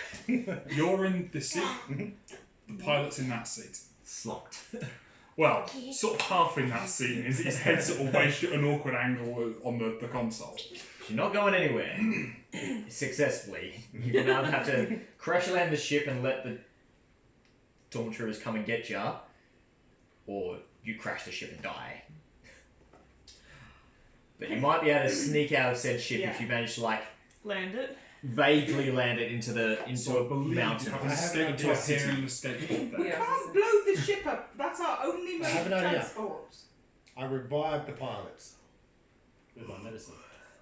You're in the seat, the pilot's in that seat. Slocked. Well, sort of half in that seat, and his head sort of wedged at an awkward angle on the console. You're not going anywhere. Successfully. You're going to have to crash land the ship and let the Stormtroopers come and get you, or you crash the ship and die. But you might be able to sneak out of said ship if you manage to Land it. vaguely land it into So I a believe mountain. you have an I have escape an to a idea. hidden escape pod there. Yeah. Can't blow the ship up. That's our only mode I have of an idea. transport. I revive the pilots with my medicine.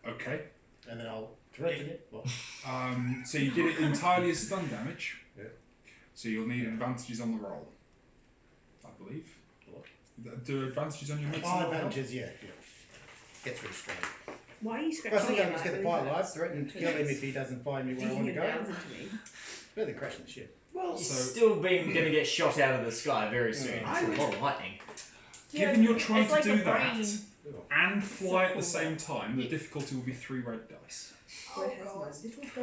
Okay. And then I'll threaten it. Well, So you did it entirely as stun damage. Yeah. So you'll need advantages on the roll, I believe. What? Do advantages on your medicine? oh, roll? advantages, yeah. Get through straight. Why are you I scratching think me? I'll just get the pilot alive, threaten to kill him if he doesn't find me where I want to go. into me. Better than crashing the ship. Well, you're So- still going to get shot out of the sky very soon. Yeah. It's a lot of lightning. Given you're trying It's to like do a that brain. and fly at the same time, the difficulty will be 3 red dice. Oh god.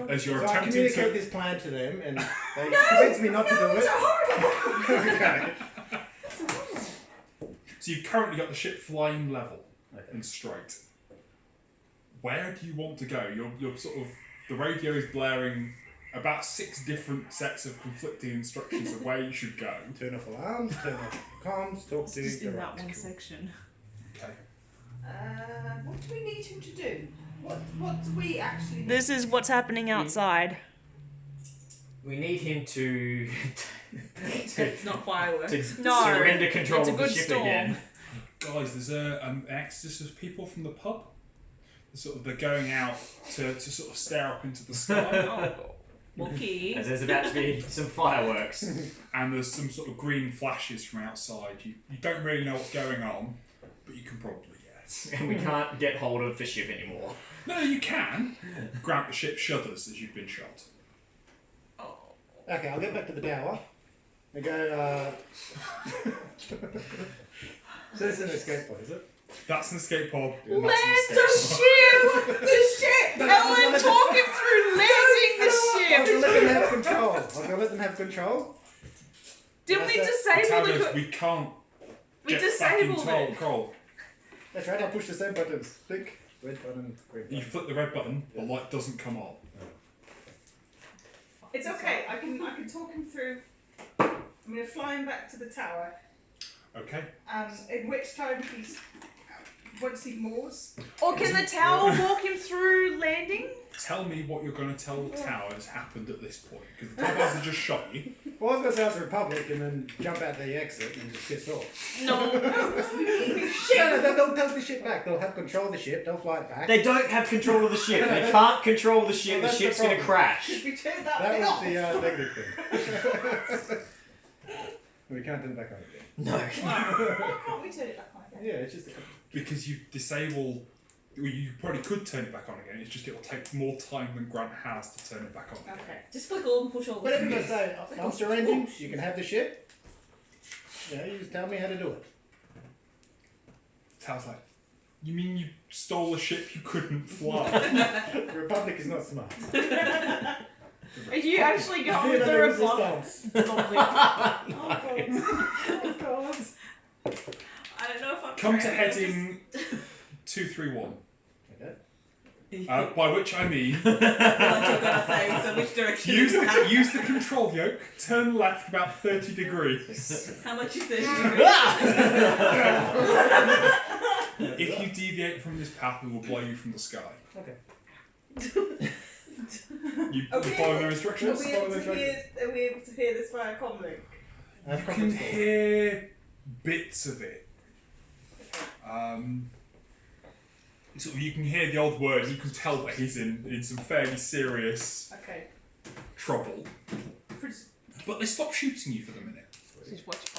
As you're So I attempting communicate to. this plan to them and they convince me not to do it. Okay. So you've currently got the ship flying level Okay. and straight. Where do you want to go? You're sort of, the radio is blaring about 6 different sets of conflicting instructions of where you should go. Turn off alarms, turn off comms, talk to Just the in that right. one section. Okay. What do we need him to do? What do we actually need? This is what's happening outside. We need him to It's not fireworks. to No, surrender control it's a of the good ship storm. again. Guys, there's an exodus of people from the pub. They're going out to sort of stare up into the sky. Mookie. As there's about to be some fireworks. And there's some sort of green flashes from outside. You don't really know what's going on, but you can probably guess. And we can't get hold of the ship anymore. No, you can. Grant the ship shudders as you've been shot. Okay, I'll get back to the tower. I go, So this is an escape pod, is it? That's an escape pod. and Land that's an the escape ship! The ship! Ellen, talk him through landing the I'm ship! gonna let them have control. I'm gonna let them have control. Didn't we pod. disable Tell the... us we can't We get back disabled into it. control. That's right, I'll push the same buttons. Think, red button, green You button. flip the red button, the light doesn't come on. It's okay. I can talk him through. I'm going to fly him back to the tower. Okay. In which time once he moors. Or can the tower walk him through landing? Tell me what you're going to tell the tower has happened at this point, because the tower has just shot you. Well, I was gonna say out the Republic and then jump out the exit and just piss off. No. No, they'll take the ship back. They'll have control of the ship. They'll fly it back. They don't have control of the ship. They can't control the ship. Well, The that's the ship's going to problem. crash. If we turn that, That bit was off. the negative thing. We can't turn it back on again. No. Why can't we turn it back on again? Yeah, it's just. Because you disable. Well, you probably could turn it back on again, it's just it'll take more time than Grant has to turn it back on again. Okay. Just flick all and push all the Whatever you buttons. say, I'm surrendering. You can have the ship. Yeah, you just tell me how to do it. Tao's like, you mean you stole a ship you couldn't fly? The Republic is not smart. Are you actually going with the Zero Republic? resistance. Oh God. I don't know if I'm Come to trying heading 231. Okay. By which I mean, What you're gonna say, so which direction use is that? use the control yoke, turn left about 30 degrees. How much is 30 degrees? If you deviate from this path, we will blow you from the sky. Okay. You Okay. follow no Are instructions? we able to hear this via comlink? You can hear bits of it. Sort of you can hear the odd words, you can tell that he's in some fairly serious Okay. trouble. But they stop shooting you for the minute. Just watch it.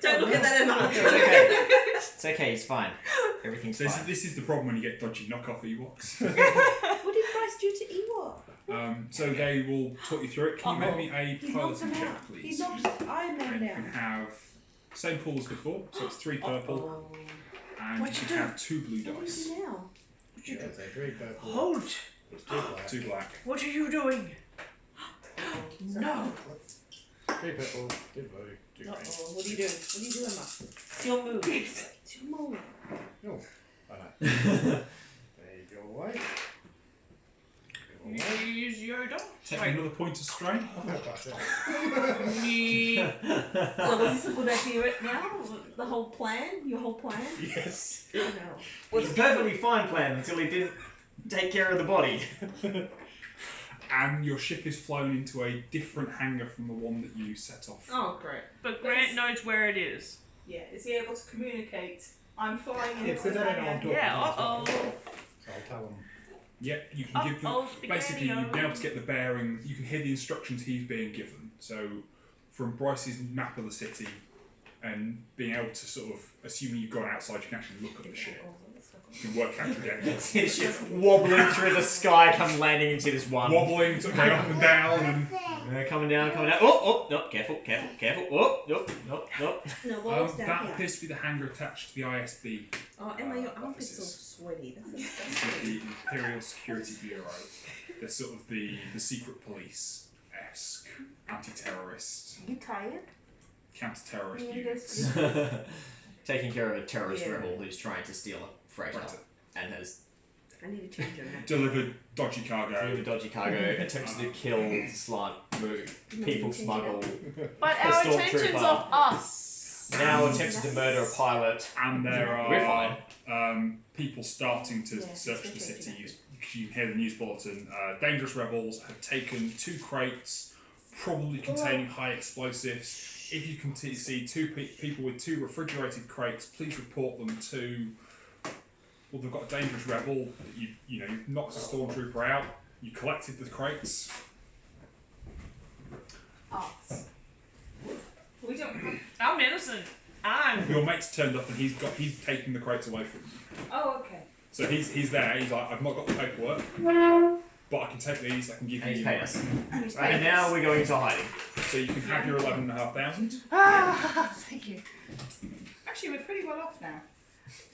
Don't look at that enough. It's okay. It's okay, he's fine. Everything's So fine. this is the problem when you get dodgy knockoff Ewoks. What did Bryce do to Ewok? So they will talk you through it. Can you make me a He knocked piloting him check, out. He please? knocked Iron Man And you can down. have same pool as before, so it's 3 purple, and What'd you you can do? have 2 blue What dice. do you do now? Yeah, so 3 purple. Hold! It's 2 black. 2 black. What are you doing? No! 3 purple, 2 blue, 2 green. Uh-oh, what are you doing? What are you doing, Ma? It's your move. It's your move. Oh, I know. There you go away. Go away. Use Yoda. Take Wait. another point of strain. I'm gonna pass it. Me. So was this a good idea right now? The whole plan? Your whole plan? Yes. No. Well, it's a perfectly fine plan until he didn't take care of the body. And your ship is flown into a different hangar from the one that you set off. Oh, great. But Grant knows where it is. Yeah. Is he able to communicate? I'm flying Yeah, into because the I don't know I'm hangar. talking. Yeah, as well. uh-oh. So I'll tell them. Yep, you can give them. Uh-oh, Basically, you'll be able to spaghetti-o. get the bearings. You can hear the instructions he's being given. So, from Bryce's map of the city, and being able to sort of, assuming you've gone outside, you can actually look at the ship. You can work out trajectories. See the ship wobbling through the sky, come landing into this one. Wobbling, sort of going up and down, and Coming down, coming down. Oh, no, careful, careful, careful. Oh, nope, nope, nope. No, what was that down here? appears to be the hangar attached to the ISB. Oh, Emma, your armpits offices. all sweaty. That's This is disgusting. the Imperial Security Bureau. They're sort of the secret police-esque, anti-terrorist, You tired? counter-terrorist You units. Taking care of a terrorist Yeah. rebel who's trying to steal a freighter Right. and has I need to change your name. Delivered dodgy cargo. delivered dodgy cargo, attempted to kill, slant, move, people smuggle, But The our stormtrooper. attention's off us. now attempted to murder a pilot. And there We're are fine. people starting to Yeah, search it's the okay, city yeah. you can hear the news bulletin. Dangerous rebels have taken 2 crates, probably containing high explosives. If you can see 2 people with 2 refrigerated crates, please report them to. Well, they've got a dangerous rebel. You've knocked a stormtrooper out. You collected the crates. Arts. We don't have... Our medicine. Your mate's turned up and he's taking the crates away from you. Oh, okay. So he's there. He's like, I've not got the paperwork, but I can take these. I can give And he's you. paid us. And he's Right, and now we're going into hiding. So you can have your 11,500. Thank you. Actually, we're pretty well off now.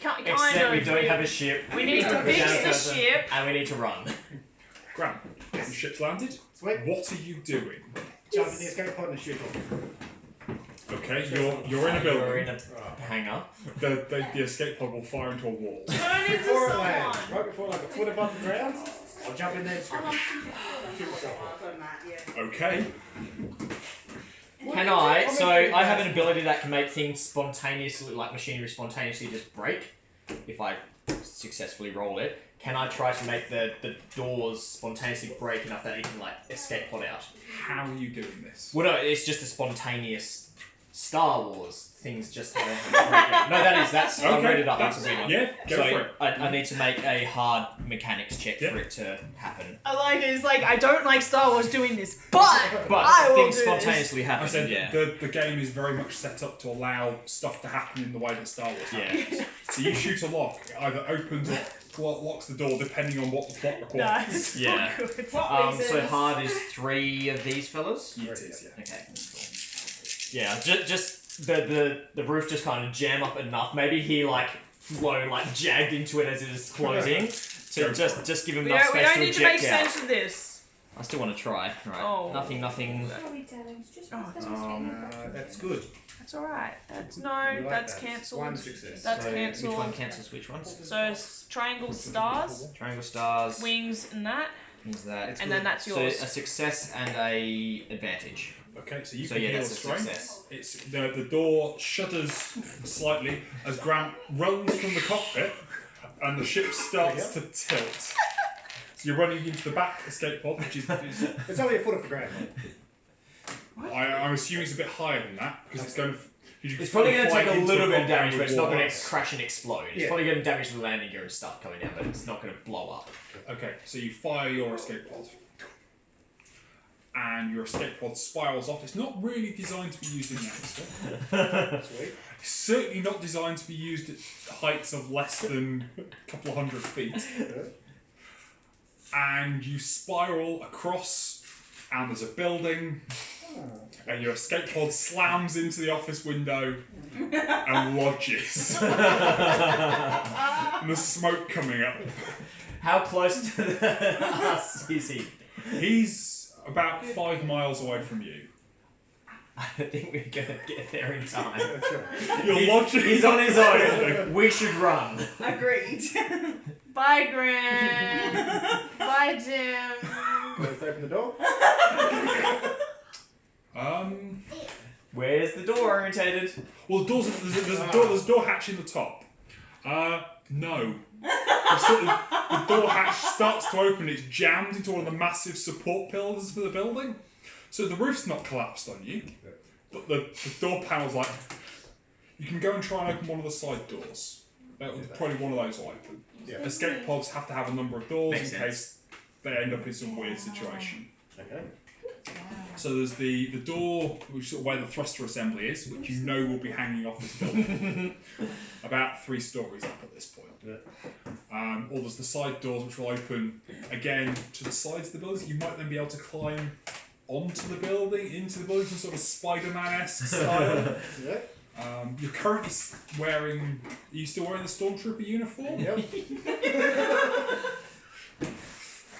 Kind Except we of. don't have a ship. We need to fix the ship. And we need to run. Graham, the ship's landed. Sweet. What are you doing? Jump in the escape pod and shoot off. Okay, you're in a You're building. in a hangar. The escape pod will fire into a wall. Turn into Before it someone. lands, right before like a foot above the ground, I'll jump in there and shoot myself off. I've done that, yeah. Okay. Can I? So I have an ability that can make things spontaneously, like machinery spontaneously just break. If I successfully roll it, can I try to make the doors spontaneously break enough that it can like escape pod out? How are you doing this? Well, no, it's just a spontaneous Star Wars things just have no, that's I Okay, read it up. that's- That's a winner. yeah, go so for it. I need to make a hard mechanics check Yeah. for it to happen. I like it. It's like, I don't like Star Wars doing this, but But I will things do this. spontaneously I happen. said Yeah. the game is very much set up to allow stuff to happen in the way that Star Wars happens. Yeah. So you shoot a lock, it either opens or locks the door depending on what the plot requires. Nice. Yeah. So good. What So reasons? hard is 3 of these fellas. It is, yeah. Okay, that's cool. Yeah, just the roof just kind of jam up enough. Maybe he like flow like jagged into it as it is closing. So Go just give him We enough don't, we space don't to need to make eject out. sense of this. I still want to try. Right. Oh. Nothing. That's good. That's alright. That's We no, like that's that. cancelled. One success. That's So cancelled. Which one cancels which ones? So triangle stars, Triangle stars. wings, and that, Means that. It's and then that's So yours. a success and a advantage. Okay, so you So can yeah, heal that's a strength. success. It's the door shudders slightly as Grant runs from the cockpit, and the ship starts to tilt. So you're running into the back escape pod, which is It's only a foot off the ground. I'm assuming it's a bit higher than that because it's going to. It's probably going to fly take a into little bit of cockpit damage, but it's not going walls. to crash and explode. It's Yeah. probably going to damage the landing gear and stuff coming down, but it's not going to blow up. Okay, so you fire your escape pod. And your escape pod spirals off. It's not really designed to be used in the atmosphere. Sweet. It's certainly not designed to be used at heights of less than a couple of 100 feet. And you spiral across, and there's a building, and your escape pod slams into the office window and lodges. And there's smoke coming up. How close to us is he? He's about 5 miles away from you. I don't think we're going to get there in time. You're lodging. He's on his own. We should run. Agreed. Bye, Grant. Bye, Jim. Let's open the door. Where's the door orientated? Well, there's a door hatch in the top. No. The door hatch starts to open. It's jammed into one of the massive support pillars for the building. So the roof's not collapsed on you, but the door panel's like. You can go and try and open one of the side doors. Probably one of those will open. Yeah. Escape pods have to have a number of doors Makes in sense. case they end up in some weird situation. Okay. So there's the door, which is sort of where the thruster assembly is, which you know will be hanging off this building. About 3 stories up at this point. Yeah. Or there's the side doors, which will open again to the sides of the building. You might then be able to climb onto the building, into the building, some sort of Spider-Man-esque style. Yeah. You're currently wearing. Are you still wearing the Stormtrooper uniform? Yep.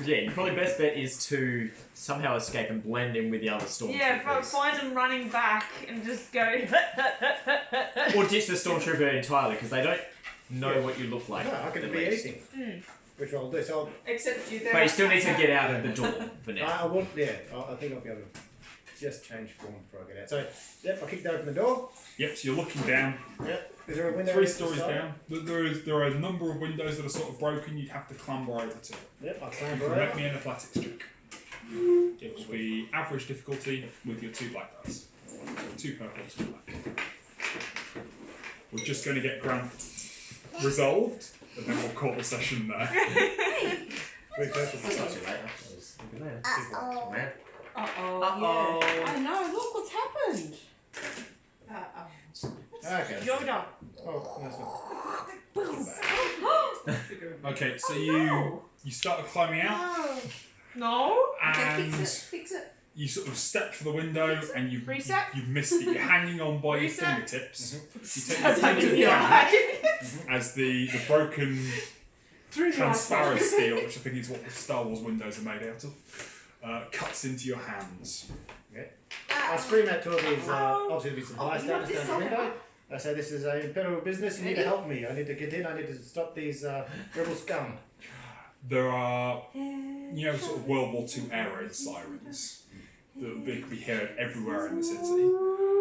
Yeah, your probably best bet is to somehow escape and blend in with the other stormtroopers. Yeah, find them running back and just go. Or ditch the stormtrooper entirely because they don't know what you look like. No, I can at be least. anything. Which I'll do. So Except you there. But you still need to get out of the door for now. I want. Yeah. I think I'll be able to. just change form before I get out. So, yep, I kicked open the door. Yep, so you're looking down. Yep. Is there a window? 3 stories down. There are a number of windows that are sort of broken. You'd have to clamber over to. Yep, I'll You clamber can over. make me an athletics check. It will be average difficulty with your 2 black dice. 2 purple, 2 black. We're just going to get Grant resolved, and then we'll call the session there. Wait, purple. That's not too late. I was thinking there. Uh-oh. Man. Uh-oh, yeah. I know, look what's happened. Okay. Yoda. Oh, that's not. Okay, so you started climbing out, No. Okay, and fix it. you sort of step for the window, and you Reset. missed it. You're hanging on by your Reset. fingertips. You take That's your how you fingers feel. down as the broken transparent steel, which I think is what the Star Wars windows are made out of, cuts into your hands. I scream out to all these, obviously there'll be some bystanders down the window. I say, this is a imperial business, you need to help me. I need to get in, I need to stop these rebel scum. There are, sort of World War II air raid sirens that will be heard everywhere in the city.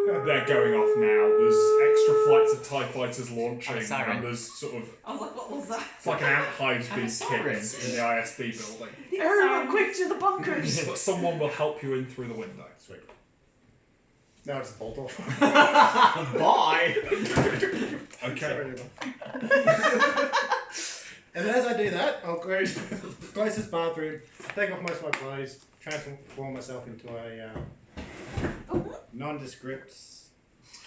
They're going off now. There's extra flights of TIE fighters launching, siren. and there's sort of, I was like, what was that? it's like an ant hive's I'm been siren. kicked in the ISB building. Everyone, quick to the bunkers. But someone will help you in through the window. Sweet. Now it's bolt off. Bye! Okay. Sorry, and as I do that, I'll go to the closest bathroom, take off most of my clothes, transform myself into a nondescript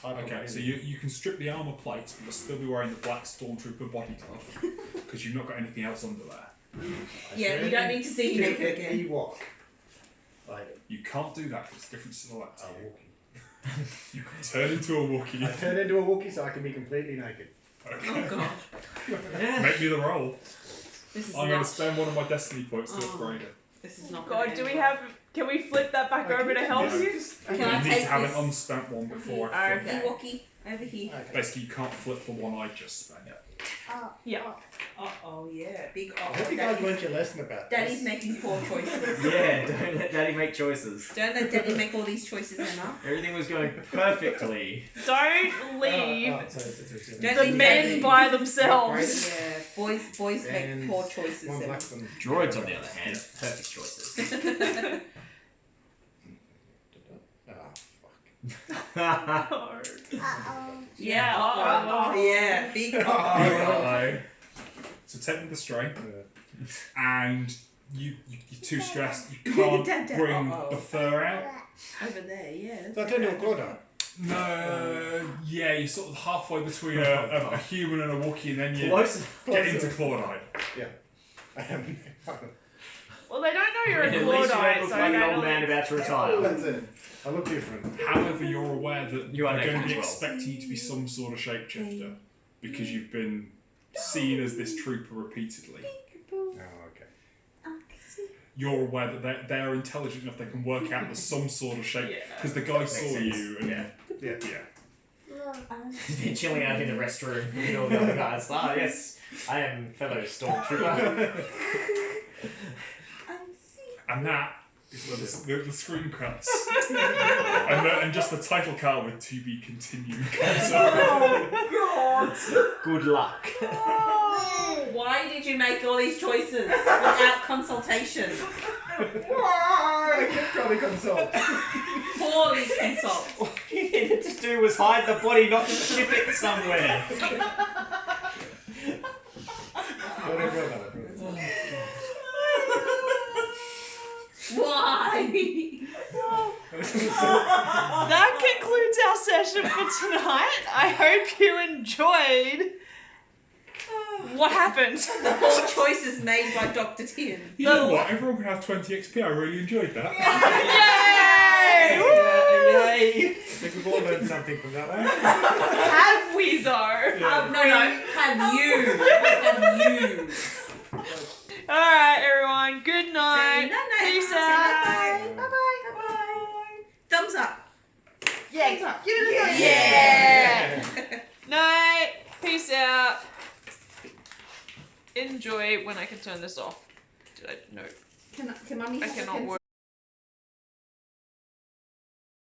type Okay, of so you can strip the armour plates, but you'll still be wearing the black Stormtrooper body glove, because you've not got anything else under there. Yeah, we don't need to see you naked again. Ewok. Like You can't do that, it's different silhouettes. a Wookiee. You can turn into a I Wookiee. turn into a Wookiee so I can be completely naked. Okay. Oh god. Make me the roll. This is I'm going to not. spend one of my destiny points to Oh. upgrade it. This is not. God, gonna do we end have? Can we flip that back over to help Yeah. you? Can You I need to take have this? an unspent one before I Okay. flip. well? Ewokkie, over here. Okay. Basically, you can't flip the one I just spent. Yeah. Uh-oh, yeah. Big I hope you guys learned your lesson about this. Daddy's making poor choices. Yeah, don't let Daddy make choices. Don't let Daddy make all these choices, Emma. Everything was going perfectly. Don't leave Don't the leave men Daddy. by themselves. Yeah, boys And make poor choices, One Emma. black one. Droids, on the other hand, perfect choices. Ah, fuck. Uh-oh. Yeah. Oh, yeah, big Uh-oh. So take me the strain, Uh, and you're too stressed. You can't Dad, bring uh-oh. the fur out. over there, yeah. So I turned into a Clawdite. No, yeah, you're sort of halfway between a human and a Wookiee, and then you Close. get into Clawdite. Well, they don't know you're a At least you don't Clawdite, look so like an they old man don't. about to retire. That's it. I look different. However, you're aware that You are they're going to naked be as well. expecting you to be some sort of shapeshifter because you've been seen as this trooper repeatedly. Oh, okay. You're aware that they're intelligent enough they can work out there's some sort of shape Yeah. because the guy saw sense. you. And, Yeah. yeah. He's been chilling out in the restroom with all the other guys. Ah, yes, I am fellow Stormtrooper. And that is where the screen cuts. and just the title card with "To Be Continued" comes up. Good luck. Why did you make all these choices without consultation? I kept trying to consult. Poorly consult. All you needed to do was hide the body, not ship it somewhere. Why? That concludes our session for tonight. I hope you enjoyed. What happened? The poor choices made by Dr. Tien. You know what? Everyone can have 20 XP. I really enjoyed that. Yay! Yay! I think we've all learned something from that one. Have we though? No, have you. Alright, everyone. Good night. Say Peace night. out. Bye-bye. Thumbs up. Yeah, Thumbs up. give it a thumbs Yeah. Night. Peace out. Enjoy when I can turn this off. Did I? No. Can Mummy I have a cannot pencil?